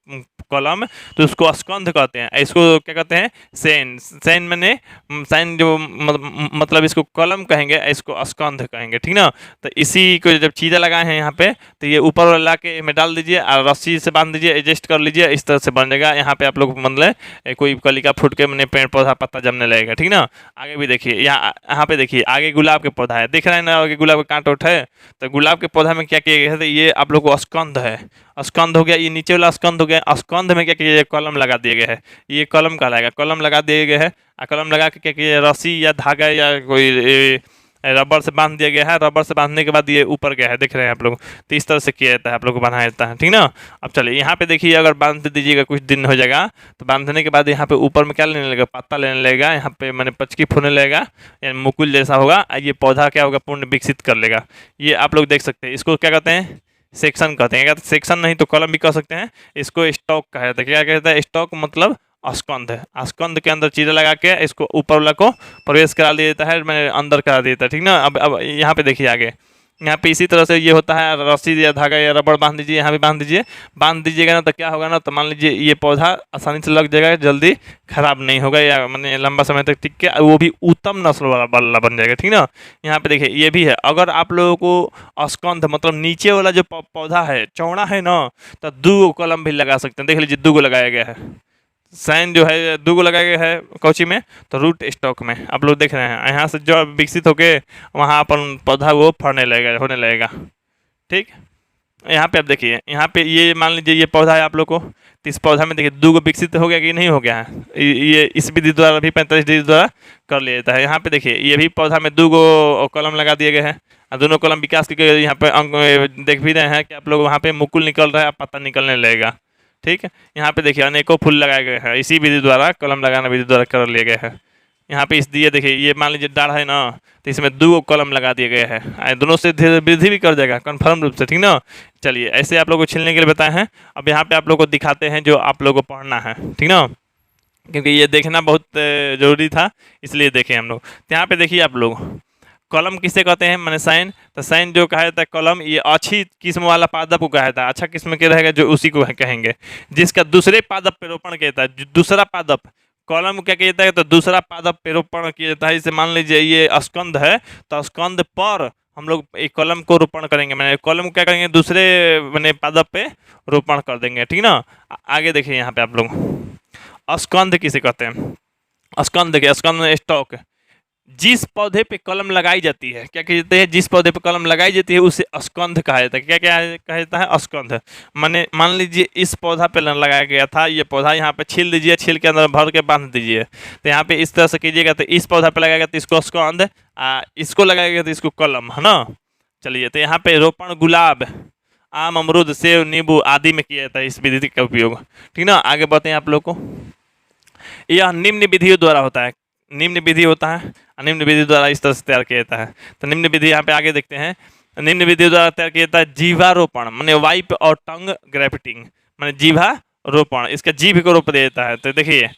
कलम, तो उसको स्कंध कहते हैं। इसको क्या कहते हैं? सैन। सैन मैंने सैन जो मतलब इसको कलम कहेंगे, इसको स्कंध कहेंगे, ठीक ना। तो इसी को जब चीज़ें लगाए हैं यहाँ पे, तो ये ऊपर वाला ला के में डाल दीजिए और रस्सी से बांध दीजिए, एडजस्ट कर लीजिए, इस तरह से बन जाएगा। यहाँ पे आप लोग मतलब कोई कलिका फूट के मैंने पेड़ पौधा पत्ता जमने लगेगा, ठीक ना। आगे भी देखिए, यहाँ पे देखिए, आगे गुलाब के पौधा है, दिख रहा है ना, आगे गुलाब का कांट उठ है। तो गुलाब के पौधा में क्या किया गया है? तो ये आप लोग को स्कंध है, स्कंध हो गया। ये नीचे वाला स्कंध हो गया। स्कंध में क्या किया गया? कलम लगा दिया गया है, ये कलम कहलाएगा। कलम लगा दिया गया है, कलम लगा के क्या किया? रस्सी या धागा या कोई रबर से बांध दिया गया है। रबर से बांधने के बाद ये ऊपर गया है, देख रहे हैं आप लोग। तो इस तरह से किया जाता है, आप लोग को बनाया जाता है, ठीक ना। अब चलिए यहाँ पे देखिए, अगर बांध दीजिएगा कुछ दिन हो जाएगा, तो बांधने के बाद यहाँ पे ऊपर में क्या लेने लगेगा? पत्ता लेने लगेगा, यहाँ पे मैंने पचकी फूलने लगेगा, यानी मुकुल जैसा होगा। ये पौधा क्या होगा? पूर्ण विकसित कर लेगा। ये आप लोग देख सकते हैं। इसको क्या कहते हैं? सेक्शन कहते हैं। क्या? सेक्शन नहीं तो कलम भी कह सकते हैं। इसको स्टॉक कहा जाता है। क्या कहता है? स्टॉक मतलब स्कंध है। स्कंध के अंदर चीज़ें लगा के इसको ऊपर वाला को प्रवेश करा दिया जाता है, मैंने अंदर करा दिया जाता है, ठीक ना। अब यहाँ पे देखिए आगे, यहाँ पे इसी तरह से ये होता है। रस्सी या धागा या रबड़ बांध दीजिए, यहाँ भी बांध दीजिए। बांध दीजिएगा ना तो क्या होगा ना, तो मान लीजिए ये पौधा आसानी से लग जाएगा, जल्दी खराब नहीं होगा, या मैंने लंबा समय तक टिक के, वो भी उत्तम नस्ल वाला बन जाएगा, ठीक ना। यहाँ पे देखिए, ये भी है। अगर आप लोगों को स्कंध मतलब नीचे वाला जो पौधा है चौड़ा है ना, तो 2 कलम भी लगा सकते हैं। देख लीजिए, 2 लगाया गया है। साइन जो है 2 लगाया गया है कौची में, तो रूट स्टॉक में। आप लोग देख रहे हैं, यहाँ से जो विकसित होके वहाँ अपन पौधा वो फड़ने लगेगा, होने लगेगा, ठीक। यहाँ पे आप देखिए, यहाँ पे ये मान लीजिए ये पौधा है आप लोग को, तो इस पौधा में देखिए 2 विकसित हो गया कि नहीं हो गया है। ये इस विधि द्वारा भी 45 डिग्री द्वारा कर लिया जाता है। यहाँ पे देखिए, ये भी पौधा में 2 कलम लगा दिए गए हैं, दोनों कलम विकास के यहाँ पे अंक देख भी रहे हैं कि आप लोग वहाँ पे मुकुल निकल रहा है, पत्ता निकलने लगेगा, ठीक है। यहाँ पे देखिए, अनेकों फूल लगाए गए हैं, इसी विधि द्वारा, कलम लगाना विधि द्वारा कर लिए गए हैं। यहाँ पे इस दिए देखिए, ये मान लीजिए डाढ़ है ना, तो इसमें 2 कलम लगा दिए गए हैं। दोनों से वृद्धि भी कर जाएगा कन्फर्म रूप से, ठीक ना। चलिए, ऐसे आप लोग को छिलने के लिए बताए हैं। अब यहाँ पे आप लोग को दिखाते हैं जो आप लोग को पढ़ना है, ठीक ना, क्योंकि ये देखना बहुत ज़रूरी था, इसलिए देखें हम लोग। तो यहाँ पे देखिए आप लोग, कलम किसे कहते हैं? मैंने साइन। तो साइन जो कहा जाता है कलम, ये अच्छी किस्म वाला पादप को कहा जाता है। अच्छा किस्म के रहेगा जो उसी को कहेंगे, जिसका दूसरे पादप पे रोपण किया जाता है। दूसरा पादप कॉलम क्या किया जाता है? तो दूसरा पादप पे रोपण किया जाता है। जैसे मान लीजिए ये स्कंद है, तो स्कंद पर हम लोग एक कलम को रोपण करेंगे, मैंने कॉलम क्या करेंगे? दूसरे मैंने पादप पे रोपण कर देंगे, ठीक ना। आगे देखिए, यहाँ पे आप लोग स्कंद किसे कहते हैं? स्कंद देखिए, स्कंद स्टॉक। जिस पौधे पे कलम लगाई जाती है, क्या कहते हैं? जिस पौधे पे कलम लगाई जाती है उसे स्कंध कहा जाता है। क्या क्या कहा जाता है? स्कंध। माने मान लीजिए इस पौधा पे लगाया गया था, ये पौधा यहाँ पे छील दीजिए, छील के अंदर भर के बांध दीजिए। तो यहाँ पे इस तरह से कीजिएगा, तो इस पौधा पे लगाया गया तो इसको स्कंध, इसको लगाया गया तो इसको कलम, है ना। चलिए, तो यहाँ पे रोपण गुलाब, आम, अमरूद, सेब, नींबू आदि में किया जाता है इस विधि का उपयोग, ठीक ना। आगे बढ़ते हैं आप लोग को। यह निम्न विधियों द्वारा होता है। निम्न विधि होता है, निम्न विधि द्वारा इस तरह से तैयार किया जाता है। तो निम्न विधि यहाँ पे आगे देखते हैं। निम्न विधि द्वारा तैयार किया जाता है जीवारोपण, माने वाइप और टंग ग्रेफ्टिंग, माने जीवा रोपण, इसका जीभ को रोप दिया जाता है। तो देखिए,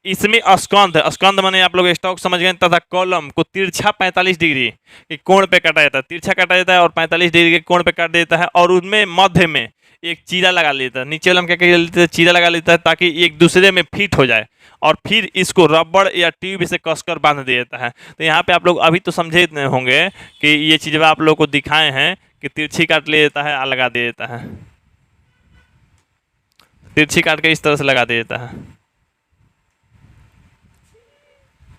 इसमें स्कंध, स्कंध माने आप लोग स्टॉक समझ गए, तथा कॉलम को तिरछा 45 डिग्री के कोण पे काटा जाता है। तिरछा काटा जाता है और 45 डिग्री के कोण पे काट देता है, और उनमें मध्य में एक चीरा लगा लेता है, नीचे वाला में क्या कर लेते हैं, चीरा लगा लेता है ताकि एक दूसरे में फिट हो जाए, और फिर इसको रबड़ या ट्यूब से कसकर बांध देता है। तो यहाँ पे आप लोग अभी तो समझे होंगे कि ये चीज़ आप लोग को दिखाए हैं कि तिरछी काट ले देता है और लगा दे देता है, तिरछी काट के इस तरह से लगा दे देता है।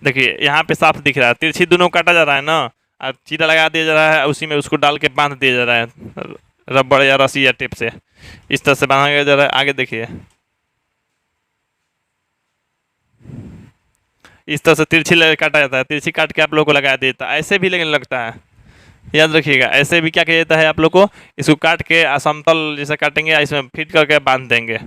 देखिए यहाँ पे साफ दिख रहा है, तिरछी दोनों काटा जा रहा है ना, और चीरा लगा दिया जा रहा है, उसी में उसको डाल के बांध दिया जा रहा है रबड़ या रस्सी या टेप से, इस तरह से बांधा जा रहा है। आगे देखिए इस तरह से तिरछी काटा जाता है, तिरछी काट के आप लोग को लगा देता है, ऐसे भी लेकिन लगता है, याद रखिएगा। ऐसे भी क्या किया जाता है आप लोग को, इसको काट के समतल जैसे काटेंगे, इसमें फिट करके बांध देंगे,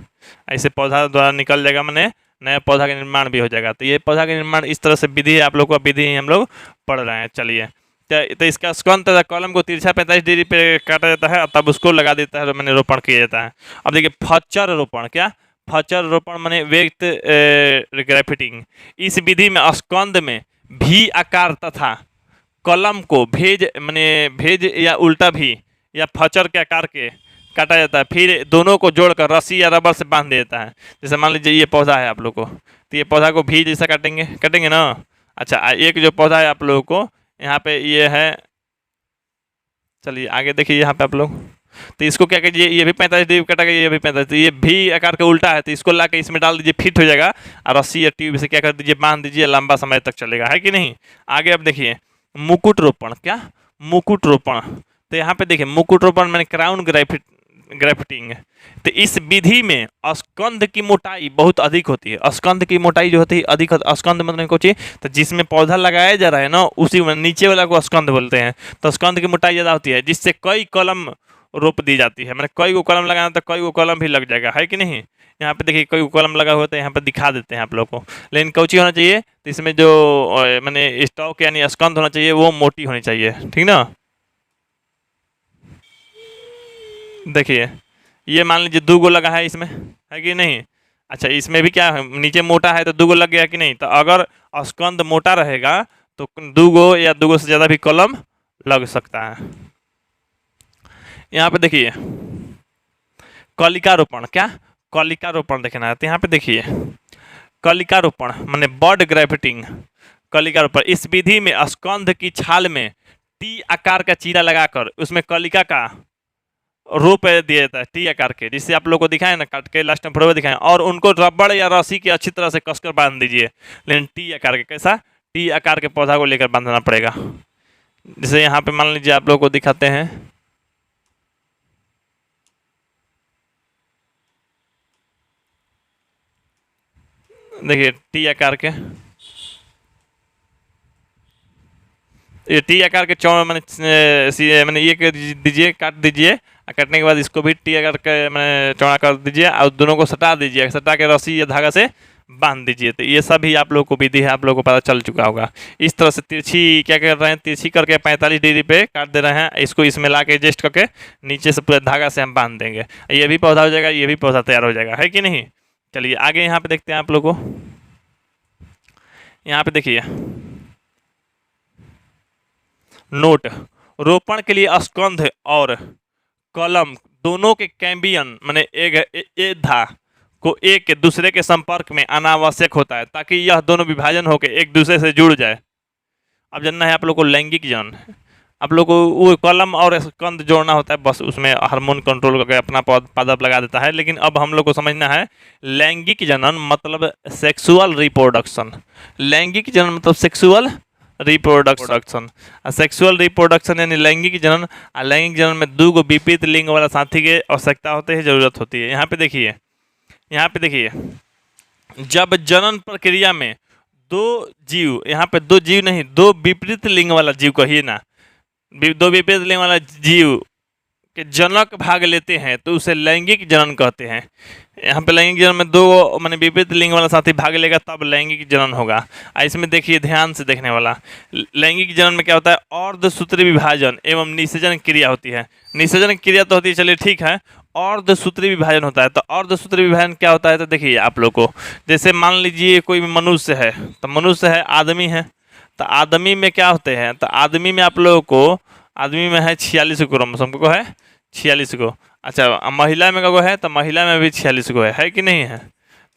ऐसे पौधा द्वारा निकल जाएगा, मैंने नया पौधा का निर्माण भी हो जाएगा। तो ये पौधा का निर्माण इस तरह से विधि है, आप लोग को विधि हम लोग पढ़ रहे हैं। चलिए तो इसका स्कंद तथा कॉलम को तिरछा 45 डिग्री पे काटा जाता है, तब उसको लगा देता है, मैंने रोपण किया जाता है। अब देखिए फचर रोपण, क्या फचर रोपण मैंने व्यक्त ग्राफ्टिंग। इस विधि में स्कंद में भी आकार तथा कलम को भेज या उल्टा भी या फचर के आकार के काटा जाता है, फिर दोनों को जोड़कर रस्सी या रबर से बांध देता है। जैसे मान लीजिए ये पौधा है आप लोग को, तो ये पौधा को भी जैसा काटेंगे ना। अच्छा एक जो पौधा है आप लोगों को यहाँ पे ये है, चलिए आगे देखिए यहाँ पे आप लोग, तो इसको क्या कीजिए, ये भी 45 डिग्री कटा गया, ये भी 45, तो ये भी आकार का उल्टा है, तो इसको ला के इसमें डाल दीजिए, फिट हो जाएगा, और रस्सी या ट्यूब से क्या कर दीजिए, बांध दीजिए, लंबा समय तक चलेगा, है कि नहीं। आगे अब देखिए मुकुट रोपण, क्या मुकुट रोपण, तो यहाँ पे देखिए मुकुट रोपण मैंने क्राउन ग्राफ्टिंग। तो इस विधि में स्कंद की मोटाई बहुत अधिक होती है, स्कंद की मोटाई जो होती है अधिक, स्कंद मतलब कुछ, तो जिसमें पौधा लगाया जा रहा है ना उसी में नीचे वाला को स्कंद बोलते हैं। तो स्कंद की मोटाई ज़्यादा होती है, जिससे कई कलम रोप दी जाती है, मैंने कई को कलम लगाना तो कई को कलम भी लग जाएगा, है कि नहीं। यहाँ पे देखिए कई को कलम लगा हुआ, तो यहाँ पे दिखा देते हैं आप लोग को। लेकिन कौची होना चाहिए, तो इसमें जो मैंने स्टॉक यानी स्कंद होना चाहिए वो मोटी होनी चाहिए, ठीक ना। देखिए ये मान लीजिए 2 गो लगा है इसमें, है कि नहीं। अच्छा इसमें भी क्या है, नीचे मोटा है तो 2 गो लग गया कि नहीं। तो अगर स्कंद मोटा रहेगा तो 2 गो या 2 गो से ज़्यादा भी कलम लग सकता है। यहाँ पे देखिए कलिका रोपण, क्या कलिका रोपण देखना है, तो यहाँ पे देखिए कलिका रोपण मैंने बर्ड ग्राफ्टिंग, कलिका रोपण। इस विधि में स्कंद की छाल में टी आकार का चीरा लगाकर उसमें कलिका का रोप दिया जाता है टी आकार के, जिससे आप लोग को दिखाएं ना, काट के लास्ट में फोटो दिखाएं, और उनको रबड़ या रस्सी की अच्छी तरह से कसकर बांध दीजिए। लेकिन टी आकार के, कैसा टी आकार के पौधा को लेकर बांधना पड़ेगा। जैसे यहाँ पे मान लीजिए आप लोग को दिखाते हैं, देखिए टी आकार के, ये टी आकार के मैंने ये कर दीजिए, काट दीजिए, काटने के बाद इसको भी टी आकार के मैंने चौड़ा कर दीजिए, और दोनों को सटा दीजिए, सटा के रस्सी या धागा से बांध दीजिए। तो ये सब भी आप लोग को विधि है, आप लोग को पता चल चुका होगा। इस तरह से तिरछी क्या कर रहे हैं, तिरछी करके 45 डिग्री पे काट दे रहे हैं, इसको इसमें ला के एडजस्ट करके नीचे से पूरे धागा से हम बांध देंगे, ये भी पौधा हो जाएगा, ये भी पौधा तैयार हो जाएगा, है कि नहीं। चलिए आगे यहाँ पे देखते हैं आप लोग को, यहाँ पे देखिए नोट, रोपण के लिए स्कंध और कलम दोनों के कैम्बियन मैंने एक धा को एक के दूसरे के संपर्क में अनावश्यक होता है, ताकि यह दोनों विभाजन होकर एक दूसरे से जुड़ जाए। अब जानना है आप लोग को लैंगिक जनन, आप लोग को वो कलम और स्कंद जोड़ना होता है, बस उसमें हार्मोन कंट्रोल करके अपना पादप लगा देता है। लेकिन अब हम लोग को समझना है लैंगिक जनन मतलब सेक्सुअल रिप्रोडक्शन, लैंगिक जनन मतलब सेक्सुअल रिप्रोडक्शन, सेक्सुअल रिप्रोडक्शन यानी लैंगिक जनन। लैंगिक जनन में 2 गो विपरीत लिंग वाला साथी की आवश्यकता होती है, जरूरत होती है। यहाँ पे देखिए, यहाँ पे देखिए जब जनन प्रक्रिया में 2 जीव, यहाँ पे 2 जीव नहीं, 2 विपरीत लिंग वाला जीव कहिए ना, 2 विपरीत लिंग वाला जीव के जनक भाग लेते हैं तो उसे लैंगिक जनन कहते हैं। यहाँ पे लैंगिक जनन में 2 माने विपरीत लिंग वाला साथी भाग लेगा तब लैंगिक जनन होगा। इसमें देखिए ध्यान से देखने वाला, लैंगिक जनन में क्या होता है, अर्धसूत्री विभाजन एवं निषेचन क्रिया होती है। निषेचन क्रिया तो होती है, चलिए ठीक है, अर्धसूत्री विभाजन होता है। तो अर्धसूत्री विभाजन क्या होता है, तो देखिए आप लोग को, जैसे मान लीजिए कोई मनुष्य है, तो मनुष्य है, आदमी है, तो आदमी में क्या होते हैं, तो आदमी में आप लोगों को, आदमी में है 46 क्रोमोसोम को, है 46 को, अच्छा, महिला में कगो है तो महिला में भी 46 गो है कि नहीं है?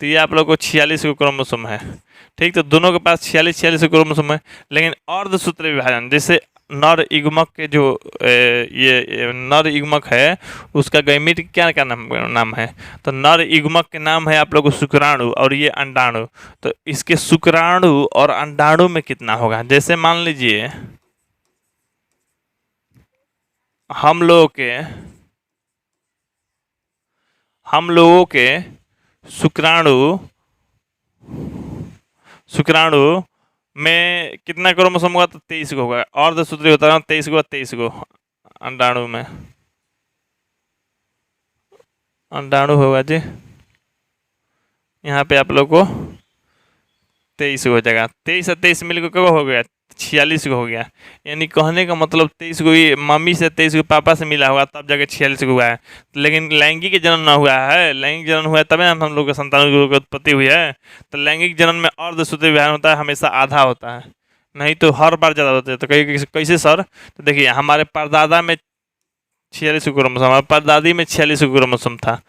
तो ये आप लोग को 46 गो क्रोमोसोम है। ठीक, तो दोनों के पास 46 क्रोमोसोम है। लेकिन अर्धसूत्री विभाजन, जैसे नर युग्मक के जो ये नर युग्मक है उसका गैमीट क्या नाम है? तो नर युग्मक के नाम है आप लोग को शुक्राणु और ये अंडाणु। तो इसके शुक्राणु और अंडाणु में कितना होगा? जैसे मान लीजिए हम लोगों के शुक्राणु में कितना क्रोमोसोम होगा? तो 23 गो होगा। अर्धसूत्री होता है 23 गो, 23 गो अंडाणु होगा जी। यहाँ पे आप लोग को 23 हो जाएगा। 23 और 23 मिलकर कब हो गया? 46 को हो गया। यानी कहने का मतलब 23 को ये मम्मी से 23 को पापा से मिला होगा तब जाके 46 को हुआ है। लेकिन लैंगिक जन्म ना हुआ है। लैंगिक जन्म हुआ है तभी हम लोग के संतान की उत्पत्ति हुई है। तो लैंगिक जन्म में अर्धसूत्री विभाजन होता है, हमेशा आधा होता है, नहीं तो हर बार ज़्यादा होता है। तो कैसे सर? तो देखिए हमारे परदादा में 46 क्रोमोसोम और परदादी में 46 क्रोमोसोम था।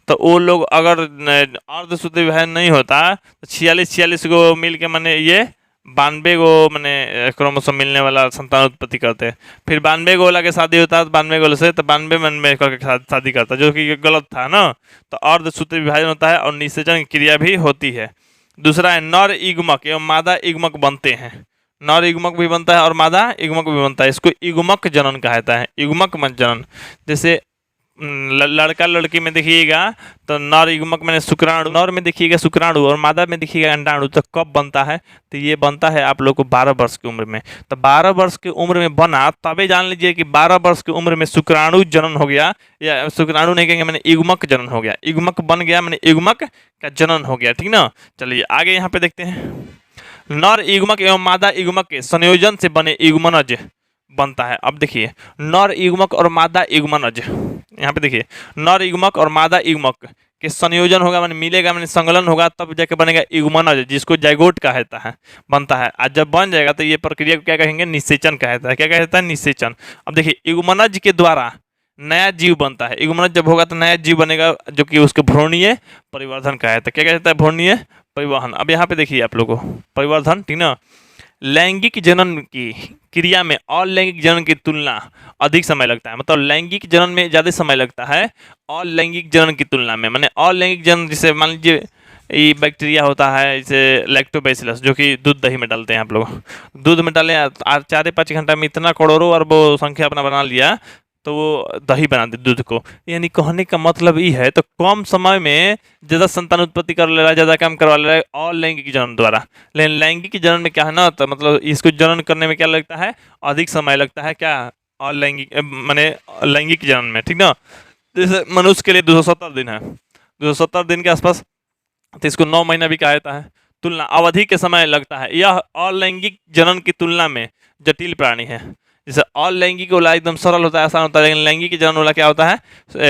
तो वो लोग अगर अर्धसूत्री विभाजन नहीं होता तो 46 को मिल के मैंने ये 92 गो मैंने क्रोमोसोम मिलने वाला संतान उत्पत्ति करते। फिर 92 गोला के शादी होता है 92 गोले से, तो 92 मन में करके शादी करता, जो कि गलत था ना। तो अर्धसूत्री विभाजन होता है और निषेचन की क्रिया भी होती है। दूसरा है नर युग्मक एवं मादा युग्मक बनते हैं। नर युग्मक भी बनता है और मादा युग्मक भी बनता है। इसको युग्मक जनन कहता है, युग्मक जनन। जैसे लड़का लड़की में देखिएगा तो नर युग्मक में शुक्राणु, नर में देखिएगा शुक्राणु और मादा में देखिएगा अंडाणु। तो कब बनता है? तो ये बनता है आप लोग को 12 वर्ष की उम्र में। तो 12 वर्ष की उम्र में बना तभी जान लीजिए कि 12 वर्ष की उम्र में शुक्राणु जनन हो गया, या शुक्राणु नहीं कहेंगे, मैंने युग्मक जनन हो गया, युग्मक बन गया, मैंने युग्मक का जनन हो गया। ठीक ना। चलिए आगे यहाँ पे देखते हैं। नर युग्मक एवं मादा युग्मक के संयोजन से बने युग्मनज बनता है। अब देखिए नर युग्मक और मादा युग्मनज, यहाँ पे देखिए नर युग्मक और मादा युग्मक के संयोजन होगा, मैंने मिलेगा, मैंने संकलन होगा, तब जाके बनेगा युग्मनज, जिसको जाइगोट कहता है, बनता है। आज जब बन जाएगा तो ये प्रक्रिया को क्या कहेंगे? निषेचन कहता है। क्या कहता है? निषेचन। अब देखिए युग्मनज के द्वारा नया जीव बनता है। युग्मनज जब होगा तो नया जीव बनेगा, जो कि उसके भ्रूणीय परिवर्धन कहता है। क्या कहता है? भ्रूणीय परिवहन। अब यहाँ पे देखिए आप लोगों को परिवर्धन, ठीक ना। लैंगिक जनन की क्रिया में अलैंगिक जनन की तुलना अधिक समय लगता है। मतलब लैंगिक जनन में ज़्यादा समय लगता है अलैंगिक जनन की तुलना में। मैंने अलैंगिक जनन, जैसे मान लीजिए ये बैक्टीरिया होता है, जैसे लैक्टोबैसिलस, जो कि दूध दही में डालते हैं। आप लोग दूध में डालें 4-5 घंटा में इतना करोड़ों अरबों संख्या अपना बना लिया, तो वो दही बना दे दूध को। यानी कहने का मतलब ये है, तो कम समय में ज़्यादा संतान उत्पत्ति कर ले रहा है, ज़्यादा काम करवा ले रहा है अलैंगिक जनन द्वारा। लेकिन लैंगिक जनन में क्या है ना, तो मतलब इसको जनन करने में क्या लगता है? अधिक समय लगता है। क्या? अलैंगिक माने लैंगिक जनन में, ठीक ना। जैसे मनुष्य के लिए 270 दिन है, 270 दिन के आसपास, तो इसको 9 महीना भी कहा जाता है। तुलना अवधि के समय लगता है। यह अलैंगिक जनन की तुलना में जटिल प्राणी है। जैसे अलैंगिक वाला एकदम सरल होता है, आसान होता है, लेकिन लैंगिक जनन वाला क्या होता है?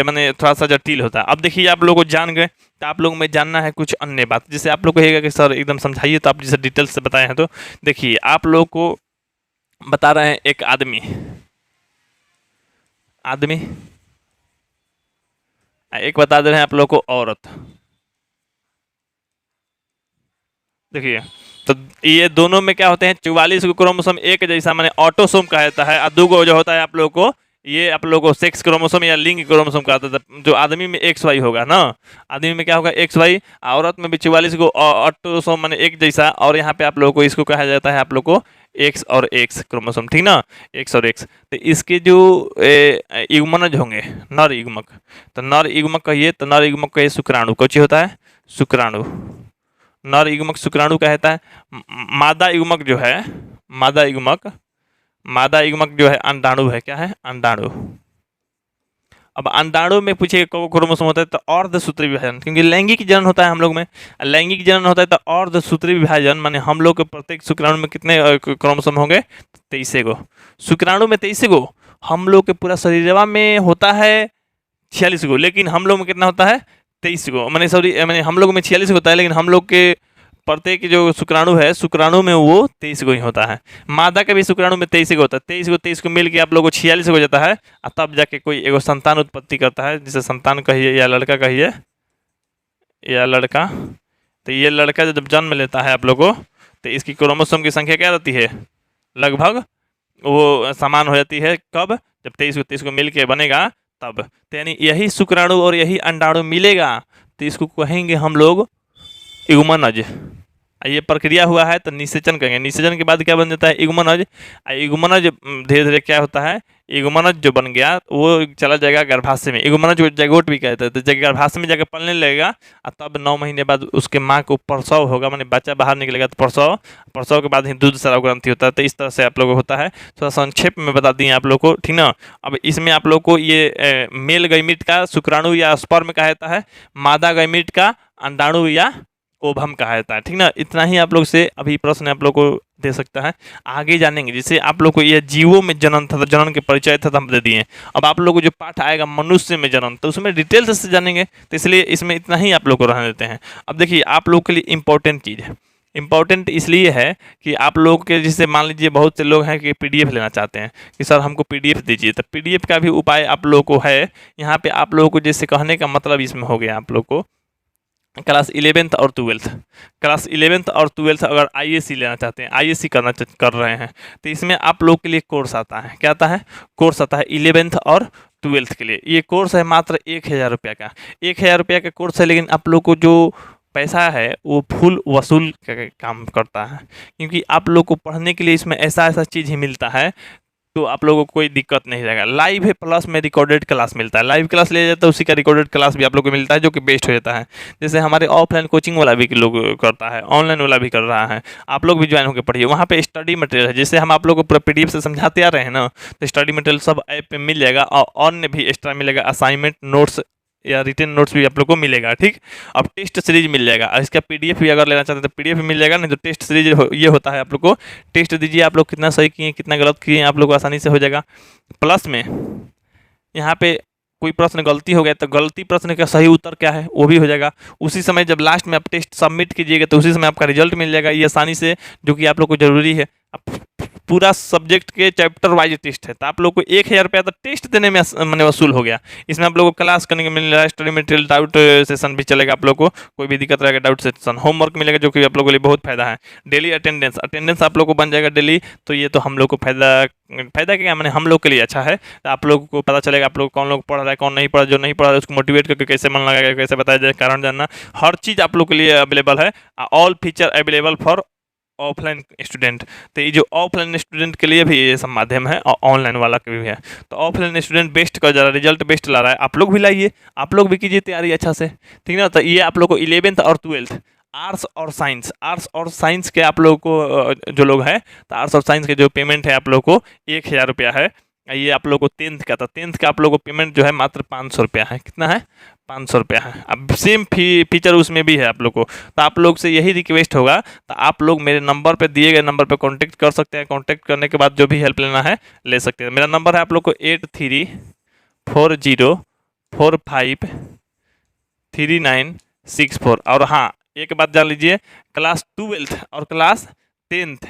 मैंने थोड़ा सा जटिल होता है। अब देखिए आप लोगों को जान गए, तो आप लोगों में जानना है कुछ अन्य बात। जैसे आप लोग कहेगा कि सर एकदम समझाइए, तो आप जैसे डिटेल्स से बताए हैं। तो देखिए आप लोग को बता रहे हैं, एक आदमी एक बता दे रहे हैं आप लोग को औरत। देखिए तो ये दोनों में क्या होते हैं? 44 को क्रोमोसोम एक जैसा, मैंने ऑटोसोम कहा जाता है। और 2 को जो होता है आप लोग को, ये आप लोग को सेक्स क्रोमोसोम या लिंग क्रोमोसोम कहा जाता है। जो आदमी में XY होगा ना, आदमी में क्या होगा? XY। औरत में भी 44 को ऑटोसोम मैंने एक जैसा, और यहाँ पे आप लोग को इसको कहा जाता है आप लोग को X और X क्रोमोसोम, ठीक ना, X और X। तो इसके जो युग्मनज होंगे नर युग्मक, तो नर युग्मक कहिए, तो नर युग्मक कहिए शुक्राणु। कौन होता है? शुक्राणु। नर युग्मक शुक्राणु कहता है। मादा युग्मक जो है, मादा युग्मक जो है अंडाणु है। क्या है? अंडाणु। अब अंडाणु में पूछिए क्रोमोसोम होता है, तो अर्धसूत्री विभाजन, क्योंकि लैंगिक जनन होता है हम लोग में, लैंगिक जनन होता है तो अर्धसूत्री विभाजन, माने हम लोग के प्रत्येक शुक्राणु में कितने क्रोमोसोम होंगे? 23 गो। शुक्राणु में 23 गो। हम लोग के पूरा शरीरवा में होता है 46 गो, लेकिन हम लोग में कितना होता है? 23 गो। मैंने सॉरी, मैंने हम लोग में 46 होता है, लेकिन हम लोग के प्रत्येक जो शुक्राणु है, शुक्राणु में वो 23 गो ही होता है। मादा का भी शुक्राणु में 23 गो होता है। 23 को मिल के आप लोग को 46 हो जाता है, और तब जाके कोई एगो संतान उत्पत्ति करता है, जिसे संतान कहिए या लड़का कहिए या लड़का। तो ये लड़का जब जन्म लेता है आप लोगों को, तो इसकी क्रोमोसोम की संख्या क्या रहती है, लगभग वो समान हो जाती है। कब? जब 23 को मिल के बनेगा तब। तो यानी यही शुक्राणु और यही अंडाणु मिलेगा, तो इसको कहेंगे हम लोग युग्मनज। ये प्रक्रिया हुआ है तो निषेचन कहेंगे। निषेचन के बाद क्या बन जाता है, युग्मनज। युग्मनज धीरे धीरे क्या होता है, युग्मनज जो बन गया वो चला जाएगा गर्भाशय में। युग्मनज को जैगोट भी कहते हैं। तो गर्भाशय में जाकर पलने लगेगा, और तब 9 महीने बाद उसके माँ को प्रसव होगा, माने बच्चा बाहर निकलेगा तो प्रसव के बाद ही दूध स्राव ग्रंथि होता है। तो इस तरह से आप लोग को होता है। थोड़ा संक्षेप में बता दिए आप लोग को, ठीक ना। अब इसमें आप लोग को ये मेल गैमीट का शुक्राणु या स्पर्म कहा जाता है, मादा गैमीट का अंडाणु या ओभम कहा जाता है, ठीक ना। इतना ही आप लोग से अभी प्रश्न आप लोग को दे सकता है। आगे जानेंगे, जैसे आप लोग को ये जीवों में जन्म था, तो जन्म के परिचय था तो हम दे दिए। अब आप लोग को जो पाठ आएगा मनुष्य में जन्म, तो उसमें डिटेल से जानेंगे। तो इसलिए इसमें इतना ही आप लोग को रहने देते हैं। अब देखिए आप लोग के लिए इंपॉर्टेंट चीज़ है, इंपॉर्टेंट इसलिए है कि आप लोग के, जैसे मान लीजिए बहुत से लोग हैं कि पीडीएफ लेना चाहते हैं कि सर हमको पीडीएफ दीजिए, तो पीडीएफ का भी उपाय आप लोग को है यहाँ पे। आप लोगों को जैसे कहने का मतलब इसमें हो गया, आप लोग को क्लास 11th और 12th, क्लास 11th और 12th अगर आईएससी लेना चाहते हैं, आईएससी कर रहे हैं, तो इसमें आप लोग के लिए कोर्स आता है। क्या आता है? कोर्स आता है 11th और 12th के लिए। ये कोर्स है मात्र 1000 रुपये का। 1000 रुपये का कोर्स है, लेकिन आप लोग को जो पैसा है वो फुल वसूल का काम करता है, क्योंकि आप लोग को पढ़ने के लिए इसमें ऐसा चीज़ ही मिलता है, तो आप लोगों को कोई दिक्कत नहीं रहेगा। लाइव है प्लस में रिकॉर्डेड क्लास मिलता है। लाइव क्लास ले जाता है, उसी का रिकॉर्डेड क्लास भी आप लोग को मिलता है, जो कि बेस्ट हो जाता है। जैसे हमारे ऑफलाइन कोचिंग वाला भी लोग करता है, ऑनलाइन वाला भी कर रहा है। आप लोग भी ज्वाइन होकर पढ़िए। वहाँ पे स्टडी मटेरियल है, जैसे हम आप लोग को पूरा पीडीएफ से समझाते आ रहे हैं ना, तो स्टडी मटेरियल सब ऐप पे मिल जाएगा, और अन्य भी एक्स्ट्रा मिलेगा, असाइनमेंट नोट्स या रिटन नोट्स भी आप लोग को मिलेगा, ठीक। अब टेस्ट सीरीज मिल जाएगा, और इसका पीडीएफ भी अगर लेना चाहते हैं तो पीडीएफ भी मिल जाएगा। नहीं तो टेस्ट सीरीज ये होता है, आप लोग को टेस्ट दीजिए, आप लोग कितना सही किए कितना गलत किए आप लोग को आसानी से हो जाएगा। प्लस में यहाँ पे कोई प्रश्न गलती हो गया तो गलती प्रश्न का सही उत्तर क्या है वो भी हो जाएगा। उसी समय जब लास्ट में आप टेस्ट सबमिट कीजिएगा तो उसी समय आपका रिजल्ट मिल जाएगा, ये आसानी से, जो कि आप लोग को जरूरी है। अब पूरा सब्जेक्ट के चैप्टर वाइज टेस्ट है, तो आप लोग को 1000 रुपया तो टेस्ट देने में मैंने वसूल हो गया। इसमें आप लोग को क्लास करने के मिल रहा है, स्टडी मटेरियल, डाउट सेशन भी चलेगा। आप लोग को कोई भी दिक्कत रहेगा डाउट सेशन, होमवर्क मिलेगा, जो कि आप लोगों के लिए बहुत फायदा है। डेली अटेंडेंस आप लोग को बन जाएगा डेली, तो ये तो हम लोग को फायदा क्या मैंने हम लोग के लिए अच्छा है। तो आप लोग को पता चलेगा आप लोग कौन लोग पढ़ रहा है कौन नहीं पढ़ रहा, जो नहीं पढ़ रहा है उसको मोटिवेट करके कैसे मन लगाएगा, कैसे बताया जाए, कारण जानना, हर चीज़ आप लोग के लिए अवेलेबल है। All feature available for offline student. तो ये जो ऑफलाइन स्टूडेंट के लिए भी ये सब माध्यम है, और ऑनलाइन वाला के भी है। तो ऑफलाइन स्टूडेंट बेस्ट कर जा रहा है, रिजल्ट बेस्ट ला रहा है, आप लोग भी लाइए, आप लोग भी कीजिए तैयारी अच्छा से, ठीक ना। तो ये आप लोग को 11th और 12th आर्ट्स और साइंस के आप लोग को जो लोग हैं, तो आर्ट्स और साइंस के जो पेमेंट है आप लोग को 1000 रुपया है। ये आप लोग को 10th का था, 10th का आप लोग को पेमेंट जो है मात्र 500 रुपया है। कितना है? 500 रुपया है। अब सेम फीचर उसमें भी है आप लोग को। तो आप लोग से यही रिक्वेस्ट होगा, तो आप लोग मेरे नंबर पे, दिए गए नंबर पे कांटेक्ट कर सकते हैं। कांटेक्ट करने के बाद जो भी हेल्प लेना है ले सकते हैं। मेरा नंबर है आप लोग को 8340453964। और हाँ, एक बात जान लीजिए, क्लास 12th और क्लास 10th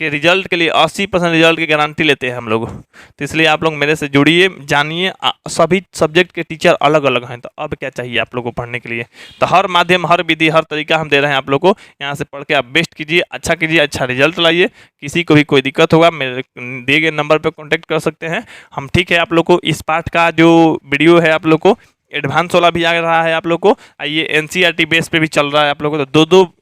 के रिजल्ट के लिए 80% रिजल्ट की गारंटी लेते हैं हम लोग। तो इसलिए आप लोग मेरे से जुड़िए, जानिए। सभी सब्जेक्ट के टीचर अलग अलग हैं, तो अब क्या चाहिए आप लोग को पढ़ने के लिए। तो हर माध्यम, हर विधि, हर तरीका हम दे रहे हैं आप लोग को। यहाँ से पढ़ के आप बेस्ट कीजिए, अच्छा कीजिए, अच्छा रिजल्ट लाइए। किसी को भी कोई दिक्कत होगा मेरे दिए गए नंबर पर कॉन्टैक्ट कर सकते हैं हम, ठीक है। आप लोग को इस पाठ का जो वीडियो है आप लोग को एडवांस वाला भी आ रहा है आप लोग को, ये एनसीईआरटी बेस पे भी चल रहा है आप लोग को। तो दो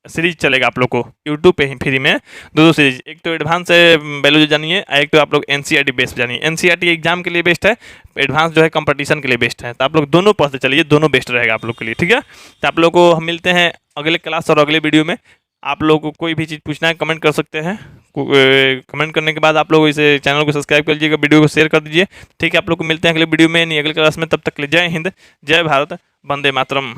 सीरीज चलेगा आप लोग को यूट्यूब पे ही फ्री में, दो सीरीज। एक तो एडवांस वैल्यू जानिए, एक तो आप लोग एनसीईआरटी बेस जानिए। एनसीईआरटी एग्जाम के लिए बेस्ट है, एडवांस जो है कंपटीशन के लिए बेस्ट है। तो आप लोग दोनों पढ़ते चलिए, दोनों बेस्ट रहेगा आप लोग के लिए, ठीक है। तो आप लोग को हम मिलते हैं अगले क्लास और अगले वीडियो में। आप लोग को कोई भी चीज़ पूछना है कमेंट कर सकते हैं। कमेंट करने के बाद आप लोग इसे चैनल को सब्सक्राइब कर लीजिएगा, वीडियो को शेयर कर दीजिए, ठीक है। आप लोग को मिलते हैं अगले वीडियो में, नहीं अगले क्लास में। तब तक के लिए जय हिंद, जय भारत, वंदे मातरम।